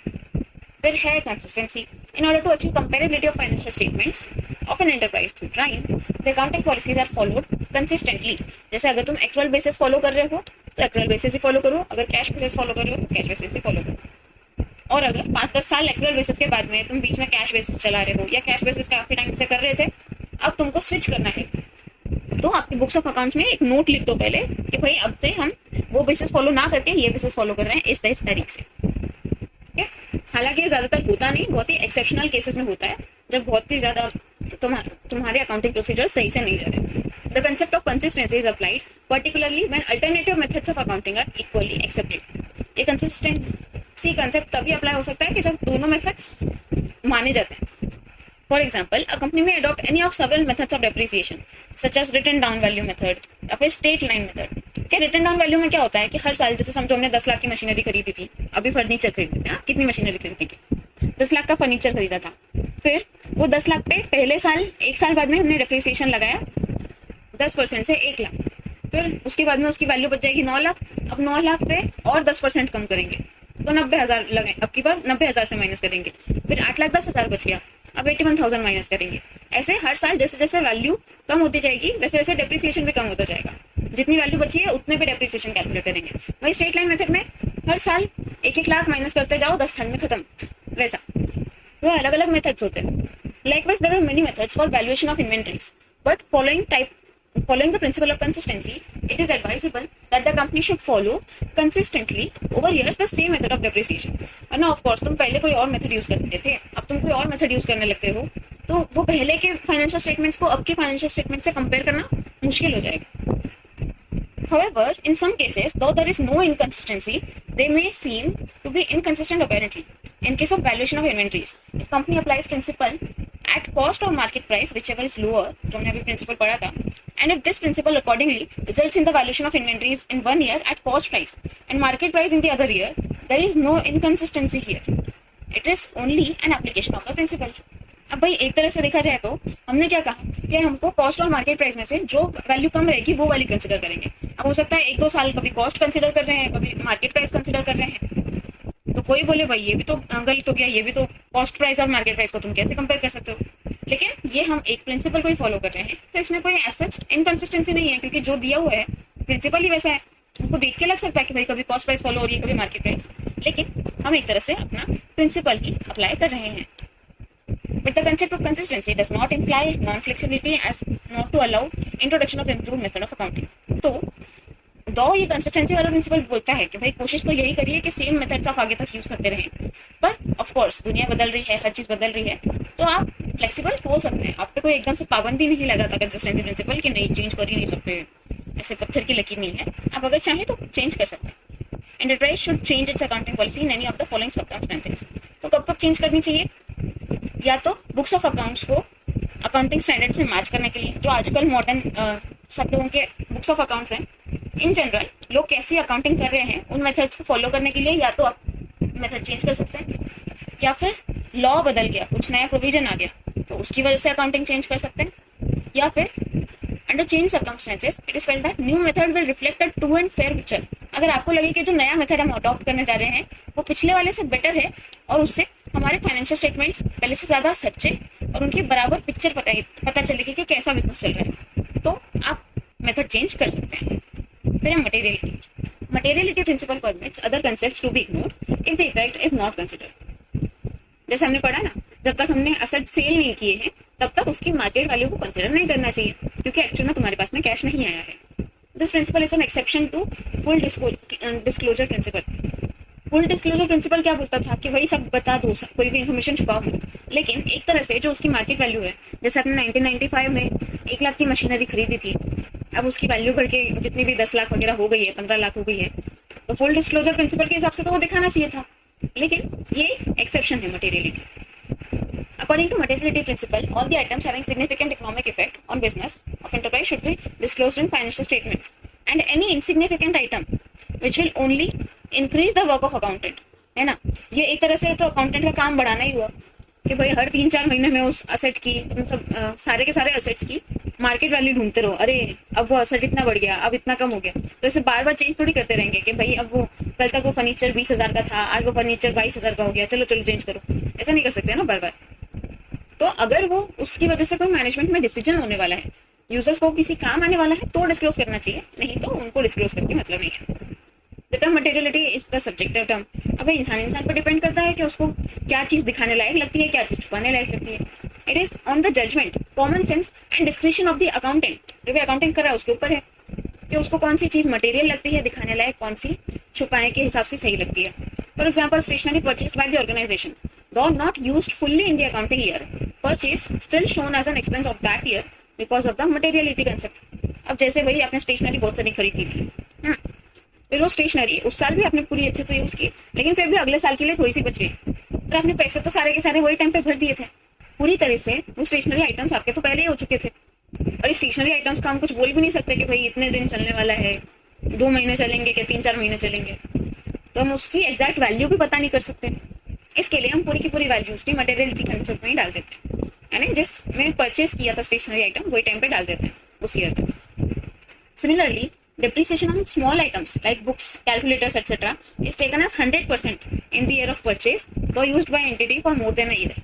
फिर है consistency. In order to achieve comparability of financial statements of an enterprise through time, the accounting policies are followed consistently. जैसे अगर तुम एक्चुअल बेसिस फॉलो कर रहे हो तो एक्चुअल बेसिस ही फॉलो करो, अगर कैश बेसिस फॉलो कर रहे हो तो कैश बेसिस ही फॉलो करो। और अगर 5-10 साल एक्चुअल बेसिस के बाद में तुम बीच में कैश बेसिस चला रहे हो या कैश बेसिस काफी टाइम से कर रहे थे, अब तुमको स्विच करना है, तो आपकी बुक्स ऑफ अकाउंट्स में एक नोट लिख दो पहले कि भाई अब से हम वो बेसिस फॉलो ना करके ये बेसिस फॉलो कर रहे हैं इस तारीख से। हालांकि ये ज्यादातर होता नहीं, बहुत ही एक्सेप्शनल केसेस में होता है, जब बहुत ही ज्यादा तुम्हारे अकाउंटिंग प्रोसीजर सही से नहीं जा रहे। The concept of consistency is applied particularly when alternative methods of accounting are equally accepted. ये कंसिस्टेंसी कंसेप्ट तभी अप्लाई हो सकता है कि जब दोनों मेथड्स माने जाते हैं। For example, a company may adopt any of several methods of depreciation such as written down value method या फिर स्ट्रेट लाइन मेथड। क्या रिटर्न डाउन वैल्यू में क्या होता है कि हर साल, जैसे समझो हमने 10 लाख की मशीनरी खरीदी थी, अभी फर्नीचर खरीदते थे, कितनी मशीनरी खरीदी थी, 10 लाख का फर्नीचर खरीदा था, फिर वो 10 लाख पे पहले साल, एक साल बाद में हमने डेप्रिसिएशन लगाया 10% से 1 लाख, फिर उसके बाद में उसकी वैल्यू बच जाएगी 9 लाख। अब 9 लाख पे और 10% कम करेंगे तो 90,000 लगे, अब की बार 90,000 से माइनस करेंगे, फिर 8,10,000 बच गया, अब 81,000 माइनस करेंगे। ऐसे हर साल जैसे जैसे वैल्यू कम होती जाएगी वैसे वैसे डेप्रिसिएशन भी कम होता जाएगा, जितनी वैल्यू बची है उतने पे डेप्रिसिएशन कैलकुलेट करेंगे। वही स्ट्रेट लाइन मेथड में हर साल 1-1 लाख माइनस करते जाओ, 10 साल में खत्म। वैसा वो अलग अलग मेथड्स होते हैं। Likewise there are many methods for valuation of inventories, but following the principle of consistency, it is advisable that the company should follow consistently over years the same method of depreciation. वरना of course तुम पहले कोई और method use करते थे, अब तुम कोई और मेथड यूज करने लगते हो, तो वो पहले के फाइनेंशियल स्टेटमेंट्स को अब के फाइनेंशियल स्टेटमेंट से कंपेयर करना मुश्किल हो जाएगा। However, in some cases, though there is no inconsistency, they may seem to be inconsistent apparently. In case of valuation of inventories, if company applies principle at cost or market price, whichever is lower, जो हमने अभी principle पढ़ा था, and if this principle accordingly results in the valuation of inventories in one year at cost price and market price in the other year, there is no inconsistency here. It is only an application of the principle. अब भाई एक तरह से देखा जाए तो हमने क्या कहा कि हमको कॉस्ट और मार्केट प्राइस में से जो वैल्यू कम रहेगी वो वाली कंसिडर करेंगे। अब हो सकता है 1-2 साल कभी कॉस्ट कंसिडर कर रहे हैं, कभी मार्केट प्राइस कंसिडर कर रहे हैं, तो कोई बोले भाई ये भी तो गलत हो गया, ये भी तो कॉस्ट प्राइस और मार्केट प्राइस को तुम कैसे कंपेयर कर सकते हो। लेकिन ये हम एक प्रिंसिपल को ही फॉलो कर रहे हैं, तो इसमें कोई सच इनकंसिस्टेंसी नहीं है, क्योंकि जो दिया हुआ है प्रिंसिपल ही वैसा है। हमको देख के लग सकता है कि भाई कभी कॉस्ट प्राइस फॉलो हो रही है, कभी मार्केट प्राइस, लेकिन हम एक तरह से अपना प्रिंसिपल ही अप्लाई कर रहे हैं। But the concept of consistency does not imply non-flexibility as not to allow introduction of improved method of accounting. तो दो ये कंसिस्टेंसी वाला प्रिंसिपल बोलता है कि भाई कोशिश तो यही करिए कि सेम मेथड्स आप आगे तक यूज करते रहें, पर ऑफ कोर्स दुनिया बदल रही है, हर चीज बदल रही है, तो आप फ्लेक्सिबल हो सकते हैं। आप पे कोई एकदम से पाबंदी नहीं लगाता कंसिस्टेंसी प्रिंसिपल कि नहीं चेंज कर ही नहीं सकते, ऐसे पत्थर की लकीर नहीं है, आप अगर चाहें तो चेंज कर सकते हैं। Enterprise should change it's accounting policy in any of the following circumstances. तो कब कब चेंज करनी चाहिए? या तो बुक्स ऑफ अकाउंट्स को अकाउंटिंग स्टैंडर्ड से मैच करने के लिए, जो आजकल मॉडर्न सब लोगों के बुक्स ऑफ अकाउंट्स हैं, इन जनरल लोग कैसी अकाउंटिंग कर रहे हैं उन मेथड्स को फॉलो करने के लिए या तो आप मेथड चेंज कर सकते हैं, या फिर लॉ बदल गया, कुछ नया प्रोविजन आ गया तो उसकी वजह से अकाउंटिंग चेंज कर सकते हैं, या फिर under change circumstances it is felt that new method will reflect a true and fair picture. अगर आपको लगे कि जो नया मेथड हम अडॉप्ट करने जा रहे हैं वो पिछले वाले से बेटर है और उससे हमारे फाइनेंशियल स्टेटमेंट्स पहले से ज्यादा सच्चे और उनकी बराबर पिक्चर पता चलेगी कि कैसा बिजनेस चल रहा है, तो आप मेथड चेंज कर सकते हैं। फिर है materiality. Materiality principle permits other concepts to be ignored if the effect is not considered. जैसे हमने पढ़ा ना, जब तक हमने असेट सेल नहीं किए हैं तब तक उसकी मार्केट वैल्यू को कंसिडर नहीं करना चाहिए, क्योंकि एक्चुअल में तुम्हारे पास में कैश नहीं आया है। This principle is an exception to full disclosure principle. Full disclosure principle क्या बोलता था कि भाई सब बता दो, कोई भी इन्फॉर्मेशन छुपाओ मत, लेकिन एक तरह से जो उसकी मार्केट वैल्यू है, जैसे आपने 1995 में 1 लाख की मशीनरी खरीदी थी, अब उसकी वैल्यू बढ़ के जितनी भी 10 लाख वगैरह हो गई है, 15 लाख हो गई है, तो फुल डिस्क्लोजर प्रिंसिपल के हिसाब से तो वो दिखाना चाहिए था, लेकिन ये एक्सेप्शन है मटेरियलिटी। अब According to materiality principle, all the items having significant economic effect on business of enterprise should be disclosed in financial statements, and any insignificant item which will only increase the work of accountant, है ना। ये एक तरह से तो accountant का काम बढ़ाना ही हुआ कि भाई हर 3-4 महीने में उस असेट की, मतलब सारे के सारे असेट्स की मार्केट वैल्यू ढूंढते रहो। अरे अब वो असेट इतना बढ़ गया, अब इतना कम हो गया, तो इसे बार बार चेंज थोड़ी करते रहेंगे कि भाई अब वो कल तक वो फर्नीचर 20,000 का था, आज वो फर्नीचर 22,000 का हो गया, चलो चलो चेंज करो। ऐसा नहीं कर सकते ना बार बार। तो अगर वो उसकी वजह से कोई मैनेजमेंट में डिसीजन होने वाला है, यूजर्स को किसी काम आने वाला है, तो डिस्क्लोज करना चाहिए, नहीं तो उनको डिस्क्लोज करके मतलब नहीं है। The term materiality is the subjective term. अब इंसान पर डिपेंड करता है कि उसको क्या चीज दिखाने लायक लगती है, क्या चीज छुपाने लायक लगती है। It is on the judgement, common sense and description of the accountant. जो भी अकाउंटिंग कर रहा है उसके ऊपर है कि उसको कौन सी चीज मटेरियल लगती है दिखाने लायक, कौन सी छुपाने के हिसाब से सही लगती है। For example, stationery purchased by the organisation though not used fully in the accounting year, purchase still shown as an expense of that year because of the materiality concept। अब जैसे भाई आपने स्टेशनरी बहुत सारी खरीदी थी, फिर वो स्टेशनरी उस साल भी आपने पूरी अच्छे से यूज की, लेकिन फिर भी अगले साल के लिए थोड़ी सी बच गई, और आपने पैसे तो सारे के सारे वही टाइम पे भर दिए थे। पूरी तरह से वो स्टेशनरी आइटम्स आपके तो पहले ही हो चुके थे, और इस स्टेशनरी आइटम्स का हम कुछ बोल भी नहीं सकते कि भाई इतने दिन चलने वाला है, 2 महीने चलेंगे क्या 3-4 महीने चलेंगे, तो हम उसकी एग्जैक्ट वैल्यू भी पता नहीं कर सकते। इसके लिए हम पूरी की पूरी वैल्यू उसकी मटेरियलिटी कंसेप्ट में ही डाल देते हैं, यानी जिसमें परचेज किया था स्टेशनरी आइटम वही टाइम पे डाल देते हैं उस ईयर में। Similarly, depreciation on small items like books, calculators, etc. is taken as 100% in the year of purchase, though used by entity for more than a year.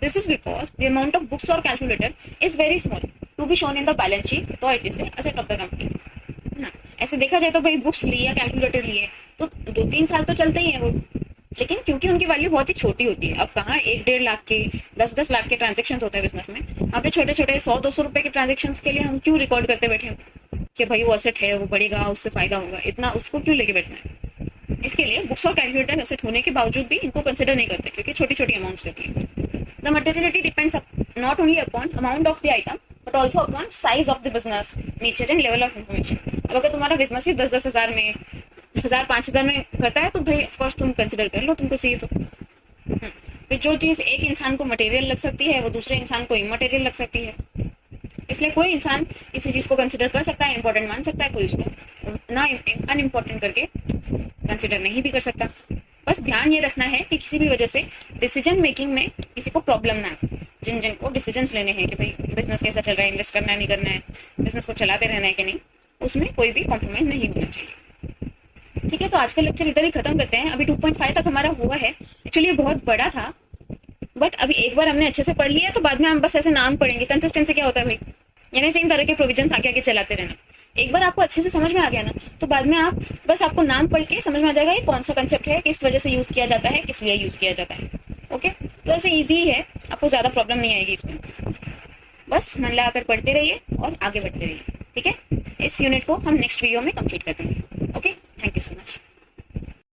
This is because the amount of books or calculator is very small to be shown in the balance sheet, though it is the asset of the company. ना ऐसे देखा जाए तो भाई books लिए, calculator लिए तो 2-3 साल तो चलते ही हैं वो, लेकिन क्योंकि उनकी वैल्यू बहुत ही छोटी होती है। अब कहाँ 1-1.5 लाख के 10-10 लाख के ट्रांजेक्शन होते हैं बिजनेस में, वहाँ पे छोटे छोटे 100-200 रुपए के ट्रांजेक्शन के लिए हम क्यों रिकॉर्ड करते बैठे कि भाई वो असेट है, वो बढ़ेगा, उससे फायदा होगा, इतना उसको क्यों लेके बैठना है। इसके लिए बुक्स और कैलकुलेटर असेट होने के बावजूद भी इनको कंसिडर नहीं करते क्योंकि छोटी छोटी अमाउंट्स रहती है। The materiality depends not only upon amount of the item but also upon size of the business, nature and level of information. अब अगर तुम्हारा बिजनेस ही 10-10 हज़ार में, 1,000-5,000 में करता है तो भाई ऑफकोर्स तुम कंसिडर कर लो, तुमको चाहिए तो। फिर जो चीज़ एक इंसान को मटेरियल लग सकती है वो दूसरे इंसान को इमटेरियल लग सकती है, इसलिए कोई इंसान किसी चीज़ को कंसिडर कर सकता है, इंपॉर्टेंट मान सकता है, कोई उसको ना अनइम्पॉर्टेंट करके कंसिडर नहीं भी कर सकता। बस ध्यान ये रखना है कि किसी भी वजह से डिसीजन मेकिंग में किसी को प्रॉब्लम ना हो। जिन जिन को डिसीजंस लेने हैं कि भाई बिजनेस कैसा चल रहा है, इन्वेस्ट करना है नहीं करना है, बिजनेस को चलाते रहना है कि नहीं, उसमें कोई भी कॉम्प्रोमाइज नहीं होना चाहिए। ठीक है, तो आज का लेक्चर इधर ही खत्म करते हैं। अभी 2.5 तक हमारा हुआ है। एक्चुअली ये बहुत बड़ा था, बट अभी एक बार हमने अच्छे से पढ़ लिया तो बाद में हम बस ऐसे नाम पढ़ेंगे। कंसिस्टेंसी क्या होता है भाई, यानी सेम तरह के प्रोविजंस आगे आगे चलाते रहना। एक बार आपको अच्छे से समझ में आ गया ना, तो बाद में आप बस आपको नाम पढ़ के समझ में आ जाएगा ये कौन सा कंसेप्ट है, किस वजह से यूज किया जाता है, किस लिए यूज किया जाता है। ओके, तो ऐसे ईजी ही है, आपको ज्यादा प्रॉब्लम नहीं आएगी इसमें। बस मन लगाकर पढ़ते रहिए और आगे बढ़ते रहिए। ठीक है, इस यूनिट को हम नेक्स्ट वीडियो में कंप्लीट कर देंगे। Okay, thank you so much.